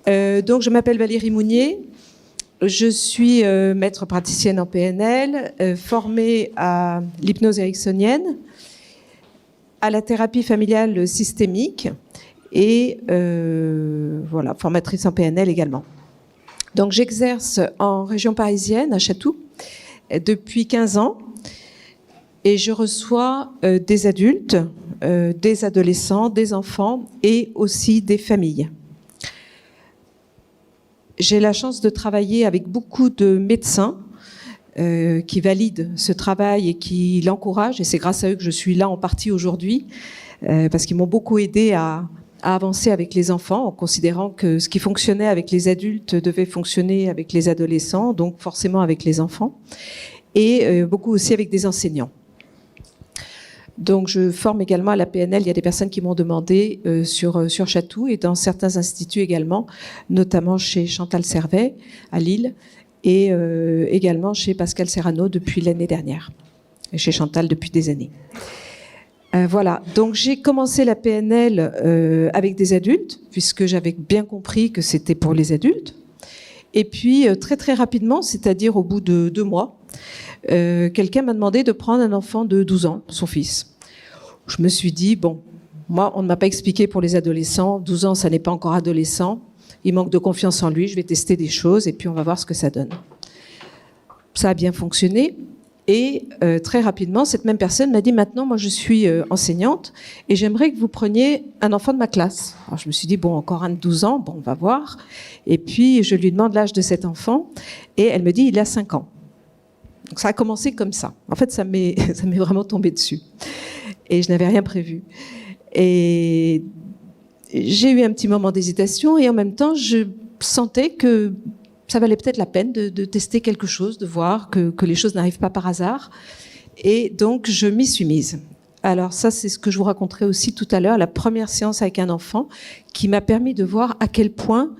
Donc, je m'appelle Valérie Mounier. Je suis maître praticienne en PNL, formée à l'hypnose ericksonienne, à la thérapie familiale systémique et voilà, formatrice en PNL également. Donc, j'exerce en région parisienne, à Chatou, depuis 15 ans et je reçois des adultes, des adolescents, des enfants et aussi des familles. J'ai la chance de travailler avec beaucoup de médecins qui valident ce travail et qui l'encouragent. Et c'est grâce à eux que je suis là en partie aujourd'hui, parce qu'ils m'ont beaucoup aidé à avancer avec les enfants, en considérant que ce qui fonctionnait avec les adultes devait fonctionner avec les adolescents, donc forcément avec les enfants, et beaucoup aussi avec des enseignants. Donc, je forme également à la PNL. Il y a des personnes qui m'ont demandé sur Chatou et dans certains instituts également, notamment chez Chantal Servet à Lille et également chez Pascal Serrano depuis l'année dernière et chez Chantal depuis des années. Voilà. Donc, j'ai commencé la PNL avec des adultes puisque j'avais bien compris que c'était pour les adultes. Et puis, très, très rapidement, c'est-à-dire au bout de 2 mois, quelqu'un m'a demandé de prendre un enfant de 12 ans, son fils. Je me suis dit, bon, moi, on ne m'a pas expliqué pour les adolescents, 12 ans, ça n'est pas encore adolescent, il manque de confiance en lui, je vais tester des choses et puis on va voir ce que ça donne. Ça a bien fonctionné et très rapidement, cette même personne m'a dit, maintenant, moi, je suis enseignante et j'aimerais que vous preniez un enfant de ma classe. Alors, je me suis dit, bon, encore un de 12 ans, bon, on va voir. Et puis, je lui demande l'âge de cet enfant et elle me dit, il a 5 ans. Donc ça a commencé comme ça. En fait, ça m'est vraiment tombé dessus. Et je n'avais rien prévu. Et j'ai eu un petit moment d'hésitation et en même temps, je sentais que ça valait peut-être la peine de tester quelque chose, de voir que les choses n'arrivent pas par hasard. Et donc, je m'y suis mise. Alors ça, c'est ce que je vous raconterai aussi tout à l'heure, la première séance avec un enfant qui m'a permis de voir à quel point,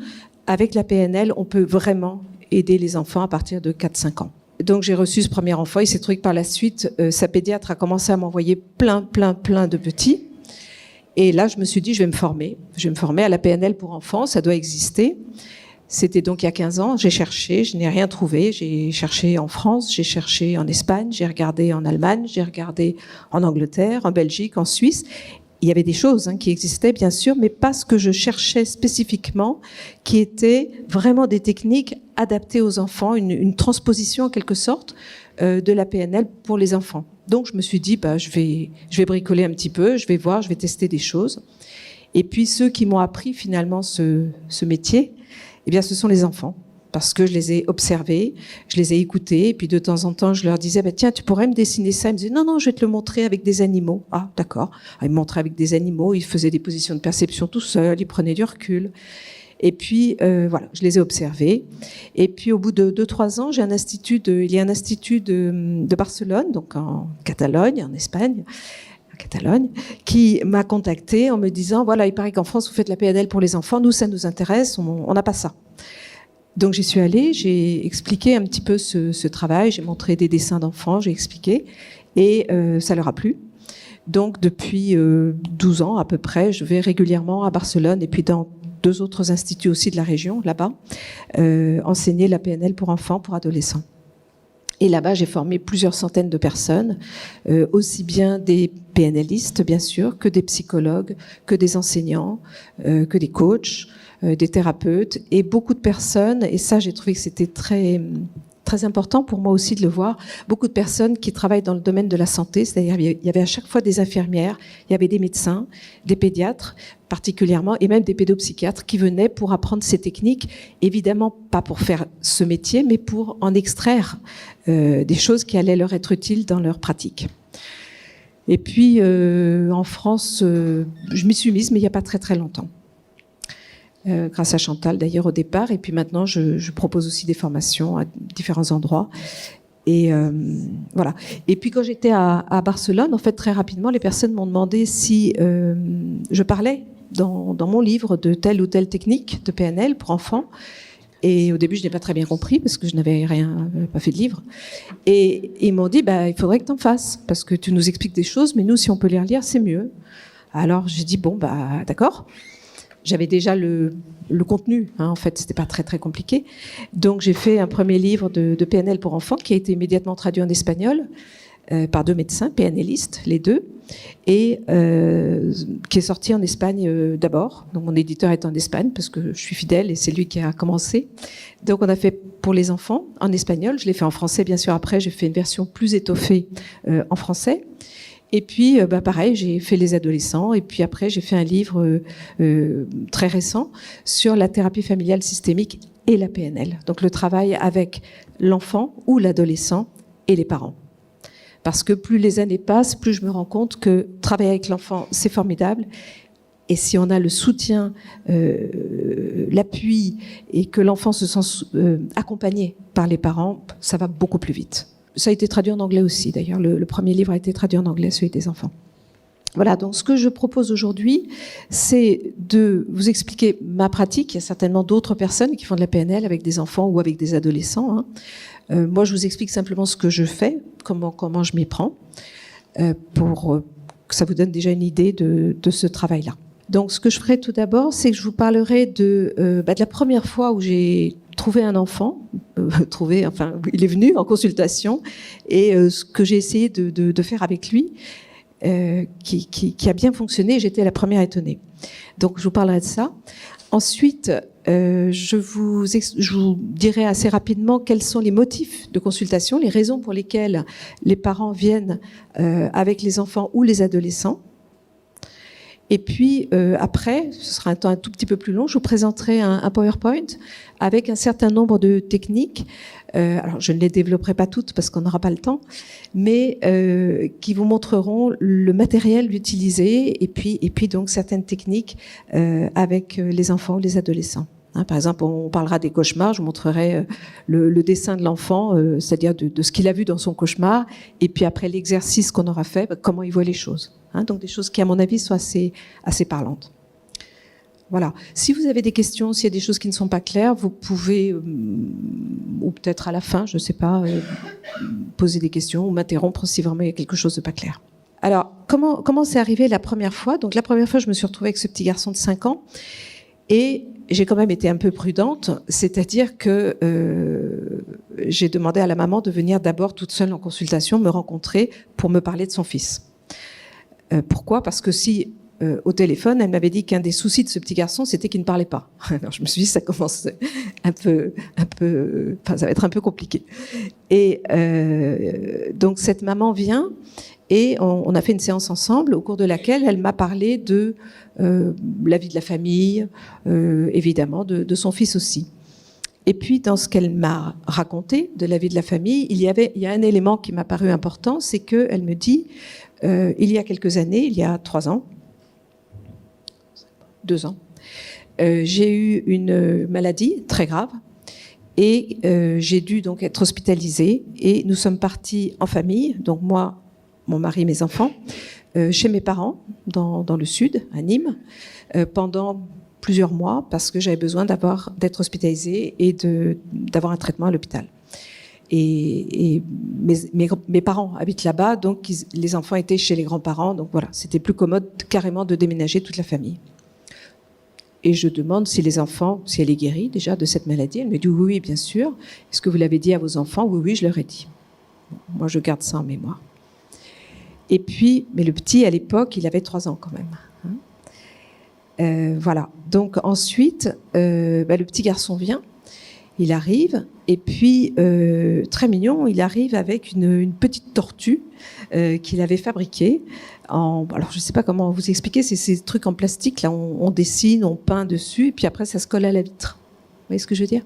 avec la PNL, on peut vraiment aider les enfants à partir de 4-5 ans. Donc j'ai reçu ce premier enfant. Il s'est trouvé que par la suite, sa pédiatre a commencé à m'envoyer plein de petits. Et là, je me suis dit, je vais me former. Je vais me former à la PNL pour enfants, ça doit exister. C'était donc il y a 15 ans. J'ai cherché, je n'ai rien trouvé. J'ai cherché en France, j'ai cherché en Espagne, j'ai regardé en Allemagne, j'ai regardé en Angleterre, en Belgique, en Suisse. Il y avait des choses qui existaient, bien sûr, mais pas ce que je cherchais spécifiquement, qui étaient vraiment des techniques adaptées aux enfants, une transposition en quelque sorte de la PNL pour les enfants. Donc je me suis dit, je vais bricoler un petit peu, je vais voir, je vais tester des choses. Et puis ceux qui m'ont appris finalement ce métier, eh bien ce sont les enfants. Parce que je les ai observés, je les ai écoutés, et puis de temps en temps, je leur disais, tiens, tu pourrais me dessiner ça? Ils me disaient, non, je vais te le montrer avec des animaux. Ah, d'accord. Ils me montraient avec des animaux, ils faisaient des positions de perception tout seuls, ils prenaient du recul. Et puis, voilà, je les ai observés. Et puis, au bout de 2-3 ans, il y a un institut de Barcelone, donc en Catalogne, en Espagne, en Catalogne, qui m'a contacté en me disant, voilà, il paraît qu'en France, vous faites la PNL pour les enfants, nous, ça nous intéresse, on n'a pas ça. Donc j'y suis allée, j'ai expliqué un petit peu ce travail, j'ai montré des dessins d'enfants, j'ai expliqué, et ça leur a plu. Donc depuis 12 ans à peu près, je vais régulièrement à Barcelone et puis dans 2 autres instituts aussi de la région, là-bas, enseigner la PNL pour enfants, pour adolescents. Et là-bas, j'ai formé plusieurs centaines de personnes, aussi bien des PNListes, bien sûr, que des psychologues, que des enseignants, que des coachs, des thérapeutes, et beaucoup de personnes, et ça, j'ai trouvé que c'était très important pour moi aussi de le voir, beaucoup de personnes qui travaillent dans le domaine de la santé, c'est-à-dire il y avait à chaque fois des infirmières, il y avait des médecins, des pédiatres particulièrement, et même des pédopsychiatres qui venaient pour apprendre ces techniques, évidemment pas pour faire ce métier, mais pour en extraire des choses qui allaient leur être utiles dans leur pratique. Et puis en France, je m'y suis mise, mais il n'y a pas très longtemps. Grâce à Chantal d'ailleurs au départ, et puis maintenant je propose aussi des formations à différents endroits. Et voilà. Et puis quand j'étais à Barcelone, en fait très rapidement, les personnes m'ont demandé si je parlais dans mon livre de telle ou telle technique de PNL pour enfants. Et au début, je n'ai pas très bien compris parce que je n'avais pas fait de livre. Et ils m'ont dit, il faudrait que tu en fasses parce que tu nous expliques des choses, mais nous, si on peut les relire, c'est mieux. Alors j'ai dit, d'accord. j'avais déjà le contenu, hein, en fait, c'était pas très très compliqué. Donc j'ai fait un premier livre de PNL pour enfants qui a été immédiatement traduit en espagnol par 2 médecins, PNListes, les deux, et qui est sorti en Espagne d'abord. Donc mon éditeur est en Espagne parce que je suis fidèle et c'est lui qui a commencé. Donc on a fait pour les enfants en espagnol, je l'ai fait en français bien sûr après, j'ai fait une version plus étoffée en français. Et puis, pareil, j'ai fait les adolescents. Et puis après, j'ai fait un livre très récent sur la thérapie familiale systémique et la PNL. Donc le travail avec l'enfant ou l'adolescent et les parents. Parce que plus les années passent, plus je me rends compte que travailler avec l'enfant, c'est formidable. Et si on a le soutien, l'appui, et que l'enfant se sent accompagné par les parents, ça va beaucoup plus vite. Ça a été traduit en anglais aussi, d'ailleurs. Le premier livre a été traduit en anglais, celui des enfants. Voilà, donc ce que je propose aujourd'hui, c'est de vous expliquer ma pratique. Il y a certainement d'autres personnes qui font de la PNL avec des enfants ou avec des adolescents, hein. Moi, je vous explique simplement ce que je fais, comment je m'y prends, pour que ça vous donne déjà une idée de ce travail-là. Donc, ce que je ferai tout d'abord, c'est que je vous parlerai de la première fois où j'ai trouvé un enfant, il est venu en consultation, et ce que j'ai essayé de faire avec lui, qui a bien fonctionné, j'étais la première étonnée. Donc, je vous parlerai de ça. Ensuite, je vous dirai assez rapidement quels sont les motifs de consultation, les raisons pour lesquelles les parents viennent avec les enfants ou les adolescents. Et puis après, ce sera un temps un tout petit peu plus long, je vous présenterai un PowerPoint avec un certain nombre de techniques. Alors je ne les développerai pas toutes parce qu'on n'aura pas le temps, mais qui vous montreront le matériel utilisé et puis donc certaines techniques avec les enfants ou les adolescents. Hein, par exemple, on parlera des cauchemars, je vous montrerai le dessin de l'enfant, c'est-à-dire de ce qu'il a vu dans son cauchemar, et puis après l'exercice qu'on aura fait, comment il voit les choses. Hein, donc des choses qui, à mon avis, sont assez parlantes. Voilà. Si vous avez des questions, s'il y a des choses qui ne sont pas claires, vous pouvez, ou peut-être à la fin, je ne sais pas, poser des questions ou m'interrompre si vraiment il y a quelque chose de pas clair. Alors, comment c'est arrivé la première fois ? Donc la première fois, je me suis retrouvée avec ce petit garçon de 5 ans, et j'ai quand même été un peu prudente, c'est-à-dire que j'ai demandé à la maman de venir d'abord toute seule en consultation, me rencontrer pour me parler de son fils. Pourquoi ? Parce que si au téléphone, elle m'avait dit qu'un des soucis de ce petit garçon, c'était qu'il ne parlait pas. Alors je me suis dit, ça commence ça va être un peu compliqué. Et donc cette maman vient et on a fait une séance ensemble au cours de laquelle elle m'a parlé de la vie de la famille, évidemment, de son fils aussi. Et puis, dans ce qu'elle m'a raconté de la vie de la famille, il y a un élément qui m'a paru important, c'est qu'elle me dit, il y a quelques années, il y a 3 ans, 2 ans, j'ai eu une maladie très grave et j'ai dû donc être hospitalisée et nous sommes partis en famille, donc moi, mon mari, mes enfants, chez mes parents dans le sud, à Nîmes, pendant plusieurs mois parce que j'avais besoin d'être hospitalisée et d'avoir un traitement à l'hôpital. Et mes parents habitent là-bas, donc les enfants étaient chez les grands-parents, donc voilà, c'était plus commode carrément de déménager toute la famille. Et je demande si elle est guérie déjà de cette maladie. Elle me dit oui, bien sûr. Est-ce que vous l'avez dit à vos enfants ? Oui, je leur ai dit. Moi, je garde ça en mémoire. Et puis, mais le petit, à l'époque, il avait 3 ans quand même. Voilà. Donc ensuite, le petit garçon vient. Il arrive, et puis, très mignon, il arrive avec une petite tortue qu'il avait fabriquée. Alors, je ne sais pas comment vous expliquer, c'est ces trucs en plastique, là, on dessine, on peint dessus, et puis après, ça se colle à la vitre. Vous voyez ce que je veux dire ?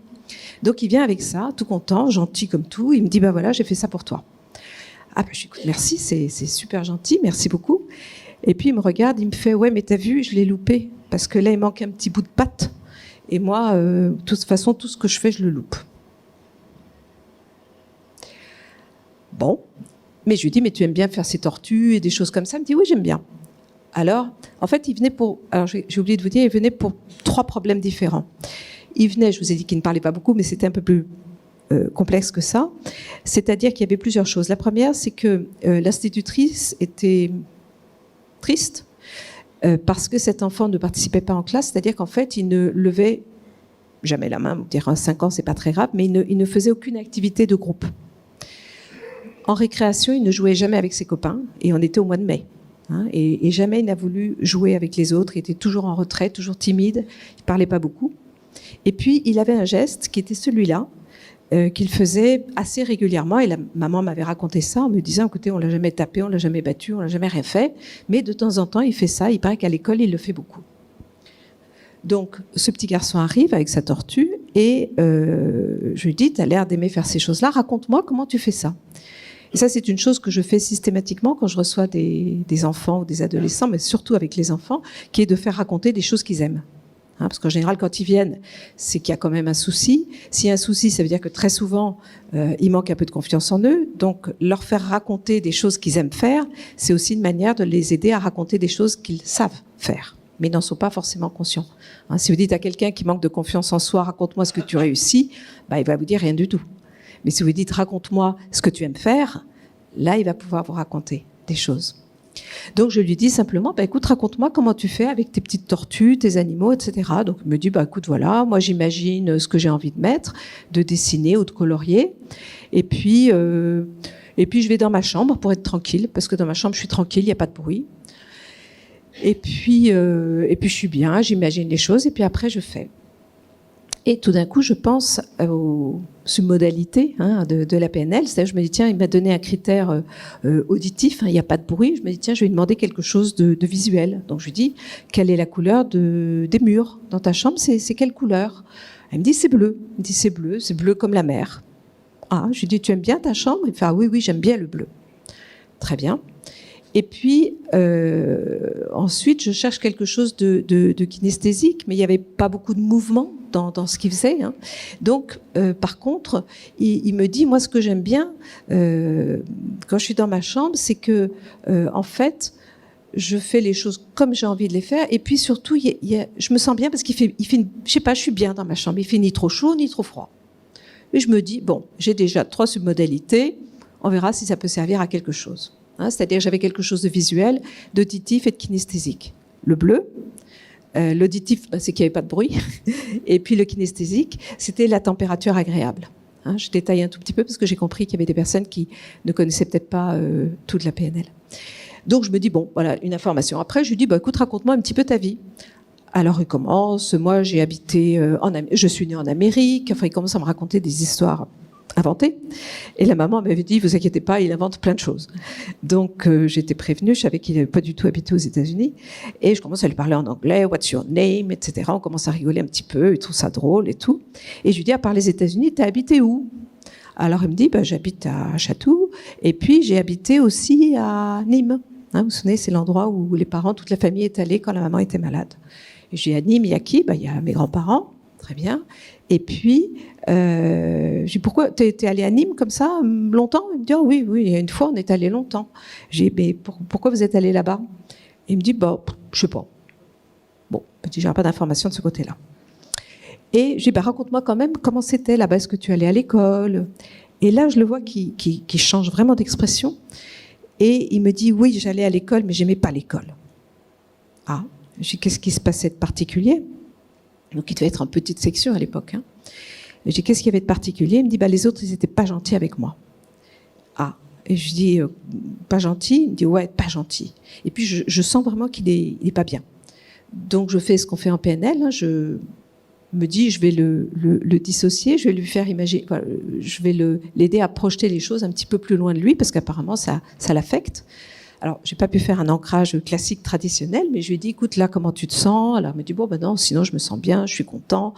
Donc, il vient avec ça, tout content, gentil comme tout. Il me dit, voilà, j'ai fait ça pour toi. Ah, je dis, écoute, merci, c'est super gentil, merci beaucoup. Et puis, il me regarde, il me fait, ouais, mais t'as vu, je l'ai loupé, parce que là, il manque un petit bout de pâte. Et moi, de toute façon, tout ce que je fais, je le loupe. Bon, mais je lui dis, mais tu aimes bien faire ces tortues et des choses comme ça ? Il me dit, oui, j'aime bien. Alors, en fait, il venait j'ai oublié de vous dire, il venait pour 3 problèmes différents. Il venait, je vous ai dit qu'il ne parlait pas beaucoup, mais c'était un peu plus complexe que ça. C'est-à-dire qu'il y avait plusieurs choses. La première, c'est que l'institutrice était triste parce que cet enfant ne participait pas en classe, c'est-à-dire qu'en fait, il ne levait jamais la main, dire à 5 ans, c'est pas très grave, mais il ne faisait aucune activité de groupe. En récréation, il ne jouait jamais avec ses copains, et on était au mois de mai. Et jamais il n'a voulu jouer avec les autres, il était toujours en retrait, toujours timide, il parlait pas beaucoup. Et puis, il avait un geste qui était celui-là, qu'il faisait assez régulièrement, et la maman m'avait raconté ça en me disant, écoutez, on l'a jamais tapé, on l'a jamais battu, on l'a jamais rien fait, mais de temps en temps, il fait ça, il paraît qu'à l'école, il le fait beaucoup. Donc, ce petit garçon arrive avec sa tortue, et je lui dis, t'as l'air d'aimer faire ces choses-là, raconte-moi comment tu fais ça. Et ça, c'est une chose que je fais systématiquement quand je reçois des enfants ou des adolescents, mais surtout avec les enfants, qui est de faire raconter des choses qu'ils aiment. Parce qu'en général, quand ils viennent, c'est qu'il y a quand même un souci. S'il y a un souci, ça veut dire que très souvent, ils manquent un peu de confiance en eux. Donc, leur faire raconter des choses qu'ils aiment faire, c'est aussi une manière de les aider à raconter des choses qu'ils savent faire, mais n'en sont pas forcément conscients. Si vous dites à quelqu'un qui manque de confiance en soi, raconte-moi ce que tu réussis, il va vous dire rien du tout. Mais si vous dites, raconte-moi ce que tu aimes faire, là, il va pouvoir vous raconter des choses. Donc, je lui dis simplement, écoute, raconte-moi comment tu fais avec tes petites tortues, tes animaux, etc. Donc, il me dit, écoute, voilà, moi, j'imagine ce que j'ai envie de mettre, de dessiner ou de colorier. Et puis, je vais dans ma chambre pour être tranquille, parce que dans ma chambre, je suis tranquille, il n'y a pas de bruit. Et puis, je suis bien, j'imagine les choses, et puis après, je fais. Et tout d'un coup, je pense aux submodalités de la PNL. C'est-à-dire, je me dis, tiens, il m'a donné un critère auditif, il n'y a pas de bruit. Je me dis, tiens, je vais lui demander quelque chose de visuel. Donc, je lui dis, quelle est la couleur des murs dans ta chambre? C'est quelle couleur? Elle me dit, c'est bleu. Elle me dit, c'est bleu comme la mer. Ah, je lui dis, tu aimes bien ta chambre? Il me fait, ah oui, j'aime bien le bleu. Très bien. Et puis, ensuite, je cherche quelque chose de kinesthésique, mais il n'y avait pas beaucoup de mouvement dans ce qu'il faisait. Donc, par contre, il me dit, moi, ce que j'aime bien, quand je suis dans ma chambre, c'est que, en fait, je fais les choses comme j'ai envie de les faire. Et puis, surtout, je me sens bien parce qu'il fait, je sais pas, je suis bien dans ma chambre. Il fait ni trop chaud, ni trop froid. Et je me dis, bon, j'ai déjà 3 submodalités. On verra si ça peut servir à quelque chose. C'est-à-dire j'avais quelque chose de visuel, d'auditif et de kinesthésique. Le bleu, l'auditif, c'est qu'il n'y avait pas de bruit, et puis le kinesthésique, c'était la température agréable. Je détaille un tout petit peu parce que j'ai compris qu'il y avait des personnes qui ne connaissaient peut-être pas toute la PNL. Donc je me dis, bon, voilà, une information. Après, je lui dis, écoute, raconte-moi un petit peu ta vie. Alors il commence, moi j'ai habité, je suis née en Amérique, enfin il commence à me raconter des histoires inventé. Et la maman m'avait dit, vous inquiétez pas, il invente plein de choses. Donc, j'étais prévenue, je savais qu'il n'avait pas du tout habité aux États-Unis. Et je commence à lui parler en anglais, what's your name, etc. On commence à rigoler un petit peu, il trouve ça drôle et tout. Et je lui dis, à part les États-Unis, t'as habité où? Alors, il me dit, j'habite à Chatou. Et puis, j'ai habité aussi à Nîmes. Vous vous souvenez, c'est l'endroit où les parents, toute la famille est allée quand la maman était malade. Et je dis, à Nîmes, il y a qui? Il y a mes grands-parents. Très bien. Et puis, je dis, pourquoi t'es allé à Nîmes comme ça longtemps? Il me dit, oui, il y a une fois, on est allé longtemps. J'ai dit, mais pourquoi vous êtes allé là-bas? Il me dit, je sais pas. Bon, j'aurais pas d'informations de ce côté-là. Et je dis, raconte-moi quand même comment c'était là-bas. Est-ce que tu allais à l'école? Et là, je le vois qui change vraiment d'expression. Et il me dit, oui, j'allais à l'école, mais j'aimais pas l'école. Ah, je dis, qu'est-ce qui se passait de particulier? Donc, il devait être en petite section à l'époque. Je dis, qu'est-ce qu'il y avait de particulier? Il me dit, les autres, ils étaient pas gentils avec moi. Ah. Et je dis, pas gentil? Il me dit, ouais, pas gentil. Et puis, je sens vraiment qu'il est pas bien. Donc, je fais ce qu'on fait en PNL. Je me dis, je vais le dissocier, je vais lui faire imaginer, je vais l'aider à projeter les choses un petit peu plus loin de lui, parce qu'apparemment, ça l'affecte. Alors, j'ai pas pu faire un ancrage classique traditionnel, mais je lui ai dit, écoute, là, comment tu te sens? Alors, elle me dit, non, sinon, je me sens bien, je suis content,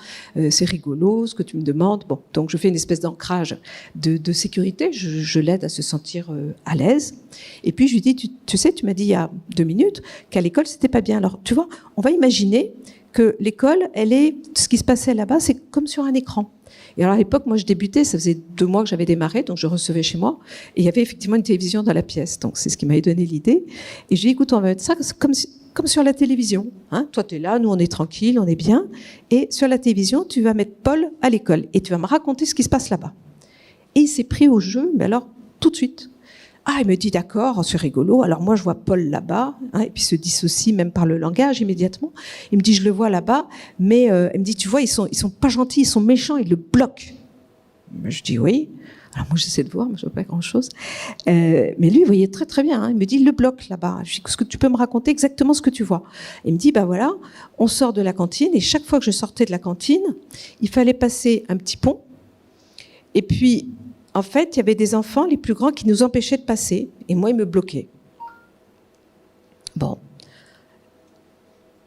c'est rigolo, ce que tu me demandes. Bon, donc, je fais une espèce d'ancrage de sécurité, je l'aide à se sentir à l'aise. Et puis, je lui dis, tu sais, tu m'as dit il y a 2 minutes qu'à l'école, c'était pas bien. Alors, tu vois, on va imaginer que l'école, ce qui se passait là-bas, c'est comme sur un écran. Et alors à l'époque, moi je débutais, ça faisait 2 mois que j'avais démarré, donc je recevais chez moi, et il y avait effectivement une télévision dans la pièce, donc c'est ce qui m'avait donné l'idée. Et je lui ai dit, écoute, on va mettre ça comme sur la télévision. Toi tu es là, nous on est tranquille, on est bien, et sur la télévision, tu vas mettre Paul à l'école, et tu vas me raconter ce qui se passe là-bas. Et il s'est pris au jeu, mais alors tout de suite. Ah, il me dit d'accord, c'est rigolo. Alors moi, je vois Paul là-bas, hein, et puis il se dissocie même par le langage immédiatement. Il me dit, je le vois là-bas, mais il me dit, tu vois, ils sont pas gentils, ils sont méchants, ils le bloquent. Je dis oui. Alors moi, j'essaie de voir, mais je vois pas grand-chose. Mais lui, il voyait très très bien. Hein. Il me dit, il le bloque là-bas. Je dis, est-ce que tu peux me raconter exactement ce que tu vois? Il me dit, bah voilà, on sort de la cantine, et chaque fois que je sortais de la cantine, il fallait passer un petit pont, et puis en fait, il y avait des enfants, les plus grands, qui nous empêchaient de passer. Et moi, ils me bloquaient. Bon.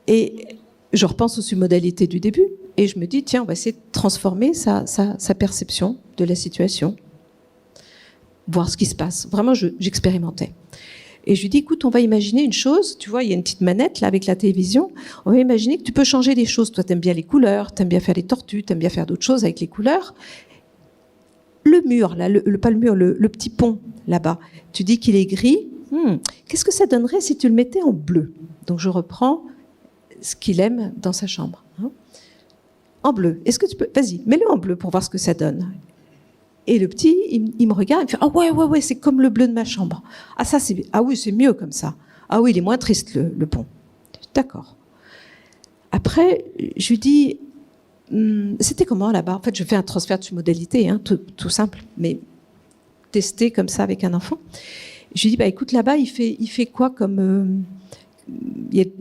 Et je repense aux modalités du début. Et je me dis, tiens, on va essayer de transformer sa perception de la situation. Voir ce qui se passe. Vraiment, j'expérimentais. Et je lui dis, écoute, on va imaginer une chose. Tu vois, il y a une petite manette là avec la télévision. On va imaginer que tu peux changer des choses. Toi, tu aimes bien les couleurs, tu aimes bien faire les tortues, tu aimes bien faire d'autres choses avec les couleurs. Le mur, là, pas le mur, le petit pont, là-bas, tu dis qu'il est gris. Qu'est-ce que ça donnerait si tu le mettais en bleu? Donc, je reprends ce qu'il aime dans sa chambre. Hein. En bleu. Est-ce que tu peux... Vas-y, mets-le en bleu pour voir ce que ça donne. Et le petit, il me regarde, il me fait « Ah ouais, c'est comme le bleu de ma chambre. Ah, ça, c'est... Ah oui, c'est mieux comme ça. Ah oui, il est moins triste, le pont. » D'accord. Après, je lui dis... C'était comment là-bas? En fait, je fais un transfert de modalité, hein, tout simple, mais testé comme ça avec un enfant. Je lui dis, bah écoute, là-bas, il fait quoi comme il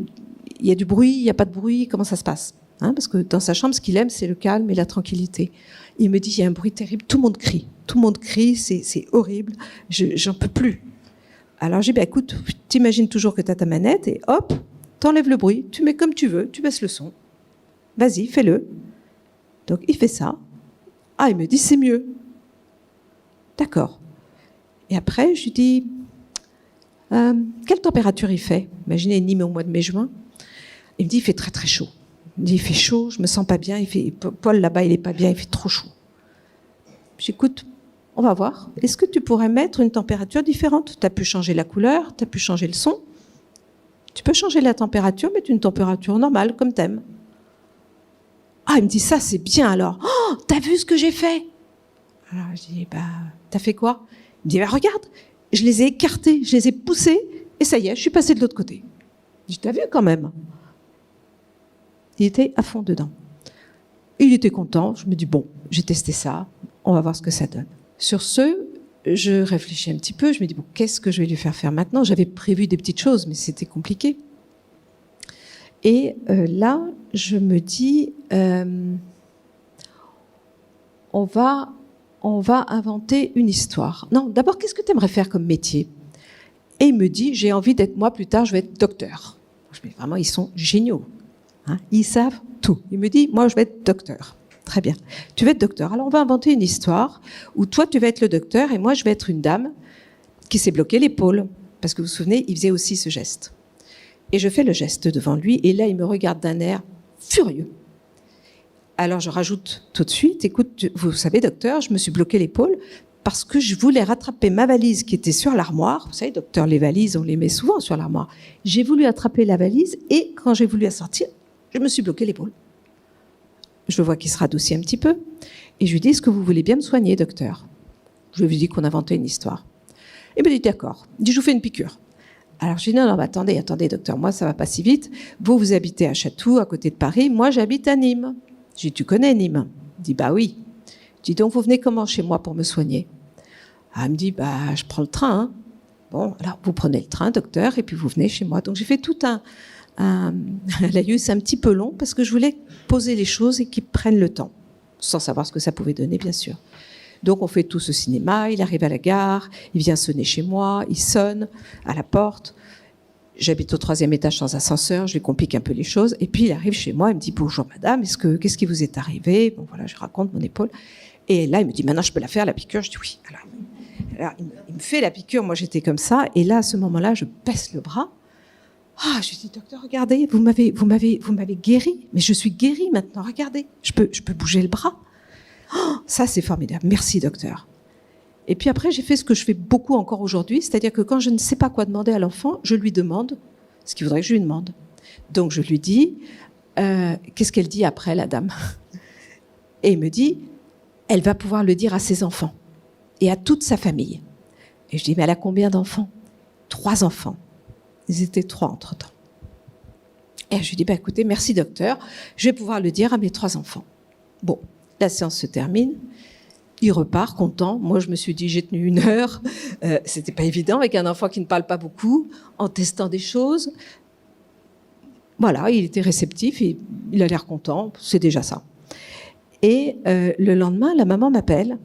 y a du bruit, il n'y a pas de bruit, comment ça se passe? Hein, parce que dans sa chambre, ce qu'il aime, c'est le calme et la tranquillité. Il me dit, il y a un bruit terrible, tout le monde crie, c'est horrible, j'en peux plus. Alors j'ai dit, bah écoute, t'imagines toujours que tu as ta manette et hop, t'enlèves le bruit, tu mets comme tu veux, tu baisses le son. Vas-y, fais-le. Donc, il fait ça. Ah, il me dit, c'est mieux. D'accord. Et après, je lui dis, quelle température il fait? Imaginez Nîmes au mois de mai-juin. Il me dit, il fait très très chaud. Il me dit, il fait chaud, je me sens pas bien. Paul, là-bas, il est pas bien, il fait trop chaud. J'écoute, on va voir. Est-ce que tu pourrais mettre une température différente? Tu as pu changer la couleur, tu as pu changer le son. Tu peux changer la température, mettre une température normale, comme t'aimes. Ah, il me dit, ça, c'est bien, alors. Oh, t'as vu ce que j'ai fait? Alors, je dis, bah, t'as fait quoi? Il me dit, bah, regarde, je les ai écartés, je les ai poussés, et ça y est, je suis passée de l'autre côté. Je dis, t'as vu quand même? Il était à fond dedans. Il était content, je me dis, bon, j'ai testé ça, on va voir ce que ça donne. Sur ce, je réfléchis un petit peu, je me dis, bon, qu'est-ce que je vais lui faire maintenant? J'avais prévu des petites choses, mais c'était compliqué. Et là, je me dis, on va inventer une histoire. Non, d'abord, qu'est-ce que tu aimerais faire comme métier? Et il me dit, j'ai envie d'être, moi, plus tard, je vais être docteur. Je me dis, vraiment, ils sont géniaux. Hein, ils savent tout. Il me dit, moi, je vais être docteur. Très bien. Tu vas être docteur. Alors, on va inventer une histoire où toi, tu vas être le docteur et moi, je vais être une dame qui s'est bloqué l'épaule. Parce que vous vous souvenez, il faisait aussi ce geste. Et je fais le geste devant lui, et là, il me regarde d'un air furieux. Alors, je rajoute tout de suite, écoute, vous savez, docteur, je me suis bloqué l'épaule parce que je voulais rattraper ma valise qui était sur l'armoire. Vous savez, docteur, les valises, on les met souvent sur l'armoire. J'ai voulu attraper la valise, et quand j'ai voulu la sortir, je me suis bloqué l'épaule. Je vois qu'il se radoucit un petit peu, et je lui dis, est-ce que vous voulez bien me soigner, docteur? Je lui dis qu'on inventait une histoire. Il me dit, d'accord. Il dit, je vous fais une piqûre. Alors, je dis, non, attendez, docteur, moi, ça va pas si vite. Vous habitez à Chatou, à côté de Paris. Moi, j'habite à Nîmes. Je dis, tu connais Nîmes? Il dit, bah oui. Je dis, donc, vous venez comment chez moi pour me soigner? Ah, il me dit, bah, je prends le train. Hein. Bon, alors, vous prenez le train, docteur, et puis vous venez chez moi. Donc, j'ai fait tout un laïus un petit peu long, parce que je voulais poser les choses et qu'ils prennent le temps, sans savoir ce que ça pouvait donner, bien sûr. Donc, on fait tout ce cinéma, il arrive à la gare, il vient sonner chez moi, il sonne à la porte. J'habite au 3e étage sans ascenseur, je lui complique un peu les choses. Et puis, il arrive chez moi, il me dit « Bonjour madame, qu'est-ce qui vous est arrivé ?» Bon, voilà, je raconte mon épaule. Et là, il me dit « Maintenant, je peux la faire, la piqûre ?» Je dis « Oui. » Alors, il me fait la piqûre, moi j'étais comme ça. Et là, à ce moment-là, je baisse le bras. Ah, je lui dis « Docteur, regardez, vous m'avez guéri. Mais je suis guérie maintenant, regardez. Je peux bouger le bras. » Oh, ça, c'est formidable. Merci, docteur. Et puis après, j'ai fait ce que je fais beaucoup encore aujourd'hui, c'est-à-dire que quand je ne sais pas quoi demander à l'enfant, je lui demande ce qu'il voudrait que je lui demande. Donc, je lui dis, qu'est-ce qu'elle dit après, la dame? Et il me dit, elle va pouvoir le dire à ses enfants et à toute sa famille. Et je dis, mais elle a combien d'enfants? 3 enfants. Ils étaient 3 entre-temps. Et je lui dis, écoutez, merci docteur, je vais pouvoir le dire à mes 3 enfants. Bon, la séance se termine. Il repart content. Moi, je me suis dit, j'ai tenu 1 heure. C'était pas évident avec un enfant qui ne parle pas beaucoup, en testant des choses. Voilà, il était réceptif, il a l'air content, c'est déjà ça. Et le lendemain, la maman m'appelle,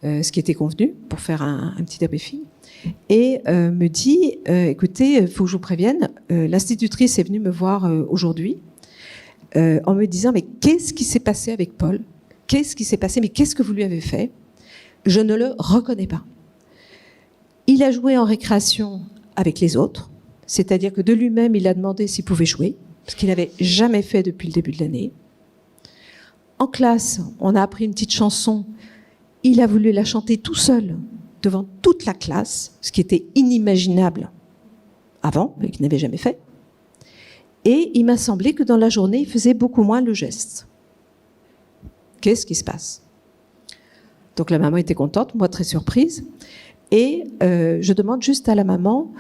ce qui était convenu, pour faire un petit débriefing, et me dit, écoutez, il faut que je vous prévienne, l'institutrice est venue me voir aujourd'hui en me disant, mais qu'est-ce qui s'est passé avec Paul? Qu'est-ce qui s'est passé? Mais qu'est-ce que vous lui avez fait? Je ne le reconnais pas. Il a joué en récréation avec les autres, c'est-à-dire que de lui-même, il a demandé s'il pouvait jouer, ce qu'il n'avait jamais fait depuis le début de l'année. En classe, on a appris une petite chanson. Il a voulu la chanter tout seul, devant toute la classe, ce qui était inimaginable avant, mais qu'il n'avait jamais fait. Et il m'a semblé que dans la journée, il faisait beaucoup moins le geste. Qu'est-ce qui se passe? Donc la maman était contente, moi très surprise. Et je demande juste à la maman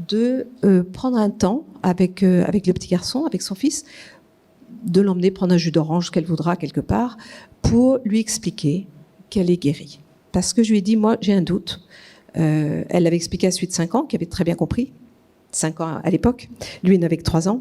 de prendre un temps avec le petit garçon, avec son fils, de l'emmener prendre un jus d'orange qu'elle voudra quelque part, pour lui expliquer qu'elle est guérie. Parce que je lui ai dit, moi j'ai un doute. Elle l'avait expliqué à suite de 5 ans, qui avait très bien compris. 5 ans à l'époque. Lui, il n'avait que 3 ans.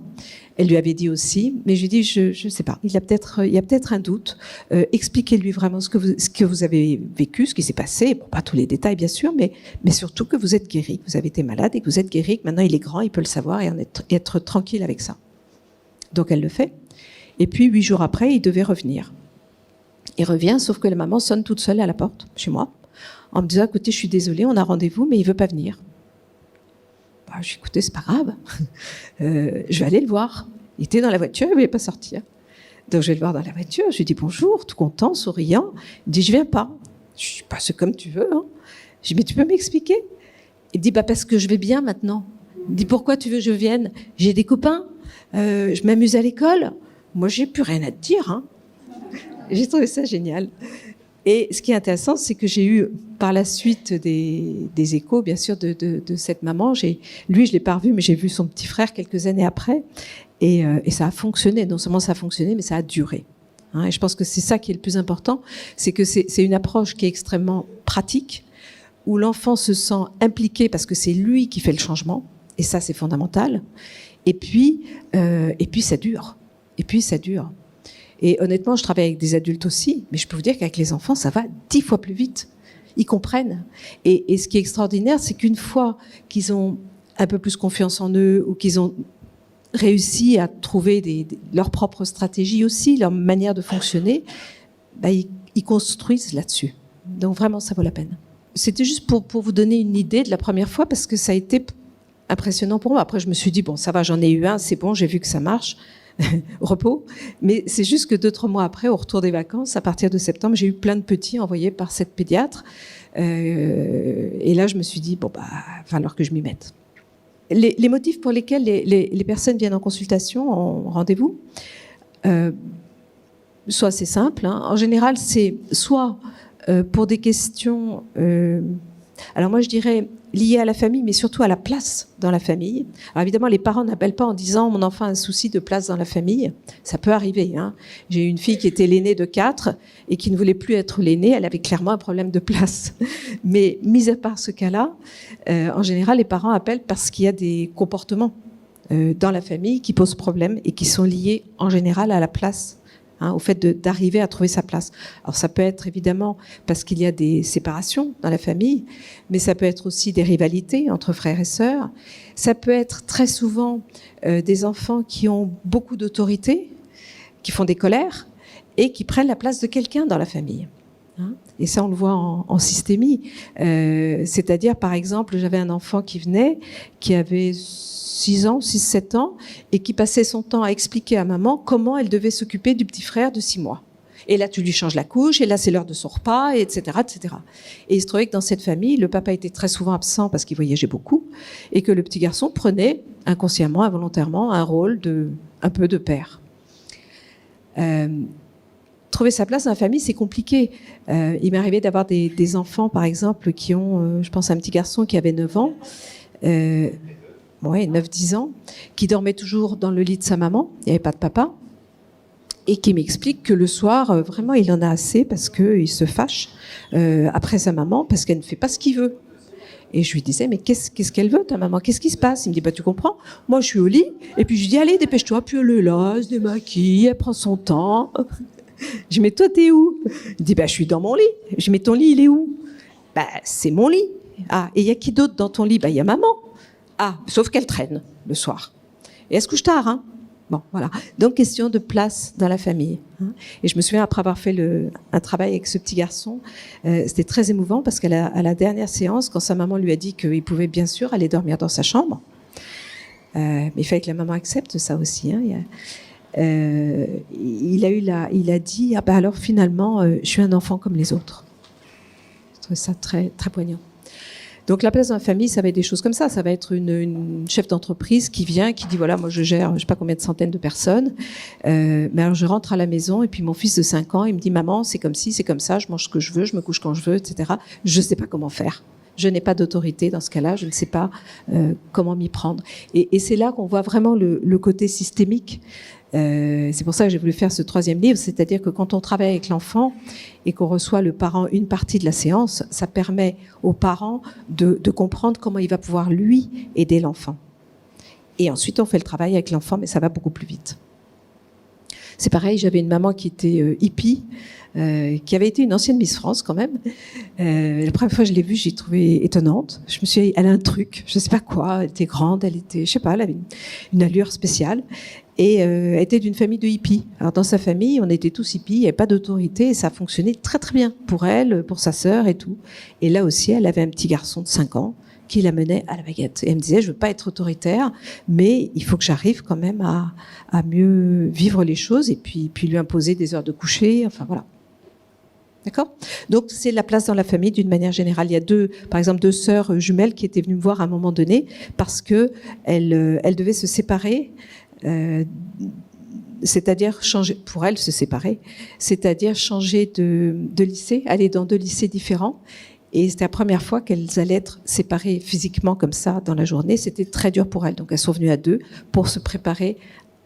Elle lui avait dit aussi, mais je lui ai dit, je ne sais pas, il y a peut-être un doute. Expliquez-lui vraiment ce que vous avez vécu, ce qui s'est passé. Bon, pas tous les détails, bien sûr, mais surtout que vous êtes guéri, que vous avez été malade et que vous êtes guéri, que maintenant il est grand, il peut le savoir et être tranquille avec ça. Donc elle le fait. Et puis 8 jours après, il devait revenir. Il revient, sauf que la maman sonne toute seule à la porte, chez moi, en me disant, écoutez, je suis désolée, on a rendez-vous, mais il ne veut pas venir. Je lui ai dit, écoutez, c'est pas grave, je vais aller le voir. Il était dans la voiture, il ne voulait pas sortir. Donc je vais le voir dans la voiture, je lui dis bonjour, tout content, souriant. Il me dit, je viens pas. Je dis, c'est comme tu veux. Hein. Je dis, mais tu peux m'expliquer? Il dit, parce que je vais bien maintenant. Il me dit, pourquoi tu veux que je vienne? J'ai des copains, je m'amuse à l'école. Moi, j'ai plus rien à te dire. Hein. J'ai trouvé ça génial. Et ce qui est intéressant, c'est que j'ai eu par la suite des échos, bien sûr, de cette maman. Lui, je l'ai pas revu, mais j'ai vu son petit frère quelques années après. Et ça a fonctionné. Non seulement ça a fonctionné, mais ça a duré. Hein, et je pense que c'est ça qui est le plus important. C'est que c'est une approche qui est extrêmement pratique, où l'enfant se sent impliqué parce que c'est lui qui fait le changement. Et ça, c'est fondamental. Et puis ça dure. Et honnêtement, je travaille avec des adultes aussi, mais je peux vous dire qu'avec les enfants, ça va 10 fois plus vite. Ils comprennent. Et ce qui est extraordinaire, c'est qu'une fois qu'ils ont un peu plus confiance en eux, ou qu'ils ont réussi à trouver leur propre stratégie aussi, leur manière de fonctionner, ils construisent là-dessus. Donc vraiment, ça vaut la peine. C'était juste pour vous donner une idée de la première fois, parce que ça a été impressionnant pour moi. Après, je me suis dit, bon, ça va, j'en ai eu un, c'est bon, j'ai vu que ça marche. Repos, mais c'est juste que 2-3 mois après, au retour des vacances, à partir de septembre, j'ai eu plein de petits envoyés par cette pédiatre, et là je me suis dit, il va falloir que je m'y mette. Les motifs pour lesquels les personnes viennent en consultation, en rendez-vous, soit c'est simple, hein. En général c'est soit pour des questions, alors moi je dirais liées à la famille, mais surtout à la place dans la famille. Alors évidemment, les parents n'appellent pas en disant « mon enfant a un souci de place dans la famille ». Ça peut arriver. Hein. J'ai eu une fille qui était l'aînée de 4 et qui ne voulait plus être l'aînée. Elle avait clairement un problème de place. Mais mis à part ce cas-là, en général, les parents appellent parce qu'il y a des comportements dans la famille qui posent problème et qui sont liés en général à la place. Hein, au fait d'arriver à trouver sa place. Alors ça peut être évidemment parce qu'il y a des séparations dans la famille, mais ça peut être aussi des rivalités entre frères et sœurs. Ça peut être très souvent des enfants qui ont beaucoup d'autorité, qui font des colères et qui prennent la place de quelqu'un dans la famille. Hein, et ça, on le voit en systémie. C'est-à-dire, par exemple, j'avais un enfant qui venait, qui avait 6-7 ans, et qui passait son temps à expliquer à maman comment elle devait s'occuper du petit frère de 6 mois. Et là, tu lui changes la couche, et là, c'est l'heure de son repas, etc., etc. Et il se trouvait que dans cette famille, le papa était très souvent absent parce qu'il voyageait beaucoup, et que le petit garçon prenait inconsciemment, involontairement, un rôle un peu de père. trouver sa place dans la famille, c'est compliqué. Il m'est arrivé d'avoir des enfants, par exemple, qui ont, je pense à un petit garçon qui avait 9 ans, 9-10 ans, qui dormait toujours dans le lit de sa maman, il n'y avait pas de papa, et qui m'explique que le soir, vraiment, il en a assez parce qu'il se fâche après sa maman, parce qu'elle ne fait pas ce qu'il veut. Et je lui disais, mais qu'est-ce qu'elle veut, ta maman? Qu'est-ce qui se passe? Il me dit, tu comprends? Moi, je suis au lit, et puis je lui dis, allez, dépêche-toi, puis elle est là, elle se démaquille, elle prend son temps. Je dis, mais toi, t'es où? Il dit, je suis dans mon lit. Je dis, mais ton lit, il est où? C'est mon lit. Ah, et il y a qui d'autre dans ton lit? Il y a maman. Ah, sauf qu'elle traîne le soir. Et elle se couche tard, hein? Bon, voilà. Donc, question de place dans la famille. Et je me souviens, après avoir fait un travail avec ce petit garçon, c'était très émouvant parce qu'à la dernière séance, quand sa maman lui a dit qu'il pouvait bien sûr aller dormir dans sa chambre, mais il fallait que la maman accepte ça aussi. Hein. Il a dit, alors finalement, je suis un enfant comme les autres. Je trouve ça très, très poignant. Donc la place dans la famille, ça va être des choses comme ça. Ça va être une chef d'entreprise qui vient, qui dit voilà, moi je gère, je sais pas combien de centaines de personnes. Mais alors je rentre à la maison et puis mon fils de 5 ans, il me dit maman, c'est comme ci, c'est comme ça, je mange ce que je veux, je me couche quand je veux, etc. Je sais pas comment faire. Je n'ai pas d'autorité dans ce cas-là. Je ne sais pas comment m'y prendre. Et c'est là qu'on voit vraiment le côté systémique. C'est pour ça que j'ai voulu faire ce 3e livre, c'est-à-dire que quand on travaille avec l'enfant et qu'on reçoit le parent une partie de la séance, ça permet au parent de comprendre comment il va pouvoir, lui, aider l'enfant. Et ensuite, on fait le travail avec l'enfant, mais ça va beaucoup plus vite. C'est pareil, j'avais une maman qui était hippie, qui avait été une ancienne Miss France quand même. La première fois que je l'ai vue, j'ai trouvé étonnante. Je me suis dit, elle a un truc, je ne sais pas quoi, elle était grande, elle avait une allure spéciale. Et elle était d'une famille de hippies. Alors dans sa famille, on était tous hippies, il n'y avait pas d'autorité et ça fonctionnait très très bien pour elle, pour sa sœur et tout. Et là aussi, elle avait un petit garçon de 5 ans qui la menait à la baguette. Et elle me disait, je veux pas être autoritaire, mais il faut que j'arrive quand même à mieux vivre les choses et puis lui imposer des heures de coucher, enfin voilà. D'accord ? Donc c'est la place dans la famille d'une manière générale. Il y a par exemple deux sœurs jumelles qui étaient venues me voir à un moment donné parce que elles devaient se séparer. C'est-à-dire changer, pour elles se séparer, c'est-à-dire changer de lycée, aller dans 2 lycées différents. Et c'était la première fois qu'elles allaient être séparées physiquement comme ça dans la journée. C'était très dur pour elles. Donc elles sont venues à 2 pour se préparer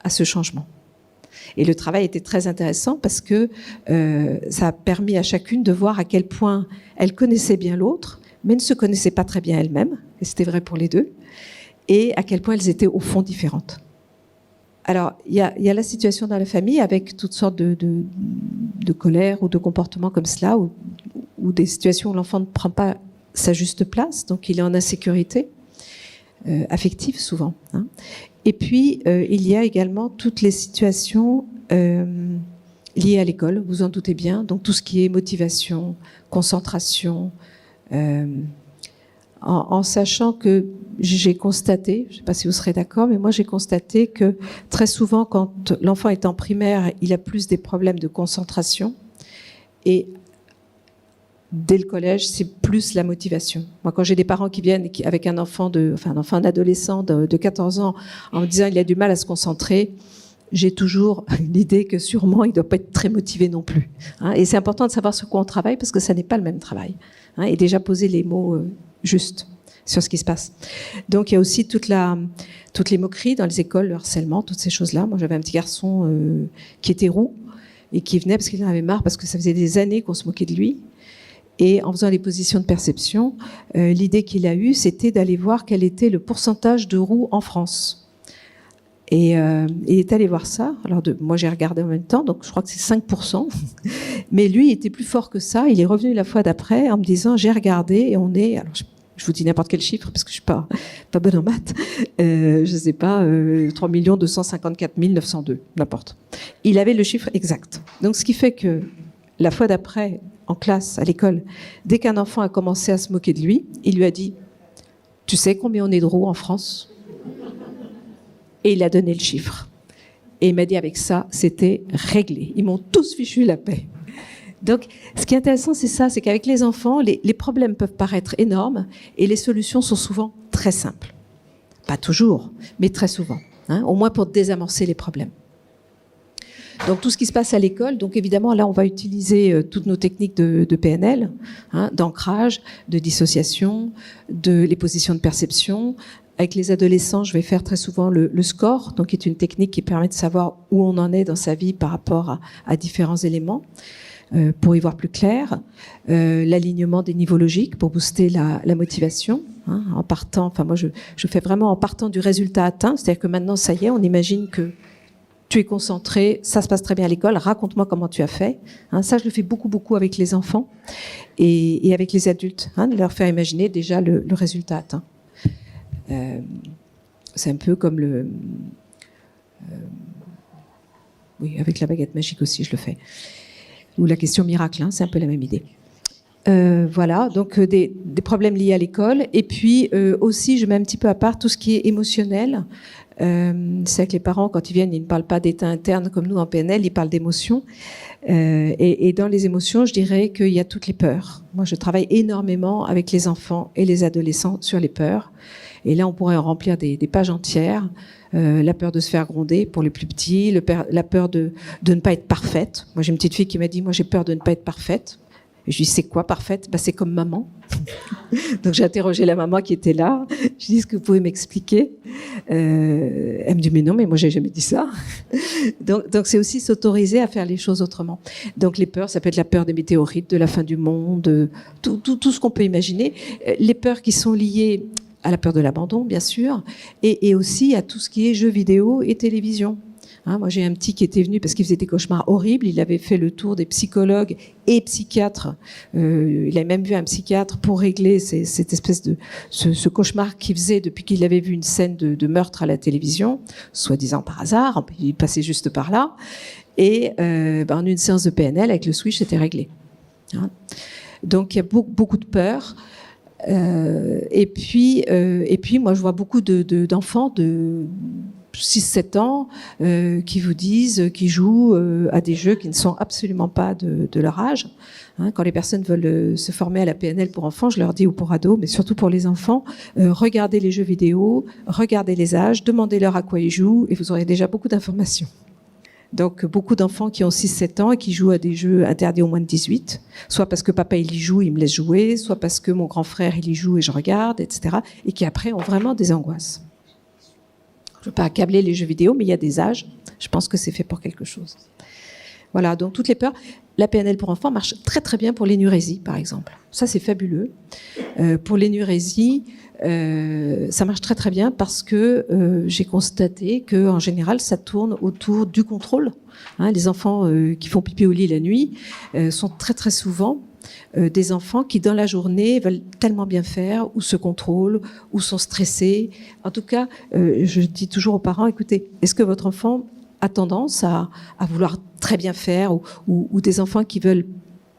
à ce changement. Et le travail était très intéressant parce que ça a permis à chacune de voir à quel point elle connaissait bien l'autre, mais ne se connaissait pas très bien elle-même. Et c'était vrai pour les 2. Et à quel point elles étaient au fond différentes. Alors, il y a la situation dans la famille avec toutes sortes de colère ou de comportements comme cela, ou des situations où l'enfant ne prend pas sa juste place, donc il est en insécurité affective souvent. Hein. Et puis, il y a également toutes les situations liées à l'école, vous en doutez bien, donc tout ce qui est motivation, concentration, en sachant que j'ai constaté, je ne sais pas si vous serez d'accord, mais moi j'ai constaté que très souvent quand l'enfant est en primaire, il a plus des problèmes de concentration et dès le collège, c'est plus la motivation. Moi, quand j'ai des parents qui viennent avec un adolescent de 14 ans en me disant il a du mal à se concentrer, j'ai toujours l'idée que sûrement il ne doit pas être très motivé non plus. Hein, et c'est important de savoir sur quoi on travaille parce que ça n'est pas le même travail. Hein, et déjà poser les mots justes sur ce qui se passe. Donc il y a aussi toutes les moqueries dans les écoles, le harcèlement, toutes ces choses-là. Moi j'avais un petit garçon qui était roux et qui venait parce qu'il en avait marre parce que ça faisait des années qu'on se moquait de lui. Et en faisant les positions de perception, l'idée qu'il a eue, c'était d'aller voir quel était le pourcentage de roux en France. Et il est allé voir ça. Alors moi j'ai regardé en même temps, donc je crois que c'est 5%. Mais lui il était plus fort que ça. Il est revenu la fois d'après en me disant j'ai regardé et on est... Alors, je vous dis n'importe quel chiffre parce que je suis pas bonne en maths. Je sais pas, 3 254 902, n'importe. Il avait le chiffre exact. Donc ce qui fait que la fois d'après, en classe, à l'école, dès qu'un enfant a commencé à se moquer de lui, il lui a dit « Tu sais combien on est de roux en France ?» Et il a donné le chiffre. Et il m'a dit avec ça, c'était réglé. Ils m'ont tous fichu la paix. Donc, ce qui est intéressant, c'est ça, c'est qu'avec les enfants, les problèmes peuvent paraître énormes et les solutions sont souvent très simples. Pas toujours, mais très souvent. Hein, au moins pour désamorcer les problèmes. Donc tout ce qui se passe à l'école, donc évidemment là on va utiliser toutes nos techniques de PNL, d'ancrage, de dissociation, de les positions de perception. Avec les adolescents, je vais faire très souvent le score, donc qui est une technique qui permet de savoir où on en est dans sa vie par rapport à différents éléments, pour y voir plus clair. L'alignement des niveaux logiques pour booster la motivation, en partant. Enfin moi je fais vraiment en partant du résultat atteint, c'est-à-dire que maintenant ça y est, on imagine que tu es concentré, ça se passe très bien à l'école, raconte-moi comment tu as fait. Ça, je le fais beaucoup avec les enfants et avec les adultes, de leur faire imaginer déjà le résultat atteint. C'est un peu comme oui, avec la baguette magique aussi, je le fais. Ou la question miracle, c'est un peu la même idée. Voilà, donc des problèmes liés à l'école. Et puis aussi, je mets un petit peu à part tout ce qui est émotionnel. C'est que les parents, quand ils viennent, ils ne parlent pas d'état interne comme nous en PNL, ils parlent d'émotions. Et dans les émotions, je dirais qu'il y a toutes les peurs. Moi, je travaille énormément avec les enfants et les adolescents sur les peurs. Et là, on pourrait en remplir des pages entières. La peur de se faire gronder pour les plus petits, la peur de ne pas être parfaite. Moi, j'ai une petite fille qui m'a dit, moi, j'ai peur de ne pas être parfaite. Et je lui dis, c'est quoi parfaite? C'est comme maman. Donc j'ai interrogé la maman qui était là. Je lui dis, est-ce que vous pouvez m'expliquer? Elle me dit, mais non, mais moi j'ai jamais dit ça. Donc c'est aussi s'autoriser à faire les choses autrement. Donc les peurs, ça peut être la peur des météorites, de la fin du monde, tout ce qu'on peut imaginer. Les peurs qui sont liées à la peur de l'abandon, bien sûr, et aussi à tout ce qui est jeux vidéo et télévision. Moi, j'ai un petit qui était venu parce qu'il faisait des cauchemars horribles. Il avait fait le tour des psychologues et psychiatres. Il a même vu un psychiatre pour régler cette espèce de ce cauchemar qu'il faisait depuis qu'il avait vu une scène de meurtre à la télévision, soi-disant par hasard. Il passait juste par là. Et en une séance de PNL, avec le switch, c'était réglé. Donc, il y a beaucoup de peur. Et puis, moi, je vois beaucoup d'enfants de 6-7 ans qui vous disent, qui jouent à des jeux qui ne sont absolument pas de leur âge. Quand les personnes veulent se former à la PNL pour enfants, je leur dis, ou pour ados, mais surtout pour les enfants, regardez les jeux vidéo, regardez les âges, demandez-leur à quoi ils jouent et vous aurez déjà beaucoup d'informations. Donc beaucoup d'enfants qui ont 6-7 ans et qui jouent à des jeux interdits aux moins de 18, soit parce que papa il y joue, il me laisse jouer, soit parce que mon grand frère il y joue et je regarde, etc. Et qui après ont vraiment des angoisses. Je ne veux pas accabler les jeux vidéo, mais il y a des âges. Je pense que c'est fait pour quelque chose. Voilà, donc toutes les peurs. La PNL pour enfants marche très très bien pour l'énurésie, par exemple. Ça, c'est fabuleux. Pour l'énurésie, ça marche très très bien parce que j'ai constaté qu'en général, ça tourne autour du contrôle. Les enfants qui font pipi au lit la nuit sont très très souvent des enfants qui, dans la journée, veulent tellement bien faire, ou se contrôlent, ou sont stressés. En tout cas, je dis toujours aux parents, écoutez, est-ce que votre enfant a tendance à vouloir très bien faire, ou des enfants qui veulent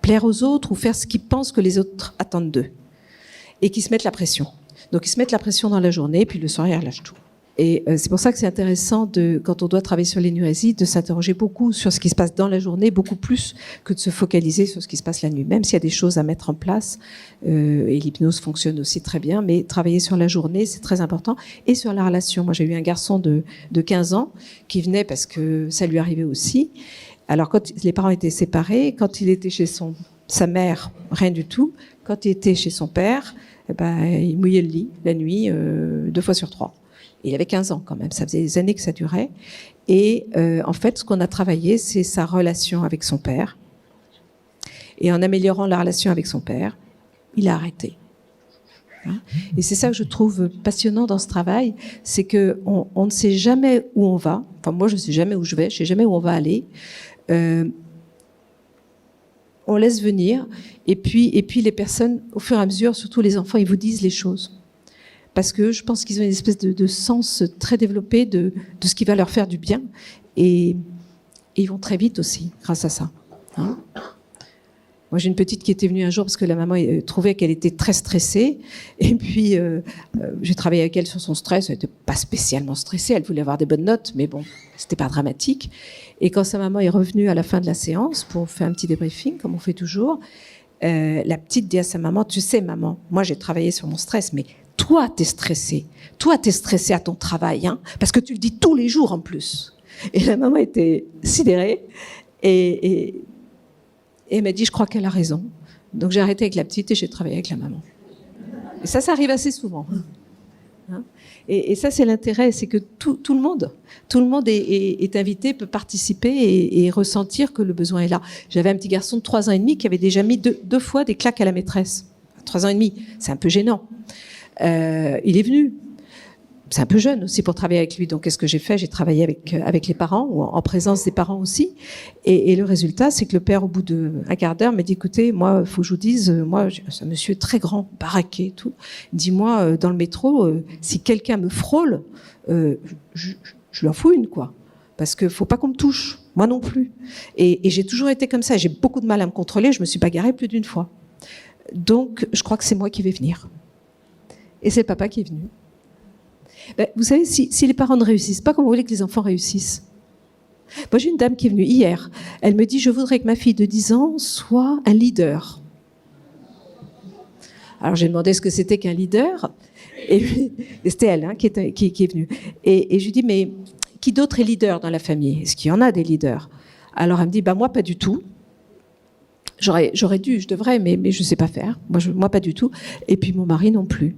plaire aux autres, ou faire ce qu'ils pensent que les autres attendent d'eux, et qui se mettent la pression. Donc, ils se mettent la pression dans la journée, puis le soir, ils relâchent tout. Et c'est pour ça que c'est intéressant, quand on doit travailler sur l'énurésie, de s'interroger beaucoup sur ce qui se passe dans la journée, beaucoup plus que de se focaliser sur ce qui se passe la nuit. Même s'il y a des choses à mettre en place, et l'hypnose fonctionne aussi très bien, mais travailler sur la journée, c'est très important. Et sur la relation. Moi, j'ai eu un garçon de 15 ans qui venait parce que ça lui arrivait aussi. Alors, quand les parents étaient séparés, quand il était chez sa mère, rien du tout. Quand il était chez son père, il mouillait le lit la nuit 2 fois sur 3. Il avait 15 ans quand même, ça faisait des années que ça durait. Et en fait, ce qu'on a travaillé, c'est sa relation avec son père. Et en améliorant la relation avec son père, il a arrêté. Et c'est ça que je trouve passionnant dans ce travail, c'est qu'on ne sait jamais où on va. Enfin, moi, je ne sais jamais où je vais, je ne sais jamais où on va aller. On laisse venir. Et puis les personnes, au fur et à mesure, surtout les enfants, ils vous disent les choses. Parce que je pense qu'ils ont une espèce de sens très développé de ce qui va leur faire du bien. Et ils vont très vite aussi, grâce à ça. Moi, j'ai une petite qui était venue un jour parce que la maman trouvait qu'elle était très stressée. Et puis, j'ai travaillé avec elle sur son stress. Elle n'était pas spécialement stressée. Elle voulait avoir des bonnes notes, mais bon, c'était pas dramatique. Et quand sa maman est revenue à la fin de la séance pour faire un petit débriefing, comme on fait toujours, la petite dit à sa maman, tu sais, maman, moi, j'ai travaillé sur mon stress, mais toi, t'es stressée. Toi, t'es stressée à ton travail, parce que tu le dis tous les jours en plus. Et la maman était sidérée et elle m'a dit, je crois qu'elle a raison. Donc j'ai arrêté avec la petite et j'ai travaillé avec la maman. Et ça arrive assez souvent. Hein, et ça, c'est l'intérêt, c'est que tout le monde est invité, peut participer et ressentir que le besoin est là. J'avais un petit garçon de 3 ans et demi qui avait déjà mis deux fois des claques à la maîtresse. 3 ans et demi, c'est un peu gênant. Il est venu. C'est un peu jeune aussi pour travailler avec lui. Donc, qu'est-ce que j'ai fait? J'ai travaillé avec les parents, ou en présence des parents aussi. Et le résultat, c'est que le père, au bout d'un quart d'heure, m'a dit, écoutez, moi, il faut que je vous dise, moi, c'est un monsieur très grand, baraqué, tout. Dis-moi, dans le métro, si quelqu'un me frôle, je lui en fous une, quoi. Parce qu'il ne faut pas qu'on me touche. Moi non plus. Et j'ai toujours été comme ça. J'ai beaucoup de mal à me contrôler. Je ne me suis pas garée plus d'une fois. Donc, je crois que c'est moi qui vais venir. Et c'est le papa qui est venu. Ben, vous savez, si les parents ne réussissent pas, comment vous voulez que les enfants réussissent? Moi, j'ai une dame qui est venue hier. Elle me dit, je voudrais que ma fille de 10 ans soit un leader. Alors, j'ai demandé ce que c'était qu'un leader. Et c'était elle, hein, qui est venue. Et je lui dis, mais qui d'autre est leader dans la famille? Est-ce qu'il y en a des leaders? Alors, elle me dit, bah, moi, pas du tout. J'aurais dû, je devrais, mais je ne sais pas faire. Moi, pas du tout. Et puis, mon mari non plus.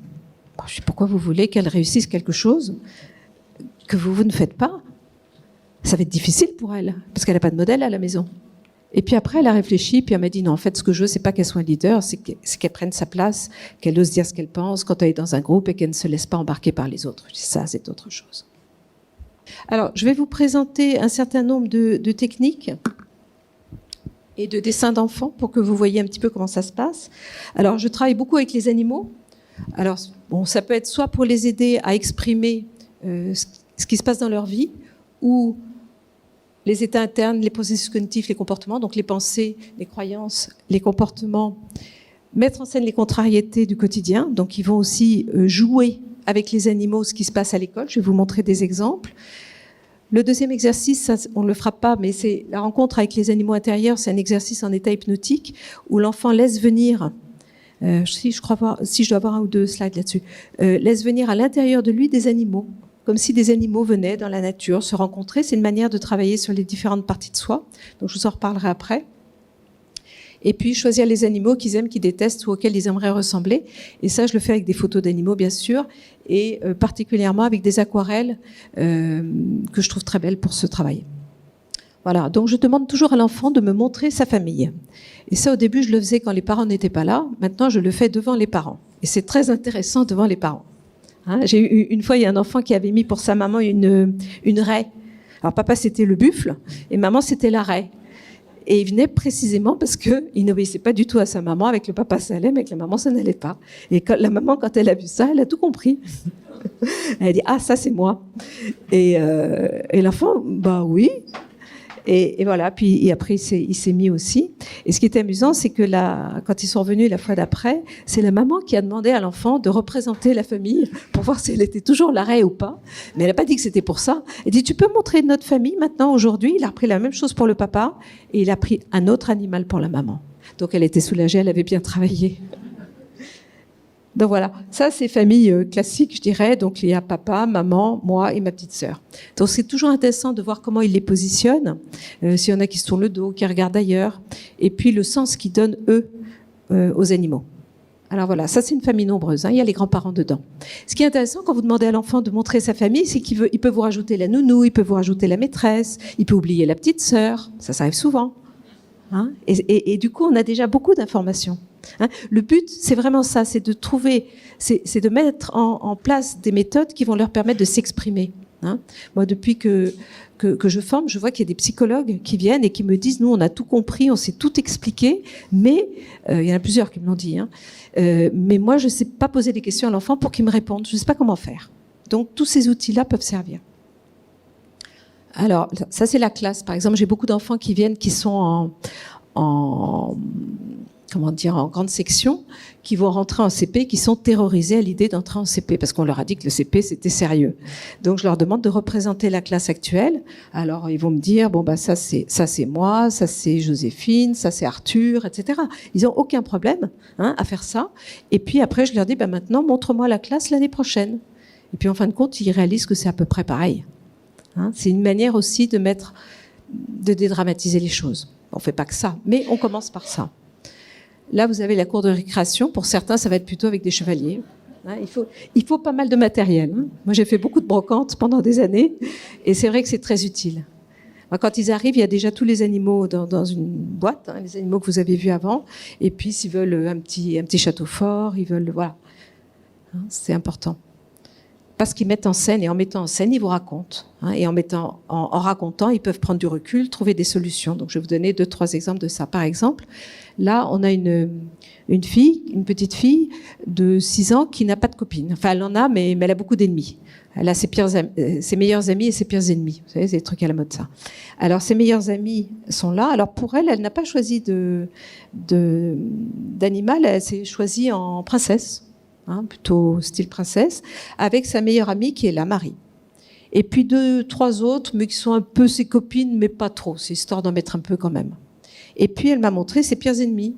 Bon, je sais pourquoi vous voulez qu'elle réussisse quelque chose que vous ne faites pas. Ça va être difficile pour elle, parce qu'elle n'a pas de modèle à la maison. Et puis après, elle a réfléchi, puis elle m'a dit, non, en fait, ce que je veux, c'est pas qu'elle soit un leader, c'est qu'elle prenne sa place, qu'elle ose dire ce qu'elle pense quand elle est dans un groupe et qu'elle ne se laisse pas embarquer par les autres. Je dis, ça, c'est autre chose. Alors, je vais vous présenter un certain nombre de techniques et de dessins d'enfants pour que vous voyez un petit peu comment ça se passe. Alors, je travaille beaucoup avec les animaux. Alors, bon, ça peut être soit pour les aider à exprimer ce qui se passe dans leur vie, ou les états internes, les processus cognitifs, les comportements, donc les pensées, les croyances, les comportements, mettre en scène les contrariétés du quotidien. Donc, ils vont aussi jouer avec les animaux ce qui se passe à l'école. Je vais vous montrer des exemples. Le deuxième exercice, ça, on ne le fera pas, mais c'est la rencontre avec les animaux intérieurs. C'est un exercice en état hypnotique où l'enfant laisse venir... si je dois avoir 1 ou 2 slides là-dessus, laisse venir à l'intérieur de lui des animaux, comme si des animaux venaient dans la nature se rencontrer. C'est une manière de travailler sur les différentes parties de soi. Donc, je vous en reparlerai après. Et puis, choisir les animaux qu'ils aiment, qu'ils détestent ou auxquels ils aimeraient ressembler. Et ça, je le fais avec des photos d'animaux, bien sûr, et particulièrement avec des aquarelles que je trouve très belles pour ce travail. Voilà, donc je demande toujours à l'enfant de me montrer sa famille. Et ça, au début, je le faisais quand les parents n'étaient pas là. Maintenant, je le fais devant les parents. Et c'est très intéressant devant les parents. Hein, j'ai eu une fois, il y a un enfant qui avait mis pour sa maman une raie. Alors, papa, c'était le buffle, et maman, c'était la raie. Et il venait précisément parce qu'il n'obéissait pas du tout à sa maman. Avec le papa, ça allait, mais avec la maman, ça n'allait pas. Et la maman, quand elle a vu ça, elle a tout compris. Elle a dit, ah, ça, c'est moi. Et l'enfant, bah oui. Et voilà, puis après, il s'est mis aussi. Et ce qui était amusant, c'est que quand ils sont revenus la fois d'après, c'est la maman qui a demandé à l'enfant de représenter la famille pour voir si elle était toujours la raie ou pas. Mais elle n'a pas dit que c'était pour ça. Elle dit, tu peux montrer notre famille maintenant, aujourd'hui? Il a repris la même chose pour le papa et il a pris un autre animal pour la maman. Donc elle était soulagée, elle avait bien travaillé. Donc voilà, ça c'est famille classique, je dirais. Donc il y a papa, maman, moi et ma petite sœur. Donc c'est toujours intéressant de voir comment ils les positionnent. S'il y en a qui se tournent le dos, qui regardent ailleurs. Et puis le sens qu'ils donnent, eux, aux animaux. Alors voilà, ça c'est une famille nombreuse, hein, il y a les grands-parents dedans. Ce qui est intéressant quand vous demandez à l'enfant de montrer sa famille, c'est il peut vous rajouter la nounou, il peut vous rajouter la maîtresse, il peut oublier la petite sœur, ça arrive souvent. Hein, et du coup, on a déjà beaucoup d'informations. Hein, le but, c'est vraiment ça, c'est de trouver, c'est de mettre en place des méthodes qui vont leur permettre de s'exprimer. Hein. Moi, depuis que je forme, je vois qu'il y a des psychologues qui viennent et qui me disent, nous, on a tout compris, on sait tout expliquer, mais il y en a plusieurs qui me l'ont dit. Hein, mais moi, je ne sais pas poser des questions à l'enfant pour qu'il me réponde. Je ne sais pas comment faire. Donc, tous ces outils-là peuvent servir. Alors, ça, c'est la classe. Par exemple, j'ai beaucoup d'enfants qui viennent, qui sont en grande section, qui vont rentrer en CP, qui sont terrorisés à l'idée d'entrer en CP, parce qu'on leur a dit que le CP, c'était sérieux. Donc, je leur demande de représenter la classe actuelle. Alors, ils vont me dire, bon, bah, ça, c'est moi, ça, c'est Joséphine, ça, c'est Arthur, etc. Ils n'ont aucun problème, hein, à faire ça. Et puis, après, je leur dis, bah, maintenant, montre-moi la classe l'année prochaine. Et puis, en fin de compte, ils réalisent que c'est à peu près pareil. Hein, c'est une manière aussi de dédramatiser les choses. On ne fait pas que ça, mais on commence par ça. Là, vous avez la cour de récréation. Pour certains, ça va être plutôt avec des chevaliers. Hein, il faut pas mal de matériel. Hein. Moi, j'ai fait beaucoup de brocantes pendant des années, et c'est vrai que c'est très utile. Quand ils arrivent, il y a déjà tous les animaux dans une boîte, hein, les animaux que vous avez vus avant. Et puis, s'ils veulent un petit château fort, ils veulent... Voilà. Hein, c'est important. Parce qu'ils mettent en scène, et en mettant en scène, ils vous racontent. Hein, et en racontant, ils peuvent prendre du recul, trouver des solutions. Donc, je vais vous donner 2-3 exemples de ça. Par exemple, là, on a une petite fille de 6 ans qui n'a pas de copine. Enfin, elle en a, mais elle a beaucoup d'ennemis. Elle a ses meilleurs amis et ses pires ennemis. Vous savez, c'est des trucs à la mode, ça. Alors, ses meilleurs amis sont là. Alors, pour elle, elle n'a pas choisi d'animal. Elle s'est choisie en princesse, hein, plutôt style princesse, avec sa meilleure amie qui est la Marie. Et puis 2-3 autres, mais qui sont un peu ses copines, mais pas trop. C'est histoire d'en mettre un peu quand même. Et puis, elle m'a montré ses pires ennemis.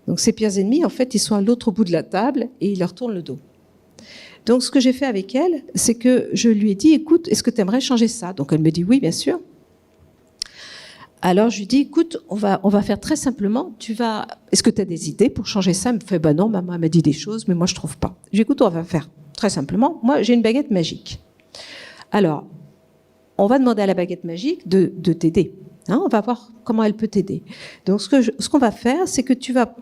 Donc, ses pires ennemis, en fait, ils sont à l'autre bout de la table et ils leur tournent le dos. Donc, ce que j'ai fait avec elle, c'est que je lui ai dit, écoute, est-ce que tu aimerais changer ça? Donc, elle me dit, oui, bien sûr. Alors, je lui dis, écoute, on va faire très simplement, est-ce que tu as des idées pour changer ça? Elle me fait, bah non, maman m'a dit des choses, mais moi, je trouve pas. Je lui dis, écoute, on va faire très simplement. Moi, j'ai une baguette magique. Alors, on va demander à la baguette magique de t'aider. Hein, on va voir comment elle peut t'aider. Donc, ce qu'on va faire, c'est que tu vas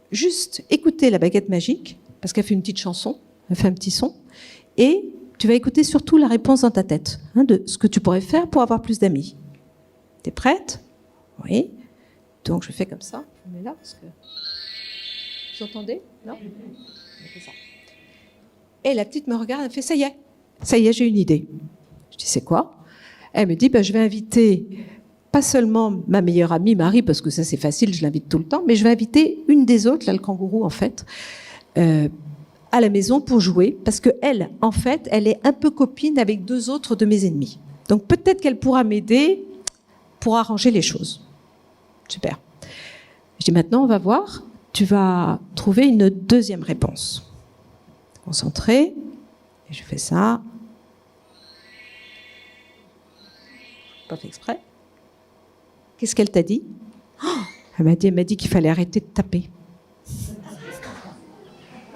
juste écouter la baguette magique, parce qu'elle fait une petite chanson, elle fait un petit son, et tu vas écouter surtout la réponse dans ta tête, hein, de ce que tu pourrais faire pour avoir plus d'amis. T'es prête? Oui. Donc je fais comme ça. Je mets là parce que... Vous entendez? Non? Je fais ça. Et la petite me regarde, elle fait ça y est, j'ai une idée. Je dis c'est quoi? Elle me dit je vais inviter pas seulement ma meilleure amie Marie, parce que ça c'est facile, je l'invite tout le temps, mais je vais inviter une des autres, là le kangourou en fait, à la maison pour jouer, parce que elle, en fait, elle est un peu copine avec 2 autres de mes ennemis. Donc peut-être qu'elle pourra m'aider pour arranger les choses. Super. Je dis maintenant, on va voir, tu vas trouver une deuxième réponse. Concentré, et je fais ça. Pas fait exprès. Qu'est-ce qu'elle t'a dit? Elle m'a dit qu'il fallait arrêter de taper.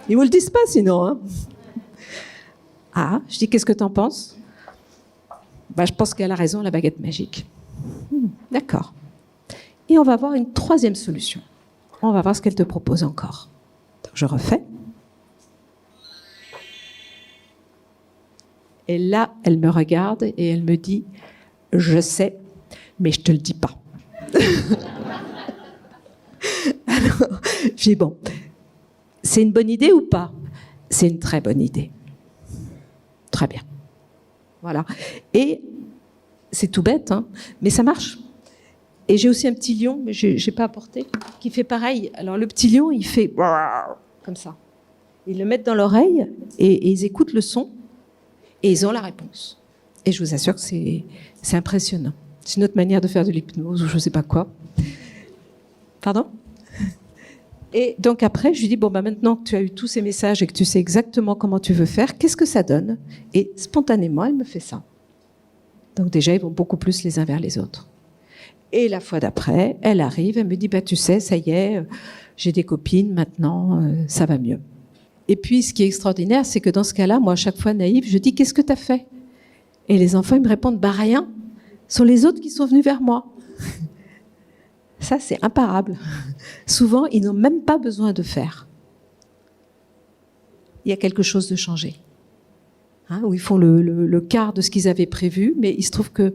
Ils ne vous le disent pas sinon. Hein. Ah, je dis, qu'est-ce que tu en penses? Je pense qu'elle a raison, la baguette magique. D'accord. Et on va voir une 3e solution. On va voir ce qu'elle te propose encore. Donc, je refais. Et là, elle me regarde et elle me dit, je sais, mais je te le dis pas. Alors, je dis, bon, c'est une bonne idée ou pas? C'est une très bonne idée. Très bien. Voilà. Et c'est tout bête, hein, mais ça marche. Et j'ai aussi un petit lion, mais je n'ai pas apporté, qui fait pareil. Alors le petit lion, il fait comme ça. Ils le mettent dans l'oreille et ils écoutent le son et ils ont la réponse. Et je vous assure que c'est impressionnant. C'est une autre manière de faire de l'hypnose ou je ne sais pas quoi. Pardon? Et donc après, je lui dis, maintenant que tu as eu tous ces messages et que tu sais exactement comment tu veux faire, qu'est-ce que ça donne? Et spontanément, elle me fait ça. Donc déjà, ils vont beaucoup plus les uns vers les autres. Et la fois d'après, elle arrive, elle me dit, tu sais, ça y est, j'ai des copines, maintenant, ça va mieux. Et puis, ce qui est extraordinaire, c'est que dans ce cas-là, moi, à chaque fois naïve, je dis, qu'est-ce que tu as fait? Et les enfants, ils me répondent, rien. Ce sont les autres qui sont venus vers moi. Ça, c'est imparable. Souvent, ils n'ont même pas besoin de faire. Il y a quelque chose de changé. Hein, où ils font le quart de ce qu'ils avaient prévu, mais il se trouve qu'il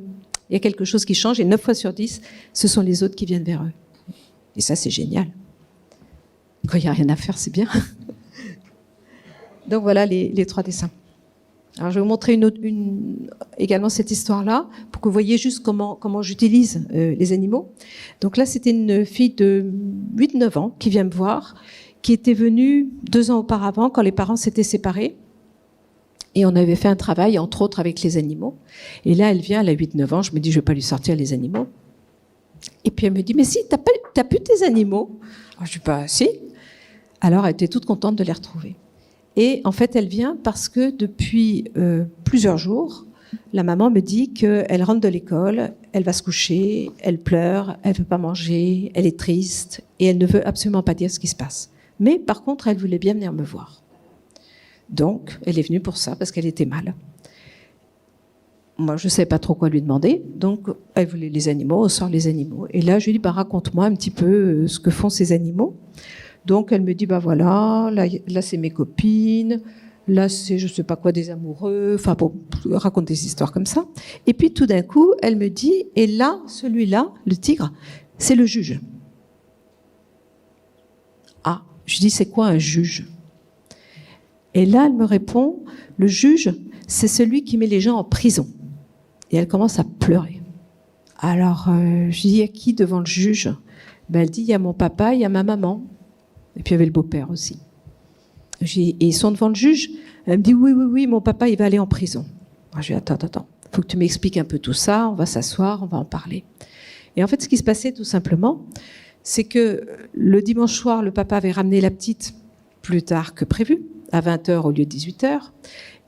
y a quelque chose qui change, et 9 fois sur 10, ce sont les autres qui viennent vers eux. Et ça, c'est génial. Quand il n'y a rien à faire, c'est bien. Donc voilà les 3 dessins. Alors, je vais vous montrer également cette histoire-là, pour que vous voyez juste comment j'utilise les animaux. Donc là, c'était une fille de 8-9 ans qui vient me voir, qui était venue 2 ans auparavant, quand les parents s'étaient séparés. Et on avait fait un travail, entre autres, avec les animaux. Et là, elle vient, elle a 8-9 ans, je me dis, je ne vais pas lui sortir les animaux. Et puis elle me dit, mais si, t'as plus tes animaux? Alors, je dis, si. Alors, elle était toute contente de les retrouver. Et en fait, elle vient parce que depuis plusieurs jours, la maman me dit qu'elle rentre de l'école, elle va se coucher, elle pleure, elle ne veut pas manger, elle est triste et elle ne veut absolument pas dire ce qui se passe. Mais par contre, elle voulait bien venir me voir. Donc, elle est venue pour ça, parce qu'elle était mal. Moi, je ne savais pas trop quoi lui demander, donc elle voulait les animaux, on sort les animaux. Et là, je lui dis, raconte-moi un petit peu ce que font ces animaux. Donc, elle me dit, voilà, là c'est mes copines, là c'est je ne sais pas quoi, des amoureux, enfin bon, raconte des histoires comme ça. Et puis tout d'un coup, elle me dit, et là, celui-là, le tigre, c'est le juge. Ah, je dis, c'est quoi un juge ? Et là, elle me répond, le juge, c'est celui qui met les gens en prison. Et elle commence à pleurer. Alors, je dis, il y a qui devant le juge ? Elle dit, il y a mon papa, il y a ma maman. Et puis il y avait le beau-père aussi. Et ils sont devant le juge. Elle me dit, oui, mon papa, il va aller en prison. Moi, je dis, attends, il faut que tu m'expliques un peu tout ça, on va s'asseoir, on va en parler. Et en fait, ce qui se passait tout simplement, c'est que le dimanche soir, le papa avait ramené la petite plus tard que prévu, à 20h au lieu de 18h,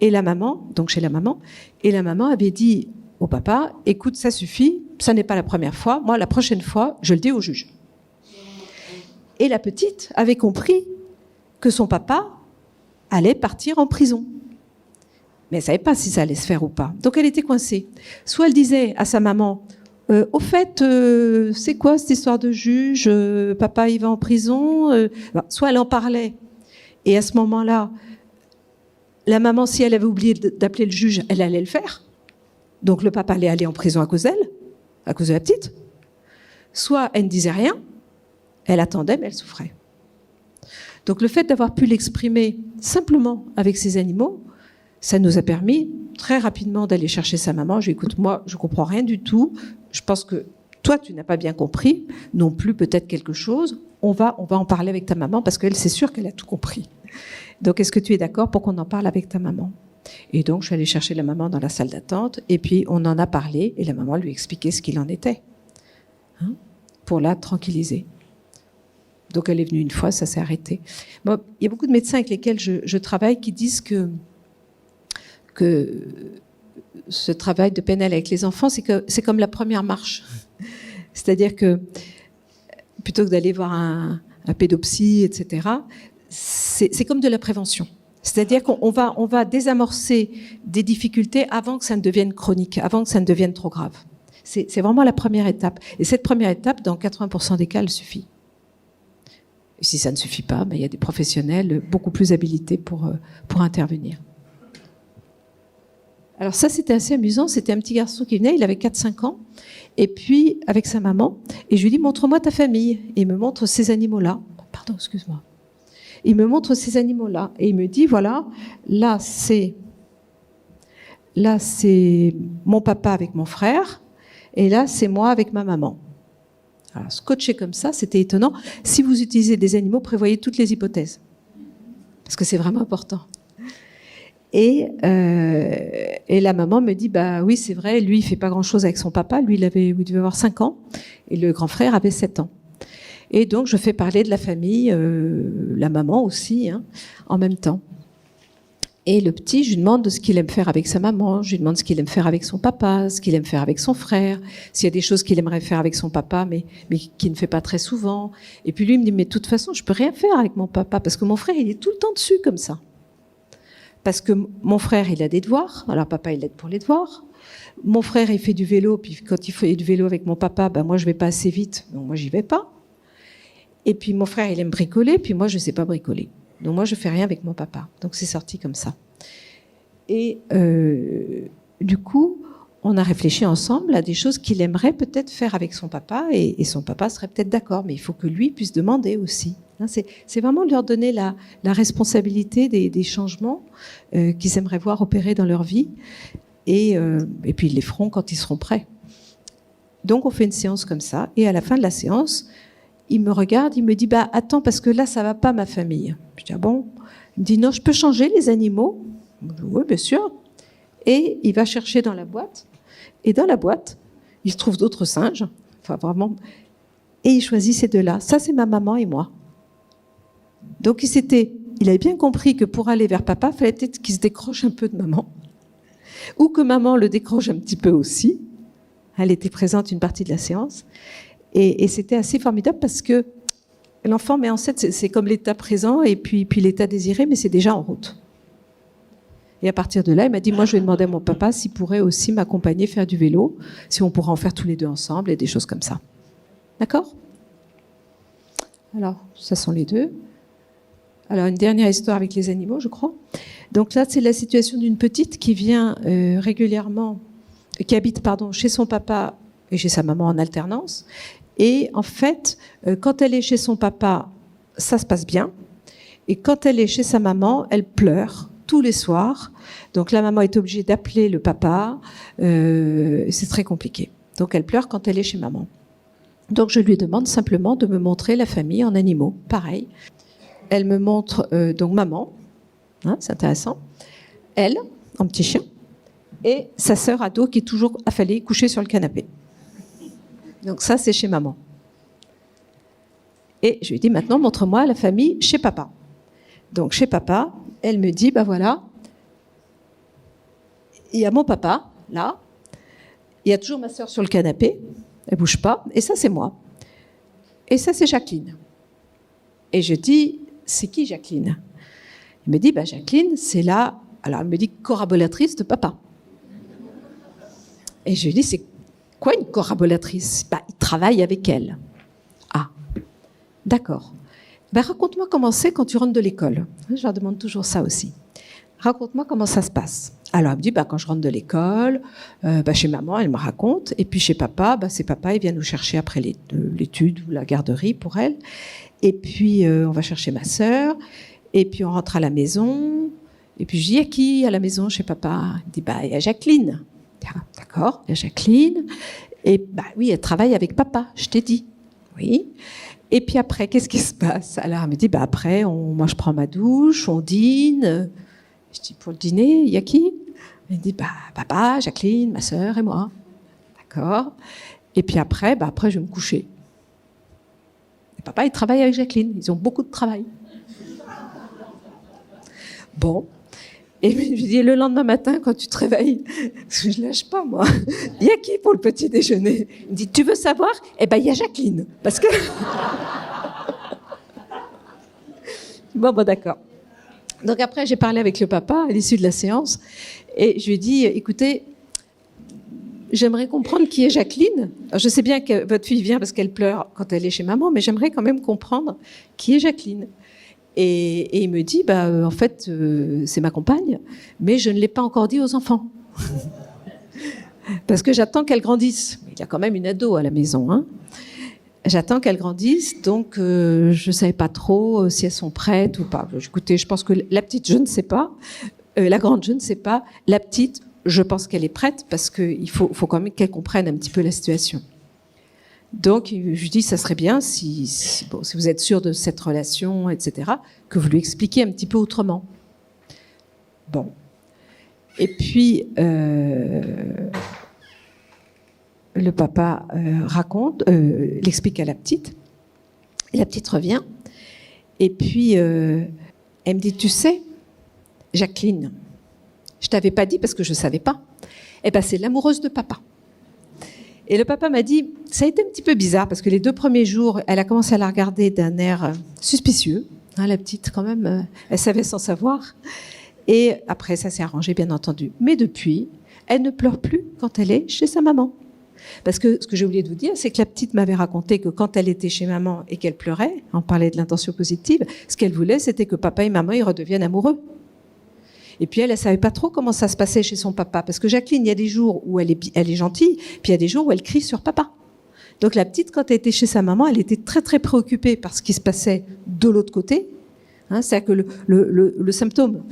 et la maman, donc chez la maman, et la maman avait dit au papa, écoute, ça suffit, ça n'est pas la première fois, moi, la prochaine fois, je le dis au juge. Et la petite avait compris que son papa allait partir en prison. Mais elle ne savait pas si ça allait se faire ou pas. Donc elle était coincée. Soit elle disait à sa maman, au fait, c'est quoi cette histoire de juge ? Papa, il va en prison ? Soit elle en parlait. Et à ce moment-là, la maman, si elle avait oublié d'appeler le juge, elle allait le faire. Donc le papa allait aller en prison à cause d'elle, à cause de la petite. Soit elle ne disait rien, elle attendait, mais elle souffrait. Donc le fait d'avoir pu l'exprimer simplement avec ces animaux, ça nous a permis très rapidement d'aller chercher sa maman. Je lui ai dit, écoute, moi, je ne comprends rien du tout. Je pense que toi, tu n'as pas bien compris, non plus peut-être quelque chose. On va en parler avec ta maman parce qu'elle, c'est sûr qu'elle a tout compris. Donc, est-ce que tu es d'accord pour qu'on en parle avec ta maman ? Et donc, je suis allée chercher la maman dans la salle d'attente et puis on en a parlé et la maman lui expliquait ce qu'il en était, pour la tranquilliser. Donc, elle est venue une fois, ça s'est arrêté. Bon, il y a beaucoup de médecins avec lesquels je travaille qui disent que ce travail de PNL avec les enfants, c'est comme la première marche. C'est-à-dire que plutôt que d'aller voir un pédopsie, etc., c'est comme de la prévention. C'est-à-dire qu'on va désamorcer des difficultés avant que ça ne devienne chronique, avant que ça ne devienne trop grave. C'est vraiment la première étape. Et cette première étape, dans 80% des cas, elle suffit. Et si ça ne suffit pas, il y a des professionnels beaucoup plus habilités pour intervenir. Alors ça, c'était assez amusant. C'était un petit garçon qui venait, il avait 4-5 ans, et puis avec sa maman, et je lui dis, montre-moi ta famille. Et il me montre ces animaux-là. Pardon, excuse-moi. Il me montre ces animaux-là, et il me dit, voilà, là c'est mon papa avec mon frère, et là c'est moi avec ma maman. Alors, scotché comme ça, c'était étonnant. Si vous utilisez des animaux, prévoyez toutes les hypothèses, parce que c'est vraiment important. Et la maman me dit, oui, c'est vrai, lui, il fait pas grand-chose avec son papa. Lui, il devait avoir 5 ans, et le grand frère avait 7 ans. Et donc, je fais parler de la famille, la maman aussi, en même temps. Et le petit, je lui demande de ce qu'il aime faire avec sa maman, je lui demande ce qu'il aime faire avec son papa, ce qu'il aime faire avec son frère, s'il y a des choses qu'il aimerait faire avec son papa, mais qu'il ne fait pas très souvent. Et puis lui, il me dit, mais de toute façon, je peux rien faire avec mon papa, parce que mon frère, il est tout le temps dessus comme ça. Parce que mon frère, il a des devoirs, alors papa, il l'aide pour les devoirs. Mon frère, il fait du vélo, puis quand il fait du vélo avec mon papa, moi, je vais pas assez vite, donc moi, j'y vais pas. Et puis mon frère, il aime bricoler, puis moi, je sais pas bricoler. Donc moi, je fais rien avec mon papa. Donc c'est sorti comme ça. Et du coup, on a réfléchi ensemble à des choses qu'il aimerait peut-être faire avec son papa, et son papa serait peut-être d'accord, mais il faut que lui puisse demander aussi. C'est vraiment leur donner la responsabilité des changements qu'ils aimeraient voir opérer dans leur vie, et puis ils les feront quand ils seront prêts. Donc on fait une séance comme ça, et à la fin de la séance, il me regarde, il me dit, attends, parce que là, ça va pas, ma famille. Je dis, ah bon ? Il me dit, non, je peux changer les animaux ? Je dis, oui, bien sûr. Et il va chercher dans la boîte, et dans la boîte, il trouve d'autres singes, enfin vraiment, et il choisit ces deux-là. Ça, c'est ma maman et moi. Donc il avait bien compris que pour aller vers papa, il fallait peut-être qu'il se décroche un peu de maman. ou que maman le décroche un petit peu aussi. Elle était présente une partie de la séance. Et c'était assez formidable parce que l'enfant met en scène, c'est comme l'état présent et puis l'état désiré, mais c'est déjà en route. Et à partir de là, il m'a dit, moi je vais demander à mon papa s'il pourrait aussi m'accompagner faire du vélo, si on pourrait en faire tous les deux ensemble et des choses comme ça. D'accord ? Alors, ça sont les deux. Alors, une dernière histoire avec les animaux, je crois. Donc là, c'est la situation d'une petite qui vient régulièrement, qui habite, chez son papa et chez sa maman en alternance. Et en fait, quand elle est chez son papa, ça se passe bien. Et quand elle est chez sa maman, elle pleure tous les soirs. Donc la maman est obligée d'appeler le papa. C'est très compliqué. Donc elle pleure quand elle est chez maman. Donc je lui demande simplement de me montrer la famille en animaux. Pareil. Elle me montre donc maman, hein, c'est intéressant. Elle, en petit chien. Et sa sœur ado qui est toujours affalée, couchée sur le canapé. Donc ça, c'est chez maman. Et je lui dis maintenant, montre-moi la famille chez papa. Donc chez papa, elle me dit, voilà, il y a mon papa, là, il y a toujours ma sœur sur le canapé, elle bouge pas, et ça c'est moi. Et ça c'est Jacqueline. Et je dis, c'est qui Jacqueline ? Il me dit, Jacqueline, c'est là, alors elle me dit corrobolatrice de papa. Et je lui dis, c'est quoi une corrobolatrice ? Il travaille avec elle. Ah, d'accord. Raconte-moi comment c'est quand tu rentres de l'école. Je leur demande toujours ça aussi. Raconte-moi comment ça se passe. Alors, elle me dit, quand je rentre de l'école, chez maman, elle me raconte. Et puis chez papa, c'est papa, il vient nous chercher après l'étude ou la garderie pour elle. Et puis, on va chercher ma sœur. Et puis, on rentre à la maison. Et puis, je dis, il y a qui à la maison chez papa ? Il dit, il y a Jacqueline. Ah, d'accord, il y a Jacqueline. Et oui, elle travaille avec papa, je t'ai dit. Oui. Et puis après, qu'est-ce qui se passe ? Alors, elle me dit, après, moi, je prends ma douche, on dîne. Je dis, pour le dîner, il y a qui ? Elle me dit, papa, Jacqueline, ma sœur et moi. D'accord. Et puis après, je vais me coucher. Et papa, il travaille avec Jacqueline. Ils ont beaucoup de travail. Bon. Et puis, je dis, le lendemain matin, quand tu te réveilles, parce que je ne lâche pas, moi, il y a qui pour le petit déjeuner ? Il me dit, tu veux savoir ? Il y a Jacqueline. Parce que... Bon, d'accord. Donc après, j'ai parlé avec le papa à l'issue de la séance, et je lui ai dit, écoutez, j'aimerais comprendre qui est Jacqueline. Alors, je sais bien que votre fille vient parce qu'elle pleure quand elle est chez maman, mais j'aimerais quand même comprendre qui est Jacqueline. Et il me dit, en fait, c'est ma compagne, mais je ne l'ai pas encore dit aux enfants. Parce que j'attends qu'elle grandisse. Il y a quand même une ado à la maison. Hein. J'attends qu'elle grandisse, donc je ne savais pas trop si elles sont prêtes ou pas. Écoutez, je pense que la petite, je ne sais pas. La grande, je ne sais pas. La petite, je pense qu'elle est prête parce qu'il faut quand même qu'elle comprenne un petit peu la situation. Donc, je lui dis, ça serait bien, si vous êtes sûr de cette relation, etc., que vous lui expliquiez un petit peu autrement. Bon. Et puis, le papa l'explique à la petite. Et la petite revient. Et puis, elle me dit, tu sais, Jacqueline, je t'avais pas dit parce que je savais pas. C'est l'amoureuse de papa. Et le papa m'a dit, ça a été un petit peu bizarre parce que les 2 premiers jours, elle a commencé à la regarder d'un air suspicieux. Hein, la petite, quand même, elle savait sans savoir. Et après, ça s'est arrangé, bien entendu. Mais depuis, elle ne pleure plus quand elle est chez sa maman. Parce que ce que j'ai oublié de vous dire, c'est que la petite m'avait raconté que quand elle était chez maman et qu'elle pleurait, on parlait de l'intention positive, ce qu'elle voulait, c'était que papa et maman ils redeviennent amoureux. Et puis elle ne savait pas trop comment ça se passait chez son papa. Parce que Jacqueline, il y a des jours où elle est gentille, puis il y a des jours où elle crie sur papa. Donc la petite, quand elle était chez sa maman, elle était très très préoccupée par ce qui se passait de l'autre côté. Hein, c'est-à-dire que le symptôme,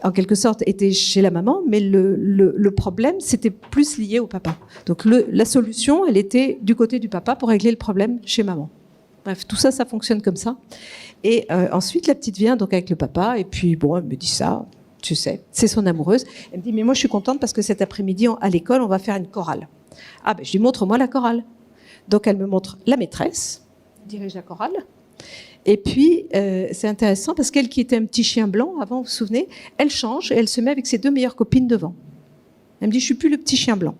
en quelque sorte, était chez la maman, mais le problème, c'était plus lié au papa. Donc la solution, elle était du côté du papa pour régler le problème chez maman. Bref, tout ça, ça fonctionne comme ça. Et ensuite, la petite vient donc avec le papa, et puis bon, elle me dit ça, tu sais, c'est son amoureuse. Elle me dit, mais moi je suis contente parce que cet après-midi, à l'école, on va faire une chorale. Ah je lui montre moi la chorale. Donc elle me montre la maîtresse, dirige la chorale, Et puis, c'est intéressant parce qu'elle qui était un petit chien blanc avant, vous vous souvenez, elle change et elle se met avec ses 2 meilleures copines devant. Elle me dit, je suis plus le petit chien blanc.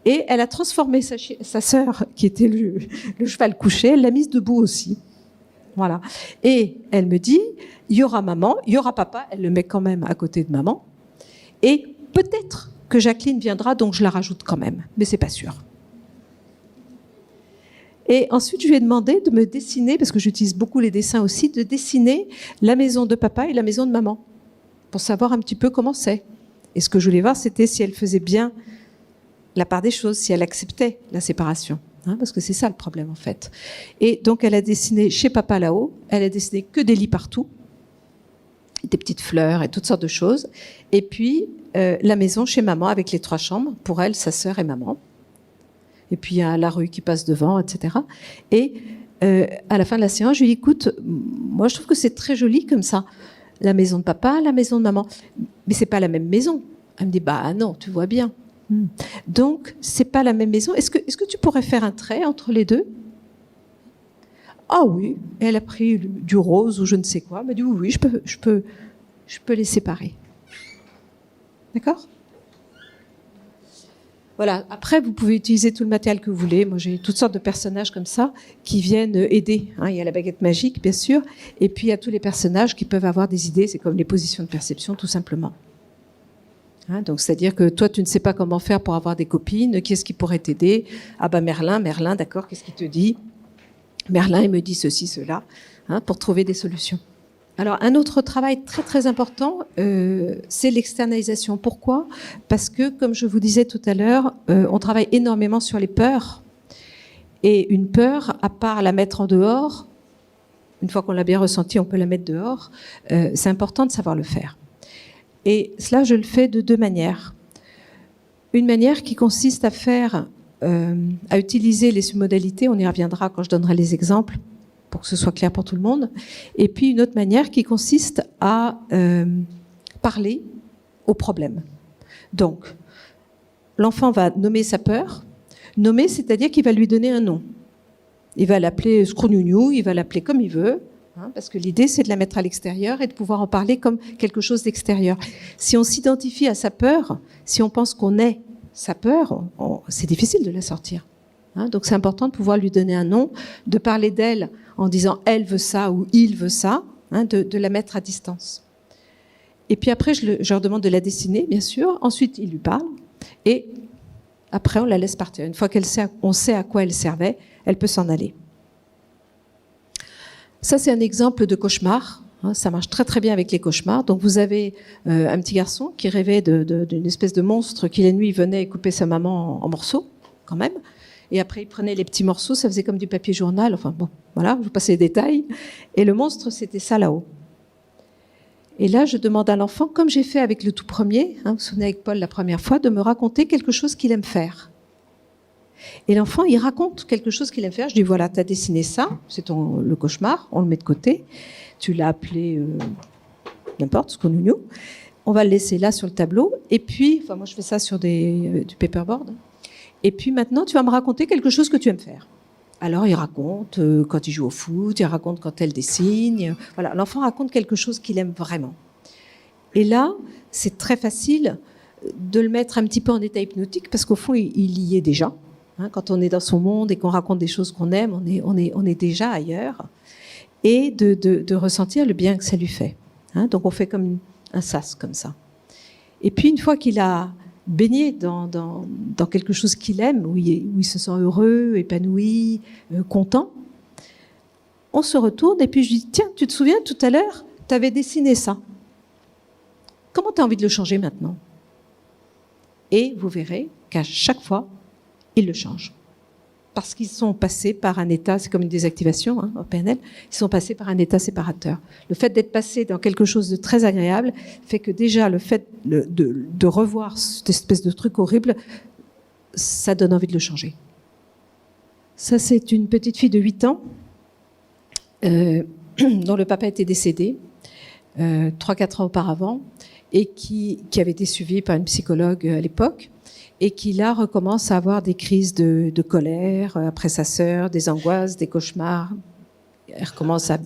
Et elle a transformé sa sœur, qui était le cheval couché, elle l'a mise debout aussi. Voilà. Et elle me dit, il y aura maman, il y aura papa, elle le met quand même à côté de maman. Et peut-être que Jacqueline viendra, donc je la rajoute quand même, mais c'est pas sûr. Et ensuite, je lui ai demandé de me dessiner, parce que j'utilise beaucoup les dessins aussi, de dessiner la maison de papa et la maison de maman, pour savoir un petit peu comment c'est. Et ce que je voulais voir, c'était si elle faisait bien la part des choses, si elle acceptait la séparation. Parce que c'est ça le problème, en fait. Et donc, elle a dessiné chez papa là-haut, elle a dessiné que des lits partout, des petites fleurs et toutes sortes de choses. Et puis, la maison chez maman avec les 3 chambres, pour elle, sa sœur et maman. Et puis, il y a la rue qui passe devant, etc. Et à la fin de la séance, je lui dis, écoute, moi, je trouve que c'est très joli comme ça. La maison de papa, la maison de maman. Mais c'est pas la même maison. Elle me dit, bah non, tu vois bien. Donc, c'est pas la même maison. Est-ce que tu pourrais faire un trait entre les deux? Ah oui. Et elle a pris du rose ou je ne sais quoi. Elle m'a dit, oui, je peux les séparer. D'accord? Voilà. Après, vous pouvez utiliser tout le matériel que vous voulez. Moi, j'ai toutes sortes de personnages comme ça qui viennent aider. Il y a la baguette magique, bien sûr. Et puis, il y a tous les personnages qui peuvent avoir des idées. C'est comme les positions de perception, tout simplement. Donc, c'est-à-dire que toi, tu ne sais pas comment faire pour avoir des copines. Qui est-ce qui pourrait t'aider? Ah ben Merlin, d'accord, qu'est-ce qu'il te dit? Merlin, il me dit ceci, cela, pour trouver des solutions. Alors, un autre travail très, très important, c'est l'externalisation. Pourquoi? Parce que, comme je vous disais tout à l'heure, on travaille énormément sur les peurs. Et une peur, à part la mettre en dehors, une fois qu'on l'a bien ressentie, on peut la mettre dehors, c'est important de savoir le faire. Et cela, je le fais de 2 manières. Une manière qui consiste à utiliser les submodalités, on y reviendra quand je donnerai les exemples, pour que ce soit clair pour tout le monde. Et puis une autre manière qui consiste à parler au problème. Donc, l'enfant va nommer sa peur. Nommer, c'est-à-dire qu'il va lui donner un nom. Il va l'appeler Scrougnougnou, il va l'appeler comme il veut. Parce que l'idée, c'est de la mettre à l'extérieur et de pouvoir en parler comme quelque chose d'extérieur. Si on s'identifie à sa peur, si on pense qu'on est sa peur, c'est difficile de la sortir. Donc c'est important de pouvoir lui donner un nom, de parler d'elle en disant « elle veut ça » ou « il veut ça », de la mettre à distance. Et puis après, je leur demande de la dessiner, bien sûr. Ensuite, ils lui parlent. Et après, on la laisse partir. Une fois qu'on sait à quoi elle servait, elle peut s'en aller. Ça, c'est un exemple de cauchemar. Ça marche très très bien avec les cauchemars. Donc vous avez un petit garçon qui rêvait d'une espèce de monstre qui la nuit venait et coupait sa maman en morceaux, quand même. Et après il prenait les petits morceaux, ça faisait comme du papier journal. Enfin bon, voilà, je vous passe les détails. Et le monstre, c'était ça là-haut. Et là, je demande à l'enfant, comme j'ai fait avec le tout premier, vous vous souvenez avec Paul la première fois, de me raconter quelque chose qu'il aime faire. Et l'enfant, il raconte quelque chose qu'il aime faire. Je dis, voilà, tu as dessiné ça, c'est le cauchemar, on le met de côté. Tu l'as appelé n'importe, Scrougnougnou. On va le laisser là sur le tableau. Et puis, moi je fais ça sur du paperboard. Et puis maintenant, tu vas me raconter quelque chose que tu aimes faire. Alors, il raconte quand il joue au foot, il raconte quand elle dessine. Voilà, l'enfant raconte quelque chose qu'il aime vraiment. Et là, c'est très facile de le mettre un petit peu en état hypnotique parce qu'au fond, il y est déjà. Quand on est dans son monde et qu'on raconte des choses qu'on aime, on est déjà ailleurs. Et de ressentir le bien que ça lui fait. Donc on fait comme un sas, comme ça. Et puis une fois qu'il a baigné dans quelque chose qu'il aime, où il se sent heureux, épanoui, content, on se retourne et puis je dis, tiens, tu te souviens tout à l'heure, tu avais dessiné ça. Comment tu as envie de le changer maintenant? Et vous verrez qu'à chaque fois, il le change. Parce qu'ils sont passés par un état, c'est comme une désactivation au PNL, ils sont passés par un état séparateur. Le fait d'être passé dans quelque chose de très agréable fait que déjà le fait de revoir cette espèce de truc horrible, ça donne envie de le changer. Ça, c'est une petite fille de 8 ans dont le papa était décédé 3-4 ans auparavant et qui avait été suivie par une psychologue à l'époque. Et qui là recommence à avoir des crises de colère après sa sœur, des angoisses, des cauchemars, elle recommence à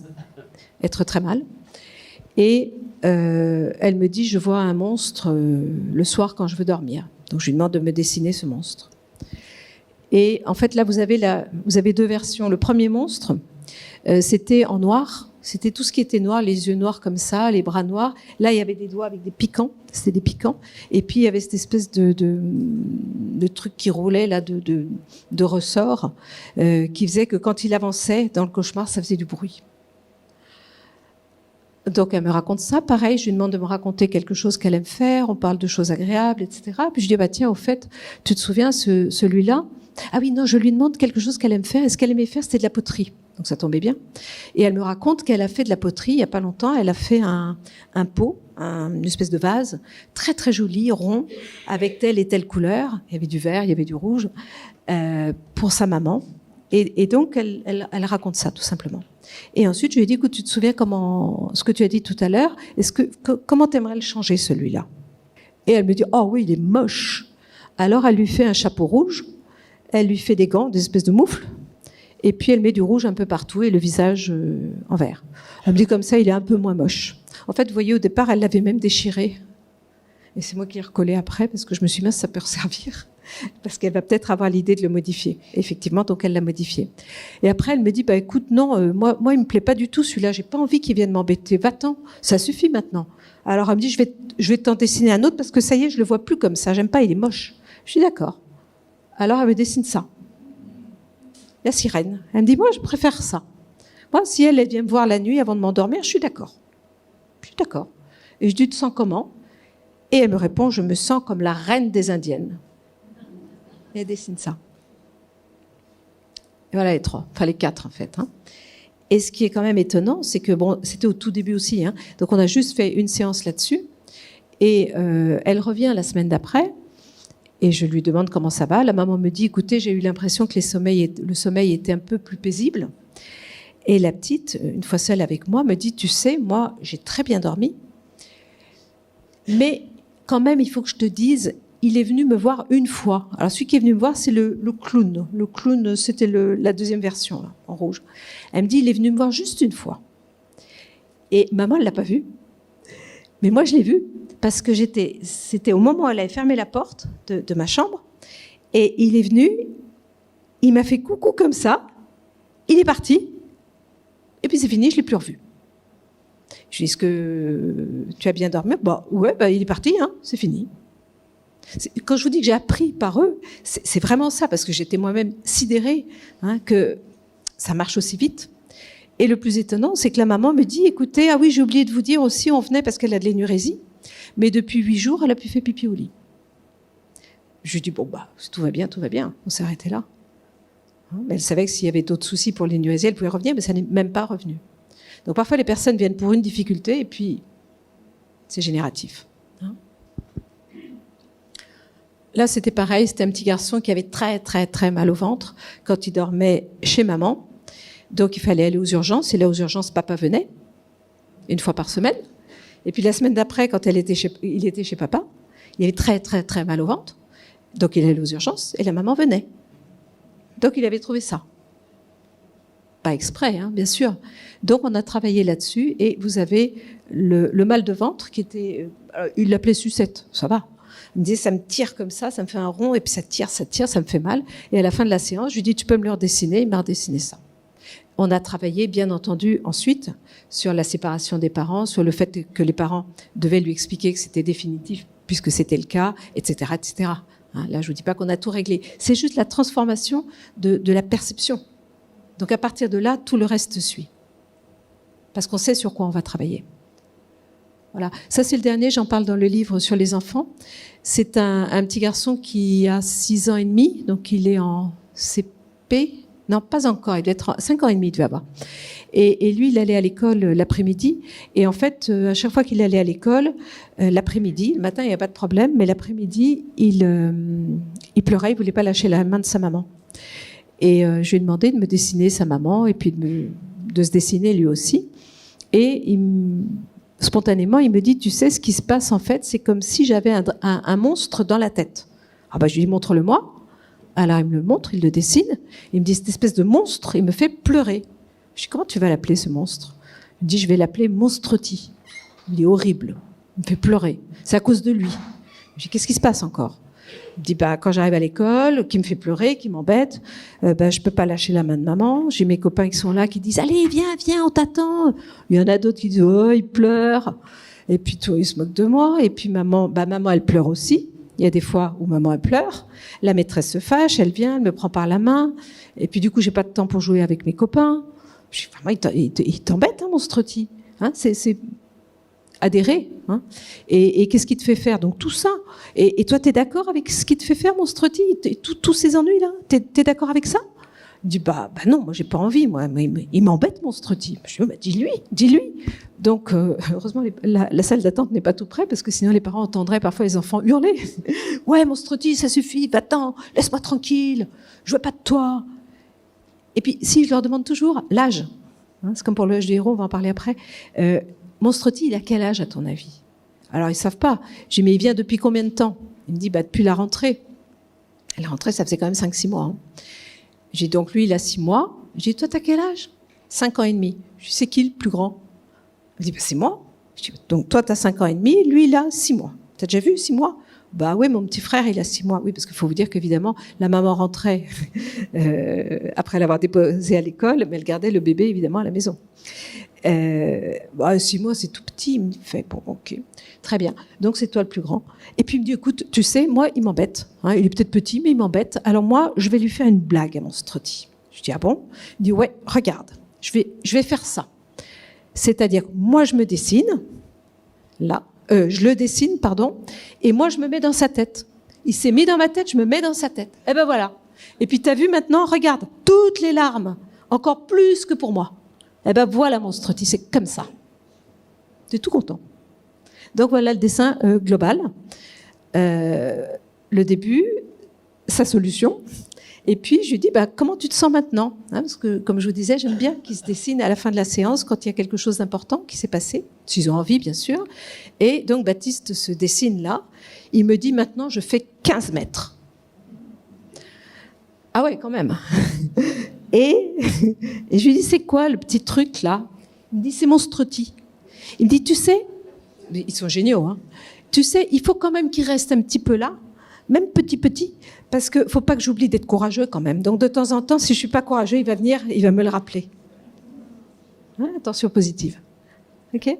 être très mal. Et elle me dit, je vois un monstre le soir quand je veux dormir. Donc je lui demande de me dessiner ce monstre. Et en fait, là, vous avez deux versions. Le premier monstre, c'était en noir. C'était tout ce qui était noir, les yeux noirs comme ça, les bras noirs. Là, il y avait des doigts avec des piquants. C'était des piquants. Et puis, il y avait cette espèce de truc qui roulait, là, de ressort, qui faisait que quand il avançait dans le cauchemar, ça faisait du bruit. Donc, elle me raconte ça. Pareil, je lui demande de me raconter quelque chose qu'elle aime faire. On parle de choses agréables, etc. Puis je dis, bah tiens, au fait, tu te souviens, celui-là? Ah oui, non, je lui demande quelque chose qu'elle aime faire. Et ce qu'elle aimait faire, c'était de la poterie. Donc, ça tombait bien. Et elle me raconte qu'elle a fait de la poterie il n'y a pas longtemps. Elle a fait un pot, une espèce de vase, très, très joli, rond, avec telle et telle couleur. Il y avait du vert, il y avait du rouge, pour sa maman. Et donc, elle raconte ça, tout simplement. Et ensuite, je lui ai dit, écoute, tu te souviens ce que tu as dit tout à l'heure, comment t'aimerais le changer, celui-là? Et elle me dit, oh oui, il est moche. Alors, elle lui fait un chapeau rouge, elle lui fait des gants, des espèces de moufles, et puis elle met du rouge un peu partout et le visage en vert. Elle me dit, comme ça, il est un peu moins moche. En fait, vous voyez, au départ, elle l'avait même déchiré. Et c'est moi qui l'ai recollé après, parce que je me suis dit, ça peut servir. Parce qu'elle va peut-être avoir l'idée de le modifier. Et effectivement, donc elle l'a modifié. Et après, elle me dit, bah écoute, non, moi, il me plaît pas du tout celui-là. J'ai pas envie qu'il vienne m'embêter. Va-t'en, ça suffit maintenant. Alors elle me dit, je vais t'en dessiner un autre parce que ça y est, je le vois plus comme ça. J'aime pas, il est moche. Je suis d'accord. Alors elle me dessine ça. La sirène. Elle me dit, moi, je préfère ça. Moi, si elle vient me voir la nuit avant de m'endormir, je suis d'accord. Je suis d'accord. Et je dis, tu te sens comment? Et elle me répond, je me sens comme la reine des Indiennes. Et elle dessine ça. Et voilà les trois, enfin les quatre en fait. Hein. Et ce qui est quand même étonnant, c'est que, bon, c'était au tout début aussi, hein, donc on a juste fait une séance là-dessus, et elle revient la semaine d'après, et je lui demande comment ça va. La maman me dit, écoutez, j'ai eu l'impression que le sommeil était un peu plus paisible. Et la petite, une fois seule avec moi, me dit, tu sais, moi, j'ai très bien dormi, mais quand même, il faut que je te dise, il est venu me voir une fois. Alors, celui qui est venu me voir, c'est le clown. Le clown, c'était la deuxième version, là, en rouge. Elle me dit, il est venu me voir juste une fois. Et maman, elle l'a pas vu. Mais moi, je l'ai vu. Parce que c'était au moment où elle avait fermé la porte de ma chambre. Et il est venu, il m'a fait coucou comme ça. Il est parti. Et puis, c'est fini, je l'ai plus revu. Je lui dis, est-ce que tu as bien dormi? Bah, ouais, il est parti, hein, c'est fini. Quand je vous dis que j'ai appris par eux, c'est vraiment ça, parce que j'étais moi-même sidérée que ça marche aussi vite. Et le plus étonnant, c'est que la maman me dit, écoutez, ah oui, j'ai oublié de vous dire aussi, on venait parce qu'elle a de l'énurésie, mais depuis 8 jours, elle a pu faire pipi au lit. Je lui dis, bon, tout va bien, on s'est arrêté là. Mais elle savait que s'il y avait d'autres soucis pour l'énurésie, elle pouvait revenir, mais ça n'est même pas revenu. Donc parfois, les personnes viennent pour une difficulté, et puis c'est génératif. Là, c'était pareil, c'était un petit garçon qui avait très, très, très mal au ventre quand il dormait chez maman. Donc, il fallait aller aux urgences. Et là, aux urgences, papa venait, une fois par semaine. Et puis, la semaine d'après, quand il était chez papa, il avait très, très, très mal au ventre. Donc, il allait aux urgences et la maman venait. Donc, il avait trouvé ça. Pas exprès, hein, bien sûr. Donc, on a travaillé là-dessus. Et vous avez le mal de ventre qui était... il l'appelait sucette, ça va. Il me disait, ça me tire comme ça me fait un rond, et puis ça tire, ça me fait mal. Et à la fin de la séance, je lui dis, tu peux me le redessiner? Il m'a redessiné ça. On a travaillé, bien entendu, ensuite, sur la séparation des parents, sur le fait que les parents devaient lui expliquer que c'était définitif, puisque c'était le cas, etc., etc. Hein, là, je vous dis pas qu'on a tout réglé. C'est juste la transformation de la perception. Donc, à partir de là, tout le reste suit. Parce qu'on sait sur quoi on va travailler. Voilà. Ça, c'est le dernier, j'en parle dans le livre sur les enfants. C'est un petit garçon qui a 6 ans et demi, donc il est en CP. Non, pas encore, il doit être 5 ans et demi, il devait avoir. Et lui, il allait à l'école l'après-midi. Et en fait, à chaque fois qu'il allait à l'école, l'après-midi, le matin, il n'y a pas de problème, mais l'après-midi, il pleurait, il ne voulait pas lâcher la main de sa maman. Et je lui ai demandé de me dessiner sa maman et puis de se dessiner lui aussi. Et spontanément, il me dit, tu sais, ce qui se passe en fait, c'est comme si j'avais un monstre dans la tête. Ah bah, je lui dis, montre-le-moi. Alors il me le montre, il le dessine. Il me dit, cette espèce de monstre, il me fait pleurer. Je dis, comment tu vas l'appeler ce monstre? Il me dit, je vais l'appeler Monstreti. Il est horrible, il me fait pleurer. C'est à cause de lui. Je dis, qu'est-ce qui se passe encore? Il me dit, quand j'arrive à l'école, qui me fait pleurer, qui m'embête, je peux pas lâcher la main de maman. J'ai mes copains qui sont là, qui disent, allez, viens, on t'attend. Il y en a d'autres qui disent, oh, il pleure. Et puis, toi, ils se moquent de moi. Et puis, maman, elle pleure aussi. Il y a des fois où maman, elle pleure. La maîtresse se fâche, elle vient, elle me prend par la main. Et puis, du coup, j'ai pas de temps pour jouer avec mes copains. Je dis, vraiment, il t'embête, hein, Monstreti. Hein, c'est adhérer. Hein. Et qu'est-ce qui te fait faire? Donc, tout ça. Et toi, t'es d'accord avec ce qui te fait faire, Monstreti? Tous ces ennuis-là? T'es d'accord avec ça? Il dit, non, moi, j'ai pas envie, moi. Mais il m'embête, Monstreti. Je dis, dis-lui. Donc, heureusement, la salle d'attente n'est pas tout près, parce que sinon, les parents entendraient parfois les enfants hurler. Ouais, Monstreti, ça suffit, va-t'en, laisse-moi tranquille, je veux pas de toi. Et puis, si je leur demande toujours l'âge, hein, c'est comme pour le âge du héros, on va en parler après, Monstreti, il a quel âge, à ton avis? Alors, ils savent pas. J'ai dit, mais il vient depuis combien de temps? Il me dit, depuis la rentrée. La rentrée, ça faisait quand même 5-6 mois. Hein. J'ai dit, donc lui, il a 6 mois. J'ai dit, toi, t'as quel âge? 5 ans et demi. Je dis, c'est qui le plus grand? Il me dit, c'est moi. Je dis, donc toi, t'as 5 ans et demi, lui, il a 6 mois. T'as déjà vu 6 mois? Oui, mon petit frère, il a 6 mois. Oui, parce qu'il faut vous dire qu'évidemment, la maman rentrait après l'avoir déposé à l'école, mais elle gardait le bébé, évidemment, à la maison. 6 mois, c'est tout petit. Il me fait, bon, ok, très bien. Donc, c'est toi le plus grand. Et puis, il me dit, écoute, tu sais, moi, il m'embête. Hein, il est peut-être petit, mais il m'embête. Alors, moi, je vais lui faire une blague à Monstreti. Je dis, ah bon? Il me dit, ouais, regarde, je vais faire ça. C'est-à-dire, moi, je me dessine, là, je le dessine, pardon, et moi, je me mets dans sa tête. Il s'est mis dans ma tête, je me mets dans sa tête. Et ben voilà. Et puis, t'as vu maintenant, regarde, toutes les larmes, encore plus que pour moi. Et ben voilà, Monstreti, c'est comme ça. T'es tout content. Donc, voilà le dessin global. Le début, sa solution. Et puis, je lui dis, comment tu te sens maintenant? Hein, parce que, comme je vous disais, j'aime bien qu'ils se dessinent à la fin de la séance quand il y a quelque chose d'important qui s'est passé, s'ils ont envie, bien sûr. Et donc, Baptiste se dessine là. Il me dit, maintenant, je fais 15 mètres. Ah ouais, quand même. Et je lui dis, c'est quoi le petit truc là? Il me dit, c'est Monstreti. Il me dit, tu sais, ils sont géniaux, hein. Tu sais, il faut quand même qu'il reste un petit peu là, même petit, parce qu'il ne faut pas que j'oublie d'être courageux quand même. Donc de temps en temps, si je ne suis pas courageux, il va venir, il va me le rappeler. Hein, attention positive. OK?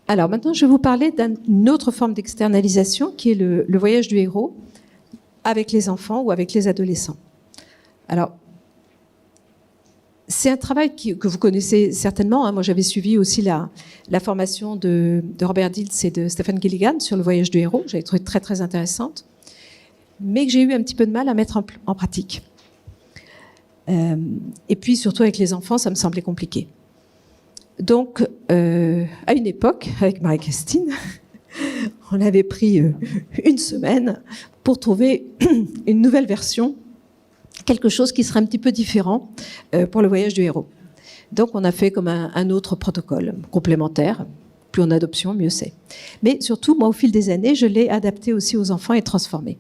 Alors maintenant, je vais vous parler d'une autre forme d'externalisation qui est le voyage du héros avec les enfants ou avec les adolescents. Alors, c'est un travail que vous connaissez certainement. Hein. Moi, j'avais suivi aussi la formation de Robert Dilts et de Stephen Gilligan sur le voyage du héros. J'avais trouvé très, très intéressante, mais que j'ai eu un petit peu de mal à mettre en pratique. Et puis, surtout avec les enfants, ça me semblait compliqué. Donc, à une époque, avec Marie-Christine, on avait pris une semaine pour trouver une nouvelle version, quelque chose qui serait un petit peu différent pour le voyage du héros. Donc, on a fait comme un autre protocole complémentaire. Plus on a d'options, mieux c'est. Mais surtout, moi, au fil des années, je l'ai adapté aussi aux enfants et transformé.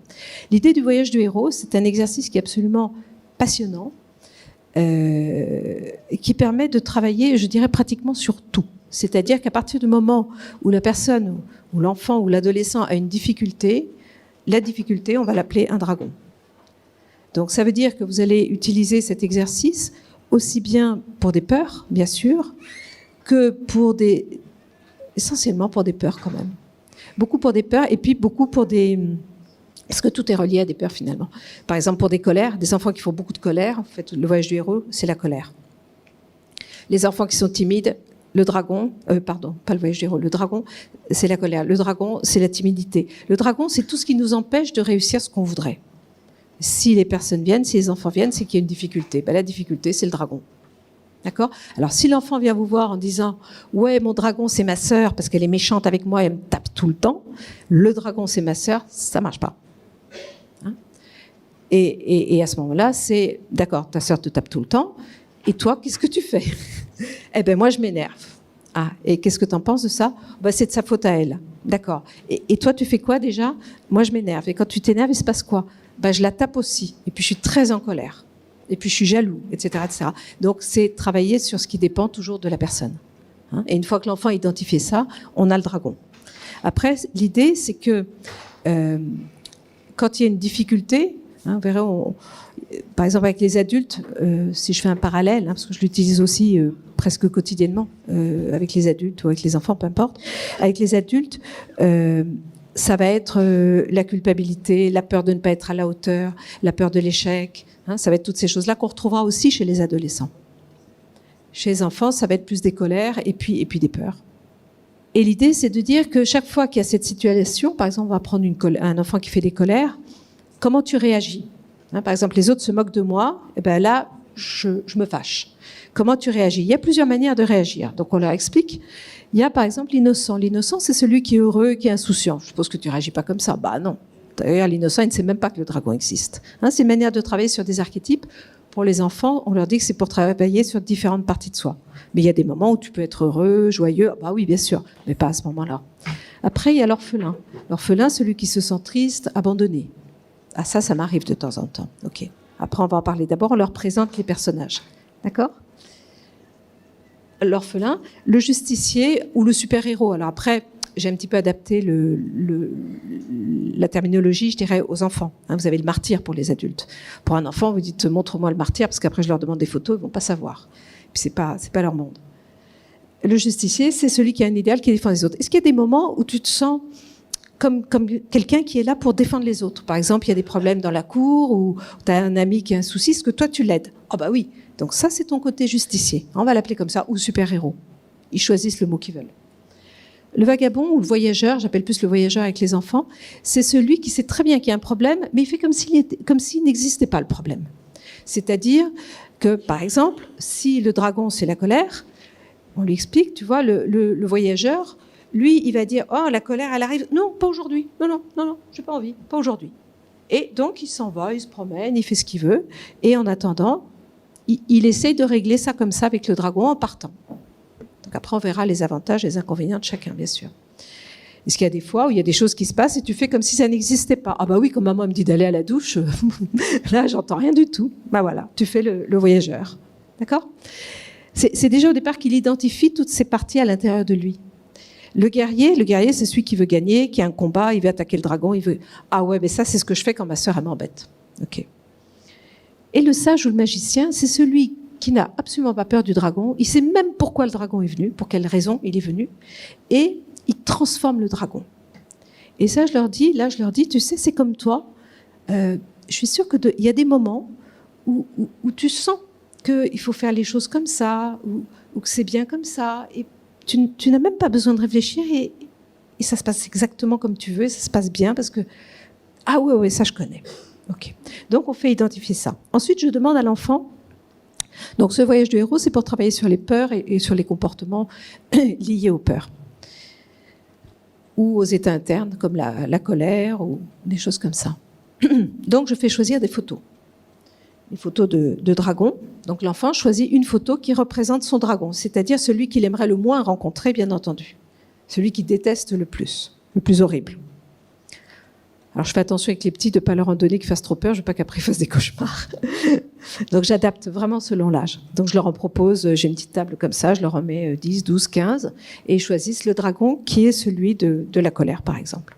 L'idée du voyage du héros, c'est un exercice qui est absolument passionnant, qui permet de travailler, je dirais, pratiquement sur tout. C'est-à-dire qu'à partir du moment où la personne, ou l'enfant, ou l'adolescent a une difficulté, la difficulté, on va l'appeler un dragon. Donc ça veut dire que vous allez utiliser cet exercice aussi bien pour des peurs, bien sûr, que pour essentiellement pour des peurs quand même. Beaucoup pour des peurs et puis beaucoup pour des... Parce que tout est relié à des peurs finalement. Par exemple pour des colères, des enfants qui font beaucoup de colère, en fait le voyage du héros, c'est la colère. Les enfants qui sont timides, le dragon, pardon, pas le voyage du héros, le dragon, c'est la colère. Le dragon, c'est la timidité. Le dragon, c'est tout ce qui nous empêche de réussir ce qu'on voudrait. Si les personnes viennent, si les enfants viennent, c'est qu'il y a une difficulté. La difficulté, c'est le dragon. D'accord? Alors, si l'enfant vient vous voir en disant « Ouais, mon dragon, c'est ma sœur parce qu'elle est méchante avec moi et elle me tape tout le temps. Le dragon, c'est ma sœur. » Ça marche pas. Hein? Et à ce moment-là, c'est « D'accord, ta sœur te tape tout le temps. Et toi, qu'est-ce que tu fais ?» Eh bien, moi, je m'énerve. Ah, et qu'est-ce que tu en penses de ça? C'est de sa faute à elle. D'accord. Et toi, tu fais quoi déjà? Moi, je m'énerve. Et quand tu t'énerves, il se passe quoi? Je la tape aussi. Et puis, je suis très en colère. Et puis je suis jaloux, etc., etc. Donc c'est travailler sur ce qui dépend toujours de la personne. Et une fois que l'enfant a identifié ça, on a le dragon. Après, l'idée, c'est que quand il y a une difficulté, vous verrez, par exemple avec les adultes, si je fais un parallèle, parce que je l'utilise aussi presque quotidiennement avec les adultes ou avec les enfants, peu importe. Avec les adultes, ça va être la culpabilité, la peur de ne pas être à la hauteur, la peur de l'échec. Ça va être toutes ces choses-là qu'on retrouvera aussi chez les adolescents. Chez les enfants, ça va être plus des colères et puis des peurs. Et l'idée, c'est de dire que chaque fois qu'il y a cette situation, par exemple, on va prendre un enfant qui fait des colères, comment tu réagis ? Par exemple, les autres se moquent de moi, et ben là, je me fâche. Comment tu réagis ? Il y a plusieurs manières de réagir. Donc, on leur explique. Il y a, par exemple, l'innocent. L'innocent, c'est celui qui est heureux, qui est insouciant. Je suppose que tu réagis pas comme ça. Bah non. D'ailleurs, l'innocent, il ne sait même pas que le dragon existe. C'est une manière de travailler sur des archétypes. Pour les enfants, on leur dit que c'est pour travailler sur différentes parties de soi. Mais il y a des moments où tu peux être heureux, joyeux. Bah oui, bien sûr, mais pas à ce moment-là. Après, il y a l'orphelin. L'orphelin, celui qui se sent triste, abandonné. Ah ça m'arrive de temps en temps. Ok. Après, on va en parler. D'abord, on leur présente les personnages. D'accord ? L'orphelin, le justicier ou le super-héros. Alors après, j'ai un petit peu adapté la terminologie, je dirais, aux enfants. Vous avez le martyr pour les adultes. Pour un enfant, vous dites « montre-moi le martyr » parce qu'après, je leur demande des photos, ils ne vont pas savoir. Puis c'est pas leur monde. Le justicier, c'est celui qui a un idéal qui défend les autres. Est-ce qu'il y a des moments où tu te sens comme quelqu'un qui est là pour défendre les autres ? Par exemple, il y a des problèmes dans la cour ou tu as un ami qui a un souci, est-ce que toi, tu l'aides ? Ah bah oui. Donc ça, c'est ton côté justicier. On va l'appeler comme ça, ou super-héros. Ils choisissent le mot qu'ils veulent. Le vagabond ou le voyageur, j'appelle plus le voyageur avec les enfants, c'est celui qui sait très bien qu'il y a un problème, mais il fait comme s'il n'existait pas le problème. C'est-à-dire que, par exemple, si le dragon, c'est la colère, on lui explique, tu vois, le voyageur, lui, il va dire « Oh, la colère, elle arrive. Non, pas aujourd'hui. Non, j'ai pas envie. Pas aujourd'hui. » Et donc, il s'en va, il se promène, il fait ce qu'il veut. Et en attendant, il essaye de régler ça comme ça avec le dragon en partant. Donc après, on verra les avantages et les inconvénients de chacun, bien sûr. Est-ce qu'il y a des fois où il y a des choses qui se passent et tu fais comme si ça n'existait pas ? Ah bah oui, comme maman me dit d'aller à la douche, là, j'entends rien du tout. Bah voilà, tu fais le voyageur. D'accord ? C'est déjà au départ qu'il identifie toutes ces parties à l'intérieur de lui. Le guerrier, c'est celui qui veut gagner, qui a un combat, il veut attaquer le dragon, il veut... Ah ouais, mais ça, c'est ce que je fais quand ma sœur, elle m'embête. Ok. Et le sage ou le magicien, c'est celui qui n'a absolument pas peur du dragon. Il sait même pourquoi le dragon est venu, pour quelle raison il est venu. Et il transforme le dragon. Et ça, je leur dis, tu sais, c'est comme toi. Je suis sûre qu'il y a des moments où tu sens qu'il faut faire les choses comme ça, ou que c'est bien comme ça. Et tu n'as même pas besoin de réfléchir et ça se passe exactement comme tu veux. Et ça se passe bien parce que, ah ouais, ça je connais. Ok. Donc, on fait identifier ça. Ensuite, je demande à l'enfant. Donc, ce voyage du héros, c'est pour travailler sur les peurs et sur les comportements liés aux peurs. Ou aux états internes, comme la colère ou des choses comme ça. Donc, je fais choisir des photos. Des photos de dragon. Donc, l'enfant choisit une photo qui représente son dragon, c'est-à-dire celui qu'il aimerait le moins rencontrer, bien entendu. Celui qu'il déteste le plus horrible. Alors, je fais attention avec les petits de ne pas leur en donner qu'ils fassent trop peur. Je ne veux pas qu'après ils fassent des cauchemars. Donc, j'adapte vraiment selon l'âge. Donc, je leur en propose, j'ai une petite table comme ça, je leur en mets 10, 12, 15, et ils choisissent le dragon qui est celui de la colère, par exemple.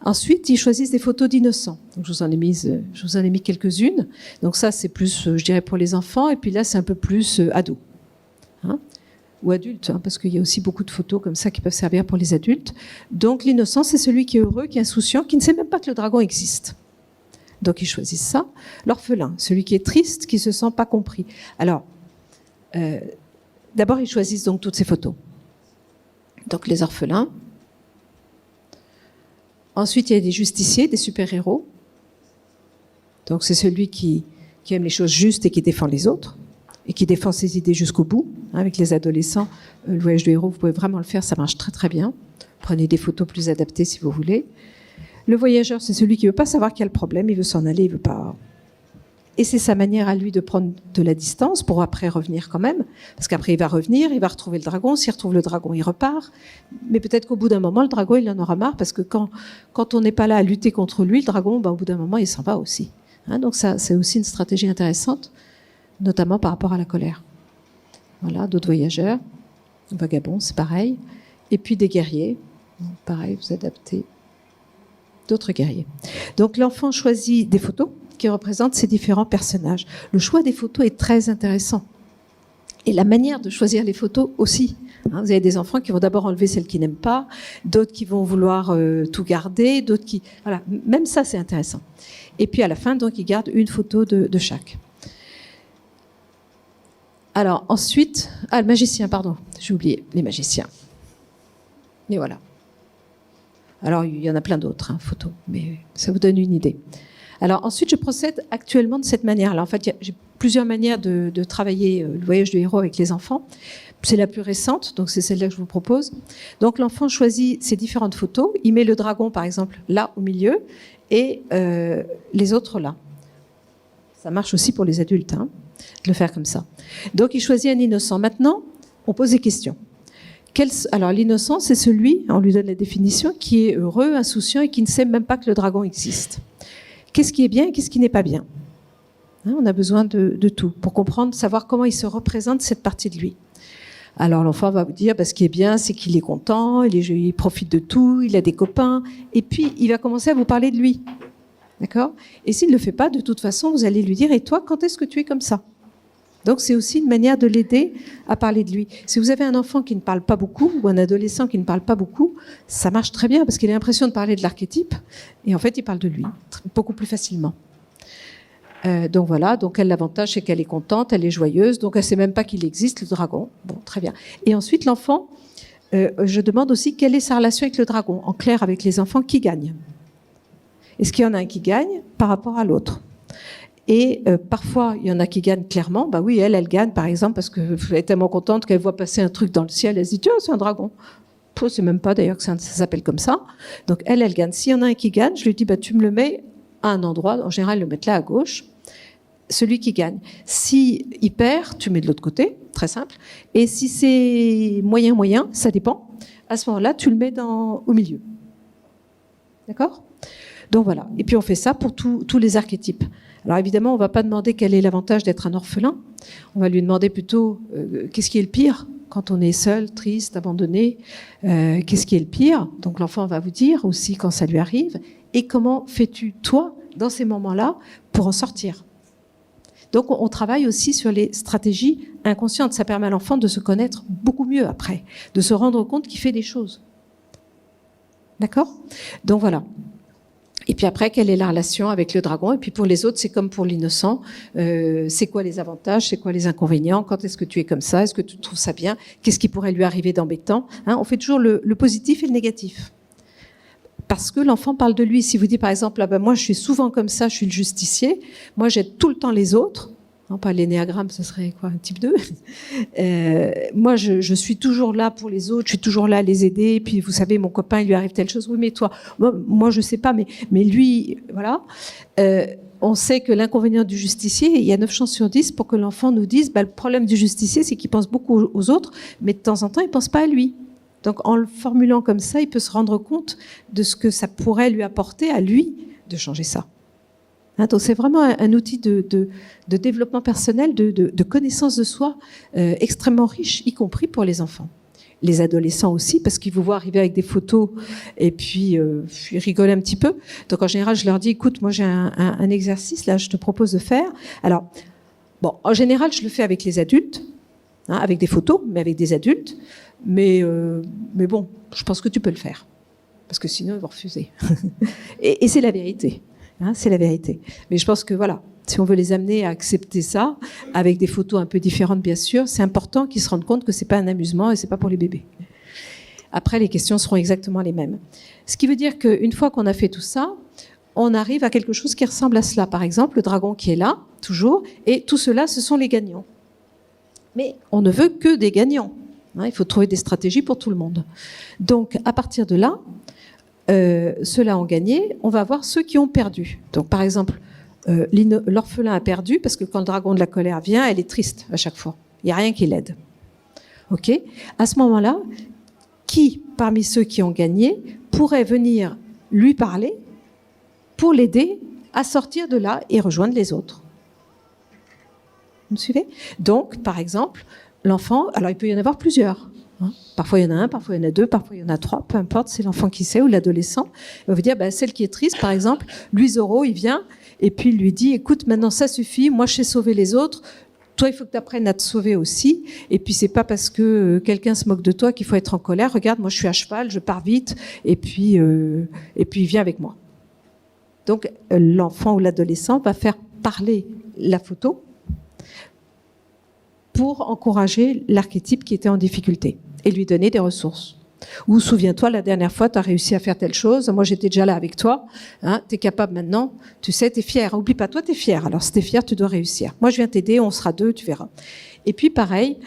Ensuite, ils choisissent des photos d'innocents. Donc, je vous en ai mis quelques-unes. Donc, ça, c'est plus, je dirais, pour les enfants. Et puis là, c'est un peu plus ado. Ou adulte, parce qu'il y a aussi beaucoup de photos comme ça qui peuvent servir pour les adultes. Donc l'innocent, c'est celui qui est heureux, qui est insouciant, qui ne sait même pas que le dragon existe. Donc ils choisissent ça. L'orphelin, celui qui est triste, qui ne se sent pas compris. Alors, d'abord, ils choisissent donc toutes ces photos. Donc les orphelins. Ensuite, il y a des justiciers, des super-héros. Donc c'est celui qui aime les choses justes et qui défend les autres. Et qui défend ses idées jusqu'au bout. Avec les adolescents, le voyage du héros, vous pouvez vraiment le faire, ça marche très très bien. Prenez des photos plus adaptées si vous voulez. Le voyageur, c'est celui qui ne veut pas savoir qu'il y a le problème, il veut s'en aller, il veut pas... Et c'est sa manière à lui de prendre de la distance pour après revenir quand même. Parce qu'après, il va revenir, il va retrouver le dragon. S'il retrouve le dragon, il repart. Mais peut-être qu'au bout d'un moment, le dragon, il en aura marre parce que quand on n'est pas là à lutter contre lui, le dragon, au bout d'un moment, il s'en va aussi. Hein, donc ça, c'est aussi une stratégie intéressante, notamment par rapport à la colère. Voilà, d'autres voyageurs, vagabonds, c'est pareil. Et puis des guerriers, pareil, vous adaptez. D'autres guerriers. Donc l'enfant choisit des photos qui représentent ces différents personnages. Le choix des photos est très intéressant. Et la manière de choisir les photos aussi. Hein, vous avez des enfants qui vont d'abord enlever celles qu'ils n'aiment pas, d'autres qui vont vouloir tout garder, d'autres qui... Voilà, même ça c'est intéressant. Et puis à la fin, donc, ils gardent une photo de chaque. Alors ensuite... Ah, le magicien, pardon, j'ai oublié, les magiciens. Mais voilà. Alors, il y en a plein d'autres, hein, photos, mais ça vous donne une idée. Alors, ensuite, je procède actuellement de cette manière-là. En fait, j'ai plusieurs manières de travailler le voyage du héros avec les enfants. C'est la plus récente, donc c'est celle-là que je vous propose. Donc, l'enfant choisit ses différentes photos. Il met le dragon, par exemple, là, au milieu, et les autres là. Ça marche aussi pour les adultes, hein, de le faire comme ça. Donc, il choisit un innocent. Maintenant, on pose des questions. Alors l'innocent, c'est celui, on lui donne la définition, qui est heureux, insouciant et qui ne sait même pas que le dragon existe. Qu'est-ce qui est bien et qu'est-ce qui n'est pas bien? Hein, on a besoin de tout pour comprendre, savoir comment il se représente cette partie de lui. Alors l'enfant va vous dire, ce qui est bien, c'est qu'il est content, il profite de tout, il a des copains, et puis il va commencer à vous parler de lui. D'accord? Et s'il ne le fait pas, de toute façon, vous allez lui dire, et toi, quand est-ce que tu es comme ça? Donc c'est aussi une manière de l'aider à parler de lui. Si vous avez un enfant qui ne parle pas beaucoup ou un adolescent qui ne parle pas beaucoup, ça marche très bien parce qu'il a l'impression de parler de l'archétype et en fait il parle de lui beaucoup plus facilement. Donc voilà, donc elle, l'avantage c'est qu'elle est contente, elle est joyeuse, donc elle ne sait même pas qu'il existe le dragon. Bon, très bien. Et ensuite l'enfant, je demande aussi quelle est sa relation avec le dragon. En clair, avec les enfants, qui gagne? Est-ce qu'il y en a un qui gagne par rapport à l'autre? Et parfois, il y en a qui gagnent clairement. Bah oui, elle gagne, par exemple, parce qu'elle est tellement contente qu'elle voit passer un truc dans le ciel. Elle se dit, tiens, c'est un dragon. Je ne sais même pas d'ailleurs que ça s'appelle comme ça. Donc elle gagne. S'il y en a un qui gagne, je lui dis, tu me le mets à un endroit. En général, le mettre là à gauche. Celui qui gagne. Si il perd, tu mets de l'autre côté. Très simple. Et si c'est moyen, ça dépend. À ce moment-là, tu le mets au milieu. D'accord ? Donc voilà. Et puis on fait ça pour tous les archétypes. Alors évidemment, on ne va pas demander quel est l'avantage d'être un orphelin. On va lui demander plutôt qu'est-ce qui est le pire quand on est seul, triste, abandonné. Qu'est-ce qui est le pire? Donc l'enfant va vous dire aussi quand ça lui arrive. Et comment fais-tu, toi, dans ces moments-là, pour en sortir? Donc on travaille aussi sur les stratégies inconscientes. Ça permet à l'enfant de se connaître beaucoup mieux après, de se rendre compte qu'il fait des choses. D'accord? Donc voilà. Et puis après, quelle est la relation avec le dragon? Et puis pour les autres, c'est comme pour l'innocent. C'est quoi les avantages? C'est quoi les inconvénients? Quand est-ce que tu es comme ça? Est-ce que tu trouves ça bien? Qu'est-ce qui pourrait lui arriver d'embêtant? On fait toujours le positif et le négatif. Parce que l'enfant parle de lui. Si vous dites par exemple, moi je suis souvent comme ça, je suis le justicier, moi j'aide tout le temps les autres. Non, pas l'énéagramme, ce serait quoi, un type 2. Moi, je suis toujours là pour les autres, je suis toujours là à les aider. Et puis, vous savez, mon copain, il lui arrive telle chose. Oui, mais toi, moi je sais pas, mais lui, voilà. On sait que l'inconvénient du justicier, il y a 9 chances sur 10 pour que l'enfant nous dise, le problème du justicier, c'est qu'il pense beaucoup aux autres, mais de temps en temps, il pense pas à lui. Donc, en le formulant comme ça, il peut se rendre compte de ce que ça pourrait lui apporter à lui de changer ça. Donc c'est vraiment un outil de développement personnel, de connaissance de soi extrêmement riche, y compris pour les enfants. Les adolescents aussi, parce qu'ils vous voient arriver avec des photos et puis ils rigolent un petit peu. Donc en général, je leur dis, écoute, moi j'ai un exercice, là, je te propose de faire. Alors, en général, je le fais avec les adultes, avec des photos, mais avec des adultes. Mais bon, je pense que tu peux le faire. Parce que sinon, ils vont refuser. et c'est la vérité. C'est la vérité. Mais je pense que voilà, si on veut les amener à accepter ça, avec des photos un peu différentes bien sûr, c'est important qu'ils se rendent compte que c'est pas un amusement et c'est pas pour les bébés. Après, les questions seront exactement les mêmes. Ce qui veut dire qu'une fois qu'on a fait tout ça, on arrive à quelque chose qui ressemble à cela. Par exemple, le dragon qui est là, toujours, et tout cela, ce sont les gagnants. Mais on ne veut que des gagnants. Il faut trouver des stratégies pour tout le monde. Donc, à partir de là, ceux-là ont gagné, on va voir ceux qui ont perdu. Donc, par exemple, l'orphelin a perdu parce que quand le dragon de la colère vient, elle est triste à chaque fois. Il n'y a rien qui l'aide. Ok ? À ce moment-là, qui, parmi ceux qui ont gagné, pourrait venir lui parler pour l'aider à sortir de là et rejoindre les autres. Vous me suivez? Donc, par exemple, l'enfant, alors il peut y en avoir plusieurs. Parfois il y en a un, parfois il y en a deux, parfois il y en a trois, peu importe, c'est l'enfant qui sait ou l'adolescent. Il va vous dire, celle qui est triste, par exemple, lui Zoro, il vient et puis il lui dit, écoute, maintenant ça suffit, moi je sais sauver les autres, toi il faut que tu apprennes à te sauver aussi, et puis c'est pas parce que quelqu'un se moque de toi qu'il faut être en colère, regarde, moi je suis à cheval, je pars vite, et puis viens avec moi. Donc l'enfant ou l'adolescent va faire parler la photo pour encourager l'archétype qui était en difficulté et lui donner des ressources. Ou souviens-toi, la dernière fois, tu as réussi à faire telle chose, moi j'étais déjà là avec toi, tu es capable maintenant, tu sais, tu es fier. Oublie pas, toi tu es fier, alors si tu es fier, tu dois réussir. Moi je viens t'aider, on sera deux, tu verras. Et puis pareil,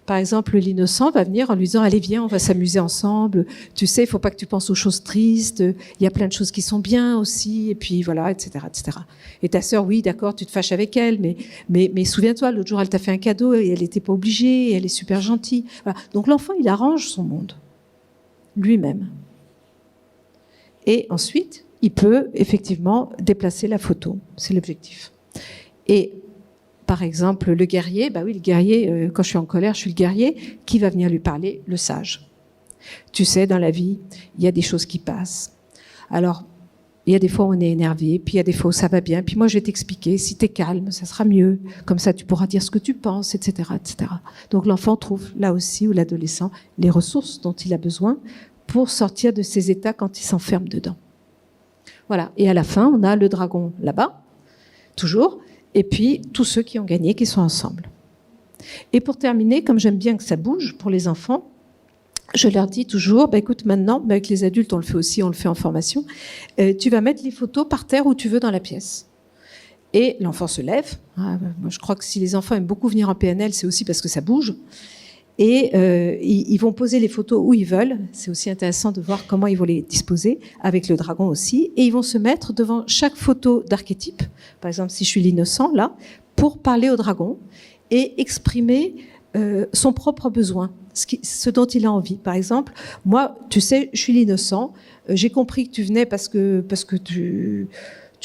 par exemple, l'innocent va venir en lui disant, allez viens, on va s'amuser ensemble, tu sais, il faut pas que tu penses aux choses tristes, il y a plein de choses qui sont bien aussi, et puis voilà, etc. etc. Et ta sœur, oui, d'accord, tu te fâches avec elle, mais souviens-toi, l'autre jour, elle t'a fait un cadeau, et elle n'était pas obligée, et elle est super gentille. Voilà. Donc l'enfant, il arrange son monde, lui-même. Et ensuite, il peut effectivement déplacer la photo, c'est l'objectif. Et par exemple, le guerrier, le guerrier, quand je suis en colère, je suis le guerrier. Qui va venir lui parler? Le sage. Tu sais, dans la vie, il y a des choses qui passent. Alors, il y a des fois où on est énervé, puis il y a des fois où ça va bien. Puis moi, je vais t'expliquer, si tu es calme, ça sera mieux. Comme ça, tu pourras dire ce que tu penses, etc., etc. Donc l'enfant trouve, là aussi, ou l'adolescent, les ressources dont il a besoin pour sortir de ses états quand il s'enferme dedans. Voilà. Et à la fin, on a le dragon là-bas, toujours. Et puis tous ceux qui ont gagné, qui sont ensemble. Et pour terminer, comme j'aime bien que ça bouge pour les enfants, je leur dis toujours, écoute, maintenant, avec les adultes, on le fait aussi, on le fait en formation, tu vas mettre les photos par terre où tu veux dans la pièce. Et l'enfant se lève. Moi, je crois que si les enfants aiment beaucoup venir en PNL, c'est aussi parce que ça bouge. Et ils vont poser les photos où ils veulent. C'est aussi intéressant de voir comment ils vont les disposer, avec le dragon aussi. Et ils vont se mettre devant chaque photo d'archétype, par exemple si je suis l'innocent, là, pour parler au dragon et exprimer son propre besoin, ce dont il a envie. Par exemple, moi, tu sais, je suis l'innocent, j'ai compris que tu venais parce que tu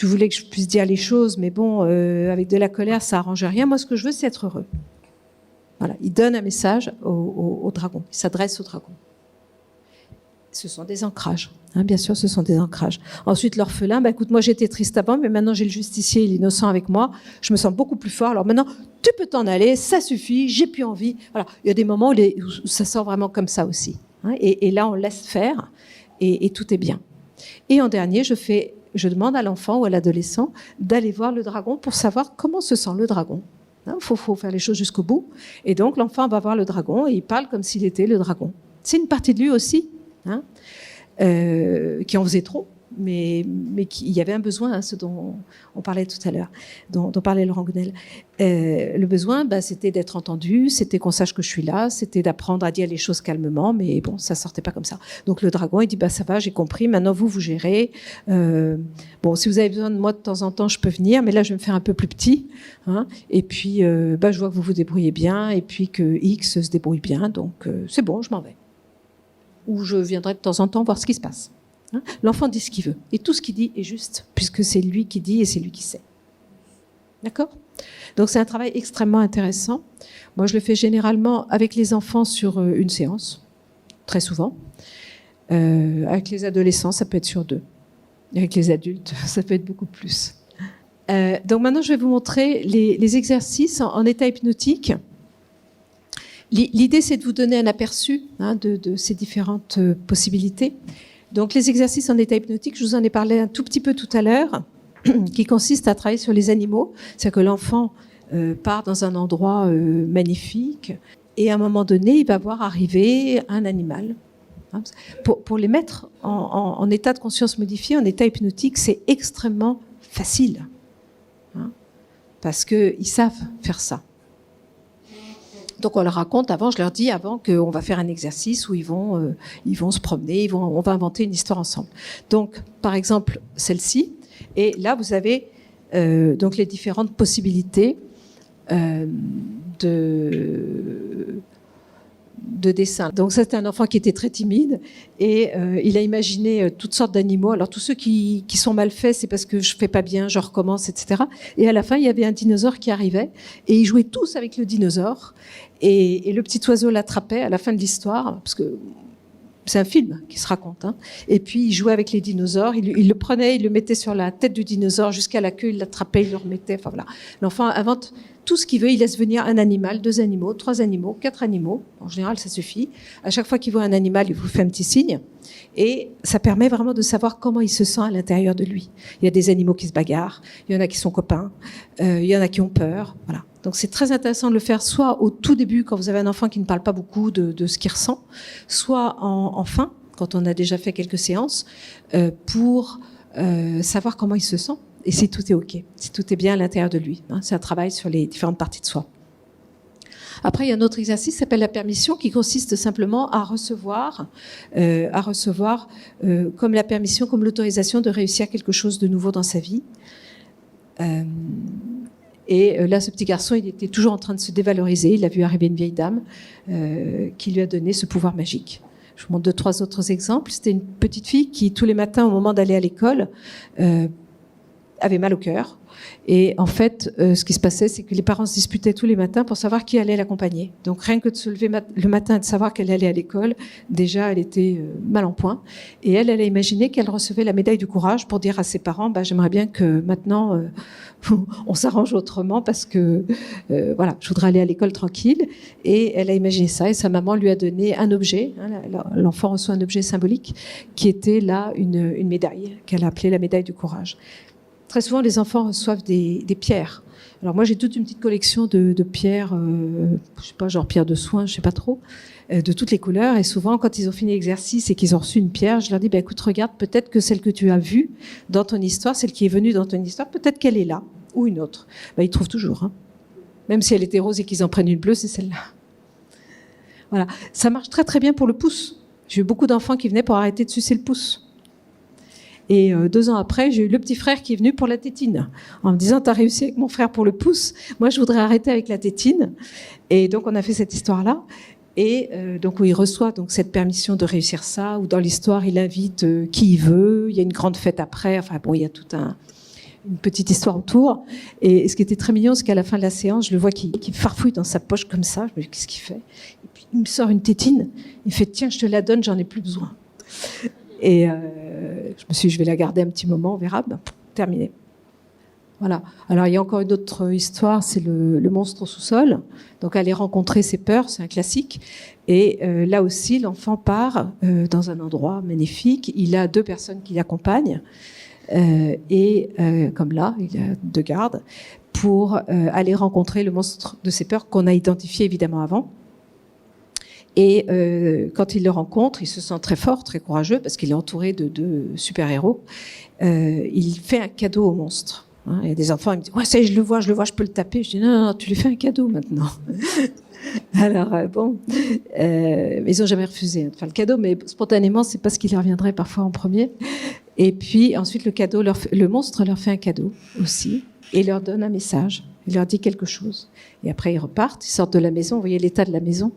voulais que je puisse dire les choses, mais bon, avec de la colère, ça arrange rien. Moi, ce que je veux, c'est être heureux. Voilà, il donne un message au dragon, il s'adresse au dragon. Ce sont des ancrages, bien sûr, ce sont des ancrages. Ensuite, l'orphelin, écoute, moi j'étais triste avant, mais maintenant j'ai le justicier et l'innocent avec moi, je me sens beaucoup plus fort, alors maintenant tu peux t'en aller, ça suffit, j'ai plus envie. Voilà, il y a des moments où ça sort vraiment comme ça aussi. Et là, on laisse faire et tout est bien. Et en dernier, je demande à l'enfant ou à l'adolescent d'aller voir le dragon pour savoir comment se sent le dragon. Il faut faire les choses jusqu'au bout. Et donc, l'enfant va voir le dragon et il parle comme s'il était le dragon. C'est une partie de lui aussi, qui en faisait trop, mais il y avait un besoin, ce dont on parlait tout à l'heure, dont parlait Laurent Gounel. Le besoin, c'était d'être entendu, c'était qu'on sache que je suis là, c'était d'apprendre à dire les choses calmement, mais bon, ça sortait pas comme ça. Donc le dragon, il dit, ça va, j'ai compris, maintenant vous gérez. Si vous avez besoin de moi de temps en temps, je peux venir, mais là, je vais me faire un peu plus petit. Et puis, je vois que vous vous débrouillez bien, et puis que X se débrouille bien, donc c'est bon, je m'en vais. Ou je viendrai de temps en temps voir ce qui se passe. L'enfant dit ce qu'il veut. Et tout ce qu'il dit est juste, puisque c'est lui qui dit et c'est lui qui sait. D'accord ? Donc c'est un travail extrêmement intéressant. Moi, je le fais généralement avec les enfants sur une séance, très souvent. Avec les adolescents, ça peut être sur 2. Avec les adultes, ça peut être beaucoup plus. Donc maintenant, je vais vous montrer les exercices en état hypnotique. L'idée, c'est de vous donner un aperçu de ces différentes possibilités. Donc les exercices en état hypnotique, je vous en ai parlé un tout petit peu tout à l'heure, qui consiste à travailler sur les animaux. C'est-à-dire que l'enfant part dans un endroit magnifique et à un moment donné, il va voir arriver un animal. Pour les mettre en état de conscience modifié, en état hypnotique, c'est extrêmement facile. Parce qu'ils savent faire ça. Donc on leur raconte avant, je leur dis avant qu'on va faire un exercice où ils vont se promener, on va inventer une histoire ensemble. Donc par exemple celle-ci, et là vous avez donc les différentes possibilités de dessin. Donc ça, c'était un enfant qui était très timide et il a imaginé toutes sortes d'animaux. Alors tous ceux qui sont mal faits, c'est parce que je fais pas bien, je recommence, etc. Et à la fin, il y avait un dinosaure qui arrivait et ils jouaient tous avec le dinosaure et le petit oiseau l'attrapait à la fin de l'histoire, parce que c'est un film qui se raconte. Hein. Et puis, il jouait avec les dinosaures. Il le prenait, il le mettait sur la tête du dinosaure jusqu'à la queue, il l'attrapait, il le remettait. Enfin, voilà. L'enfant invente tout ce qu'il veut. Il laisse venir un animal, 2 animaux, 3 animaux, 4 animaux. En général, ça suffit. À chaque fois qu'il voit un animal, il vous fait un petit signe. Et ça permet vraiment de savoir comment il se sent à l'intérieur de lui. Il y a des animaux qui se bagarrent. Il y en a qui sont copains. Il y en a qui ont peur. Voilà. Donc c'est très intéressant de le faire soit au tout début, quand vous avez un enfant qui ne parle pas beaucoup de ce qu'il ressent, soit en fin, quand on a déjà fait quelques séances, pour savoir comment il se sent et si tout est OK, si tout est bien à l'intérieur de lui. Hein. C'est un travail sur les différentes parties de soi. Après, il y a un autre exercice qui s'appelle la permission, qui consiste simplement à recevoir comme la permission, comme l'autorisation de réussir quelque chose de nouveau dans sa vie. Et là, ce petit garçon, il était toujours en train de se dévaloriser. Il a vu arriver une vieille dame qui lui a donné ce pouvoir magique. Je vous montre 2, 3 autres exemples. C'était une petite fille qui, tous les matins, au moment d'aller à l'école, avait mal au cœur. Et en fait, ce qui se passait, c'est que les parents se disputaient tous les matins pour savoir qui allait l'accompagner. Donc rien que de se lever le matin et de savoir qu'elle allait à l'école, déjà elle était mal en point. Et elle a imaginé qu'elle recevait la médaille du courage pour dire à ses parents, j'aimerais bien que maintenant on s'arrange autrement parce que voilà, je voudrais aller à l'école tranquille. Et elle a imaginé ça et sa maman lui a donné un objet. Hein, l'enfant reçoit un objet symbolique qui était là une médaille qu'elle a appelée la médaille du courage. Très souvent, les enfants reçoivent des pierres. Alors moi, j'ai toute une petite collection de pierres, je sais pas, genre pierres de soin, je sais pas trop, de toutes les couleurs. Et souvent, quand ils ont fini l'exercice et qu'ils ont reçu une pierre, je leur dis, écoute, regarde, peut-être que celle que tu as vue dans ton histoire, celle qui est venue dans ton histoire, peut-être qu'elle est là, ou une autre. Ils trouvent toujours. Hein. Même si elle était rose et qu'ils en prennent une bleue, c'est celle-là. Voilà. Ça marche très très bien pour le pouce. J'ai eu beaucoup d'enfants qui venaient pour arrêter de sucer le pouce. Et 2 ans après, j'ai eu le petit frère qui est venu pour la tétine, en me disant, t'as réussi avec mon frère pour le pouce, moi je voudrais arrêter avec la tétine. Et donc on a fait cette histoire-là. Et donc où il reçoit donc cette permission de réussir ça, où dans l'histoire il invite qui il veut, il y a une grande fête après, enfin bon, il y a toute une petite histoire autour. Et ce qui était très mignon, c'est qu'à la fin de la séance, je le vois qui farfouille dans sa poche comme ça, je me dis, qu'est-ce qu'il fait? Et puis il me sort une tétine, il fait, tiens, je te la donne, j'en ai plus besoin. Et je me suis dit, je vais la garder un petit moment, on verra. Terminé. Voilà. Alors, il y a encore une autre histoire, c'est le monstre au sous-sol. Donc, aller rencontrer ses peurs, c'est un classique. Et là aussi, l'enfant part dans un endroit magnifique. Il a 2 personnes qui l'accompagnent. Et comme là, il a 2 gardes pour aller rencontrer le monstre de ses peurs qu'on a identifié évidemment avant. Et quand il le rencontre, il se sent très fort, très courageux, parce qu'il est entouré de 2 super-héros. Il fait un cadeau au monstre. Hein. Il y a des enfants, ils me disent « Ouais, ça y est, je le vois, je peux le taper. » Je dis « Non, tu lui fais un cadeau maintenant. » Alors, mais ils n'ont jamais refusé de faire le cadeau, mais spontanément, c'est parce qu'il reviendrait parfois en premier. Et puis, ensuite, le monstre leur fait un cadeau aussi, et leur donne un message. Il leur dit quelque chose. Et après, ils repartent, ils sortent de la maison. Vous voyez l'état de la maison.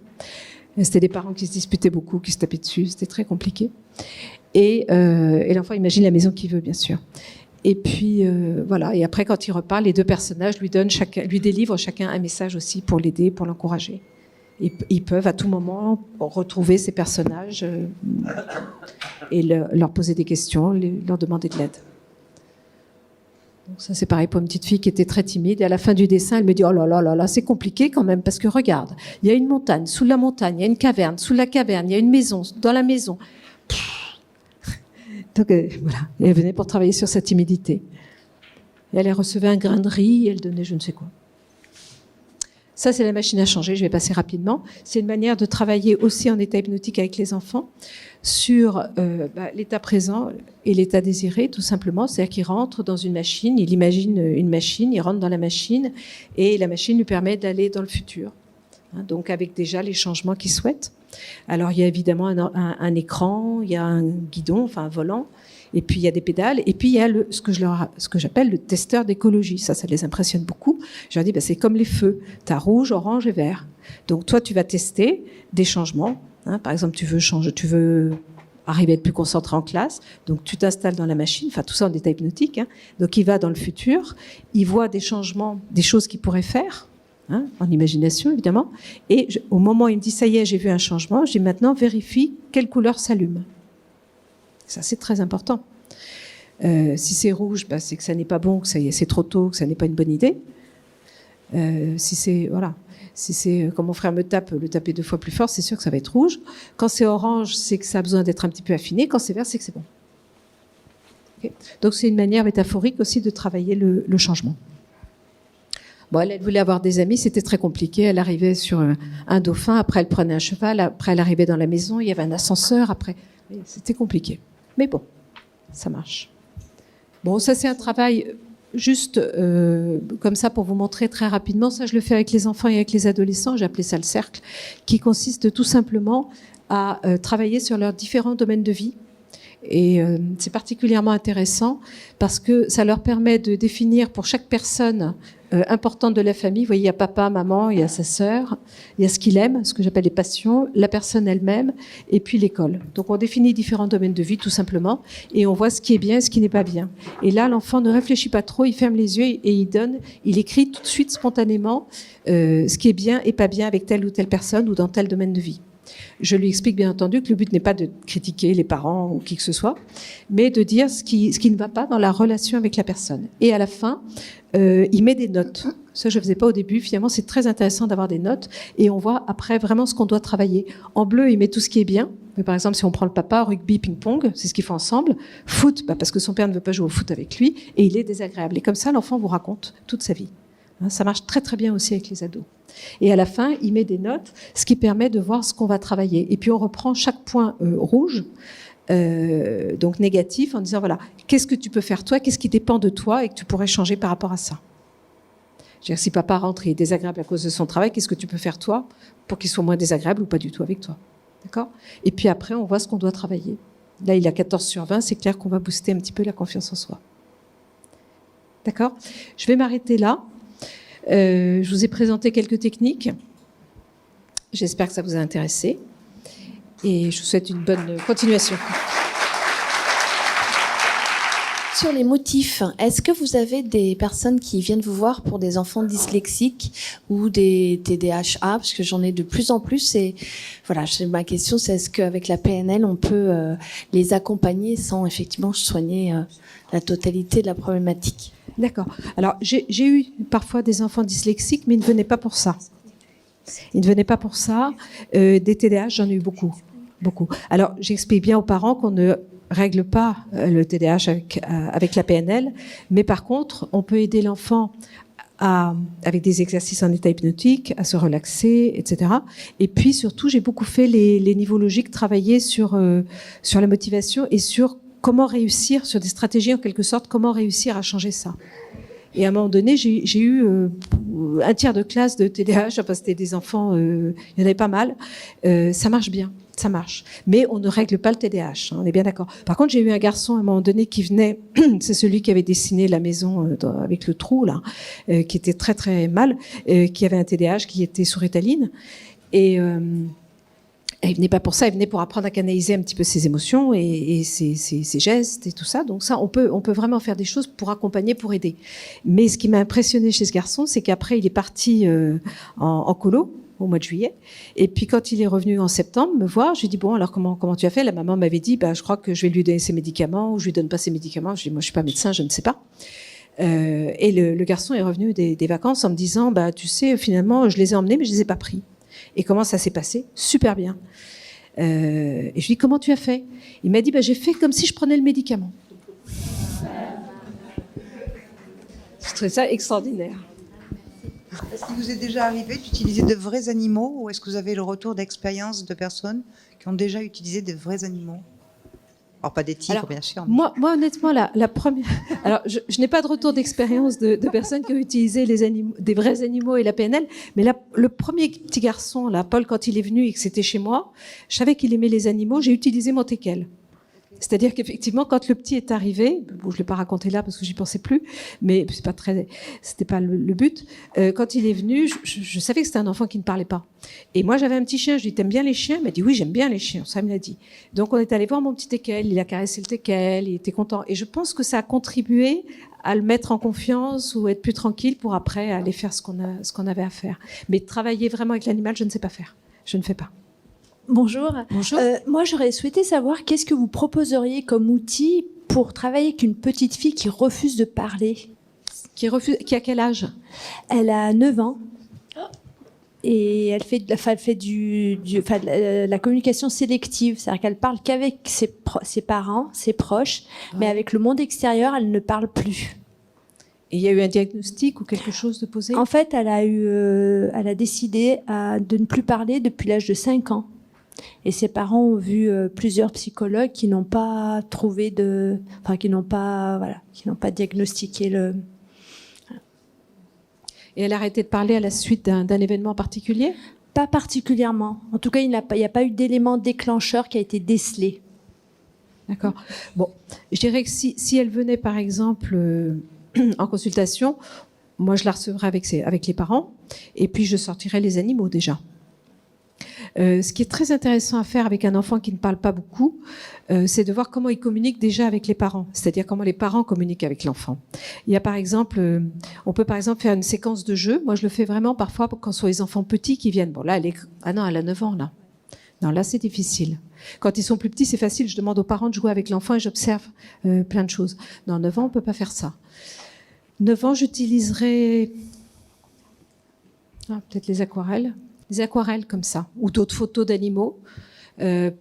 C'était des parents qui se disputaient beaucoup, qui se tapaient dessus. C'était très compliqué. Et l'enfant imagine la maison qu'il veut, bien sûr. Et puis, voilà. Et après, quand il repart, les 2 personnages lui délivrent chacun un message aussi pour l'aider, pour l'encourager. Et ils peuvent à tout moment retrouver ces personnages et leur poser des questions, leur demander de l'aide. Donc ça, c'est pareil pour une petite fille qui était très timide. Et à la fin du dessin, elle me dit « Oh là là là là, c'est compliqué quand même, parce que regarde, il y a une montagne, sous la montagne, il y a une caverne, sous la caverne, il y a une maison, dans la maison. » Donc voilà, et elle venait pour travailler sur sa timidité. Et elle recevait un grain de riz et elle donnait je ne sais quoi. Ça, c'est la machine à changer, je vais passer rapidement. C'est une manière de travailler aussi en état hypnotique avec les enfants sur l'état présent et l'état désiré, tout simplement. C'est-à-dire qu'il rentre dans une machine, il imagine une machine, il rentre dans la machine et la machine lui permet d'aller dans le futur. Hein, donc avec déjà les changements qu'il souhaite. Alors il y a évidemment un écran, il y a un guidon, enfin un volant, Et puis il y a des pédales, et puis il y a ce que j'appelle le testeur d'écologie. Ça les impressionne beaucoup. Je leur dis, c'est comme les feux. Tu as rouge, orange et vert. Donc toi, tu vas tester des changements. Par exemple, tu veux arriver à être plus concentré en classe. Donc tu t'installes dans la machine. Enfin, tout ça en état hypnotique. Donc il va dans le futur. Il voit des changements, des choses qu'il pourrait faire. En imagination, évidemment. Et au moment où il me dit, ça y est, j'ai vu un changement, je dis maintenant, vérifie quelle couleur s'allume. Ça, c'est très important. Si c'est rouge, c'est que ça n'est pas bon, que c'est trop tôt, que ça n'est pas une bonne idée. Si c'est, comme mon frère me tape, le taper 2 fois plus fort, c'est sûr que ça va être rouge. Quand c'est orange, c'est que ça a besoin d'être un petit peu affiné. Quand c'est vert, c'est que c'est bon. Okay. Donc, c'est une manière métaphorique aussi de travailler le changement. Bon, elle voulait avoir des amis, c'était très compliqué. Elle arrivait sur un dauphin, après elle prenait un cheval, après elle arrivait dans la maison, il y avait un ascenseur, après... C'était compliqué. Mais bon, ça marche. Bon, ça c'est un travail juste comme ça pour vous montrer très rapidement. Ça, je le fais avec les enfants et avec les adolescents, j'ai appelé ça le cercle, qui consiste tout simplement à travailler sur leurs différents domaines de vie. Et c'est particulièrement intéressant parce que ça leur permet de définir pour chaque personne importante de la famille. Vous voyez, il y a papa, maman, il y a sa sœur, il y a ce qu'il aime, ce que j'appelle les passions, la personne elle-même, et puis l'école. Donc on définit différents domaines de vie tout simplement, et on voit ce qui est bien et ce qui n'est pas bien. Et là, l'enfant ne réfléchit pas trop, il ferme les yeux et il écrit tout de suite spontanément ce qui est bien et pas bien avec telle ou telle personne ou dans tel domaine de vie. Je lui explique bien entendu que le but n'est pas de critiquer les parents ou qui que ce soit, mais de dire ce qui ne va pas dans la relation avec la personne. Et à la fin, il met des notes. Ça, je ne faisais pas au début. Finalement, c'est très intéressant d'avoir des notes. Et on voit après vraiment ce qu'on doit travailler. En bleu, il met tout ce qui est bien. Mais par exemple, si on prend le papa, rugby, ping-pong, c'est ce qu'ils font ensemble. Foot, parce que son père ne veut pas jouer au foot avec lui. Et il est désagréable. Et comme ça, l'enfant vous raconte toute sa vie. Ça marche très très bien aussi avec les ados. Et à la fin, il met des notes, ce qui permet de voir ce qu'on va travailler. Et puis on reprend chaque point rouge, donc négatif, en disant voilà, qu'est-ce que tu peux faire toi, qu'est-ce qui dépend de toi et que tu pourrais changer par rapport à ça. Je veux dire, si papa rentre et est désagréable à cause de son travail, qu'est-ce que tu peux faire toi pour qu'il soit moins désagréable ou pas du tout avec toi. D'accord ? Et puis après, on voit ce qu'on doit travailler. Là, il a 14/20, c'est clair qu'on va booster un petit peu la confiance en soi. D'accord ? Je vais m'arrêter là. Je vous ai présenté quelques techniques. J'espère que ça vous a intéressé. Et je vous souhaite une bonne continuation. Sur les motifs, est-ce que vous avez des personnes qui viennent vous voir pour des enfants dyslexiques ou des TDAH? Parce que j'en ai de plus en plus. Et voilà, ma question, c'est est-ce qu'avec la PNL, on peut les accompagner sans effectivement soigner la totalité de la problématique? D'accord. Alors, j'ai eu parfois des enfants dyslexiques, mais ils ne venaient pas pour ça. Ils ne venaient pas pour ça. Des TDAH, j'en ai eu beaucoup. Beaucoup. Alors, j'explique bien aux parents qu'on ne règle pas le TDAH avec la PNL, mais par contre, on peut aider l'enfant avec des exercices en état hypnotique, à se relaxer, etc. Et puis, surtout, j'ai beaucoup fait les niveaux logiques, travailler sur la motivation et sur comment réussir, sur des stratégies en quelque sorte, comment réussir à changer ça. Et à un moment donné, j'ai eu un tiers de classe de TDAH, enfin c'était des enfants, il y en avait pas mal. Ça marche bien, ça marche. Mais on ne règle pas le TDAH, on est bien d'accord. Par contre, j'ai eu un garçon à un moment donné qui venait, c'est celui qui avait dessiné la maison avec le trou, là, qui était très très mal, qui avait un TDAH, qui était sous Ritaline. Et il venait pas pour ça, il venait pour apprendre à canaliser un petit peu ses émotions et ses gestes et tout ça. Donc ça, on peut vraiment faire des choses pour accompagner, pour aider. Mais ce qui m'a impressionné chez ce garçon, c'est qu'après, il est parti en colo au mois de juillet. Et puis quand il est revenu en septembre me voir, je lui ai dit bon, alors comment tu as fait? La maman m'avait dit je crois que je vais lui donner ses médicaments ou je lui donne pas ses médicaments. Je lui ai dit moi je suis pas médecin, je ne sais pas. Et le garçon est revenu des vacances en me disant tu sais, finalement je les ai emmenés mais je les ai pas pris. Et comment ça s'est passé? Super bien. Et je lui dis, comment tu as fait? Il m'a dit, j'ai fait comme si je prenais le médicament. Je trouvais ça extraordinaire. Est-ce qu'il vous est déjà arrivé d'utiliser de vrais animaux ou est-ce que vous avez le retour d'expérience de personnes qui ont déjà utilisé de vrais animaux? Alors, pas des tigres, bien sûr. Mais... Moi, honnêtement, la première... Alors, je n'ai pas de retour d'expérience de personnes qui ont utilisé des vrais animaux et la PNL, mais le premier petit garçon, là, Paul, quand il est venu et que c'était chez moi, je savais qu'il aimait les animaux, j'ai utilisé mon teckel. c'est-à-dire qu'effectivement, quand le petit est arrivé, bon, je l'ai pas raconté là parce que j'y pensais plus, mais c'était pas le but. Quand il est venu, je savais que c'était un enfant qui ne parlait pas. Et moi, j'avais un petit chien. Je lui ai dit, t'aimes bien les chiens? Il m'a dit, oui, j'aime bien les chiens. Ça me l'a dit. Donc, on est allé voir mon petit teckel. Il a caressé le teckel. Il était content. Et je pense que ça a contribué à le mettre en confiance ou être plus tranquille pour après aller faire ce qu'on avait à faire. Mais travailler vraiment avec l'animal, je ne sais pas faire. Je ne fais pas. Bonjour. Bonjour. Moi, j'aurais souhaité savoir qu'est-ce que vous proposeriez comme outil pour travailler avec une petite fille qui refuse de parler. Qui a quel âge? Elle a 9 ans. Et elle fait de la communication sélective. C'est-à-dire qu'elle parle qu'avec ses parents, ses proches, mais avec le monde extérieur, elle ne parle plus. Et il y a eu un diagnostic ou quelque chose de posé? En fait, elle a décidé de ne plus parler depuis l'âge de 5 ans. Et ses parents ont vu plusieurs psychologues qui n'ont pas qui n'ont pas diagnostiqué le. Et elle a arrêté de parler à la suite d'un événement particulier? Pas particulièrement. En tout cas, il n'y a pas eu d'élément déclencheur qui a été décelé. D'accord. Bon, je dirais que si elle venait, par exemple, en consultation, moi, je la recevrais avec les parents, et puis je sortirais les animaux déjà. Ce qui est très intéressant à faire avec un enfant qui ne parle pas beaucoup, c'est de voir comment il communique déjà avec les parents, c'est-à-dire comment les parents communiquent avec l'enfant. Il y a par exemple, on peut par exemple faire une séquence de jeu. Moi, je le fais vraiment parfois quand ce sont les enfants petits qui viennent. Bon, là, elle a 9 ans, là. Non, là, c'est difficile. Quand ils sont plus petits, c'est facile. Je demande aux parents de jouer avec l'enfant et j'observe plein de choses. Non, 9 ans, on peut pas faire ça. 9 ans, j'utiliserai peut-être les aquarelles comme ça, ou d'autres photos d'animaux. Et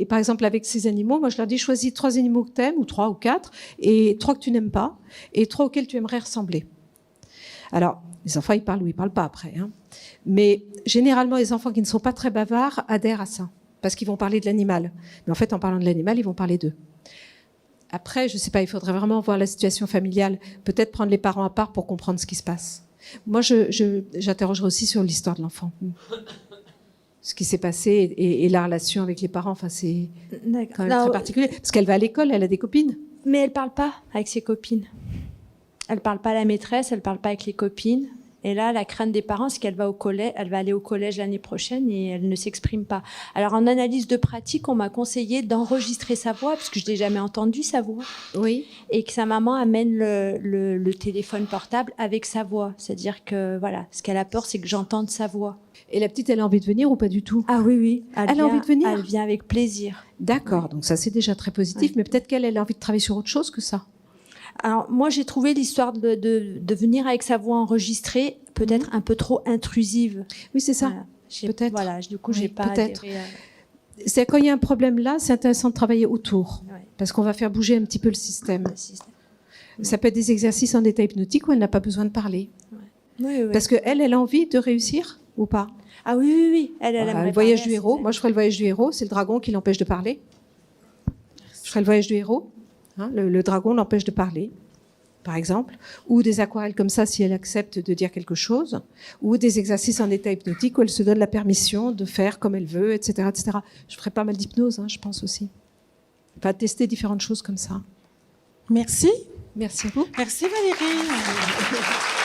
par exemple, avec ces animaux, moi je leur dis, choisis 3 animaux que tu aimes, ou 3 ou 4, et 3 que tu n'aimes pas, et 3 auxquels tu aimerais ressembler. Alors, les enfants, ils parlent ou ils parlent pas après. Hein. Mais généralement, les enfants qui ne sont pas très bavards adhèrent à ça, parce qu'ils vont parler de l'animal. Mais en fait, en parlant de l'animal, ils vont parler d'eux. Après, je ne sais pas, il faudrait vraiment voir la situation familiale, peut-être prendre les parents à part pour comprendre ce qui se passe. Moi, j'interrogerai aussi sur l'histoire de l'enfant. Ce qui s'est passé et la relation avec les parents, enfin, c'est quand même très particulier. Parce qu'elle va à l'école, elle a des copines. Mais elle ne parle pas avec ses copines. Elle ne parle pas à la maîtresse, elle ne parle pas avec les copines. Et là, la crainte des parents, c'est qu'elle va aller au collège l'année prochaine et elle ne s'exprime pas. Alors, en analyse de pratique, on m'a conseillé d'enregistrer sa voix, parce que je ne l'ai jamais entendue, sa voix. Oui. Et que sa maman amène le téléphone portable avec sa voix. C'est-à-dire que, voilà, ce qu'elle a peur, c'est que j'entende sa voix. Et la petite, elle a envie de venir ou pas du tout? Ah oui. Elle a envie de venir? Elle vient avec plaisir. D'accord, donc ça, c'est déjà très positif. Oui. Mais peut-être qu'elle a envie de travailler sur autre chose que ça. Alors, moi, j'ai trouvé l'histoire de venir avec sa voix enregistrée peut-être un peu trop intrusive. Oui, c'est ça. Voilà. Peut-être. Voilà, du coup, j'ai pas adhéré à... C'est quand il y a un problème là, c'est intéressant de travailler autour, parce qu'on va faire bouger un petit peu le système. Ça peut être des exercices en état hypnotique où elle n'a pas besoin de parler. Oui. Parce qu'elle a envie de réussir ou pas? Ah oui. Elle le voyage du héros. Moi, je ferai le voyage du héros. C'est le dragon qui l'empêche de parler. Je ferai le voyage du héros. Hein, le dragon l'empêche de parler, par exemple. Ou des aquarelles comme ça, si elle accepte de dire quelque chose. Ou des exercices en état hypnotique où elle se donne la permission de faire comme elle veut, etc. etc. Je ferai pas mal d'hypnose, je pense aussi. Enfin, tester différentes choses comme ça. Merci. Merci à vous. Merci Valérie.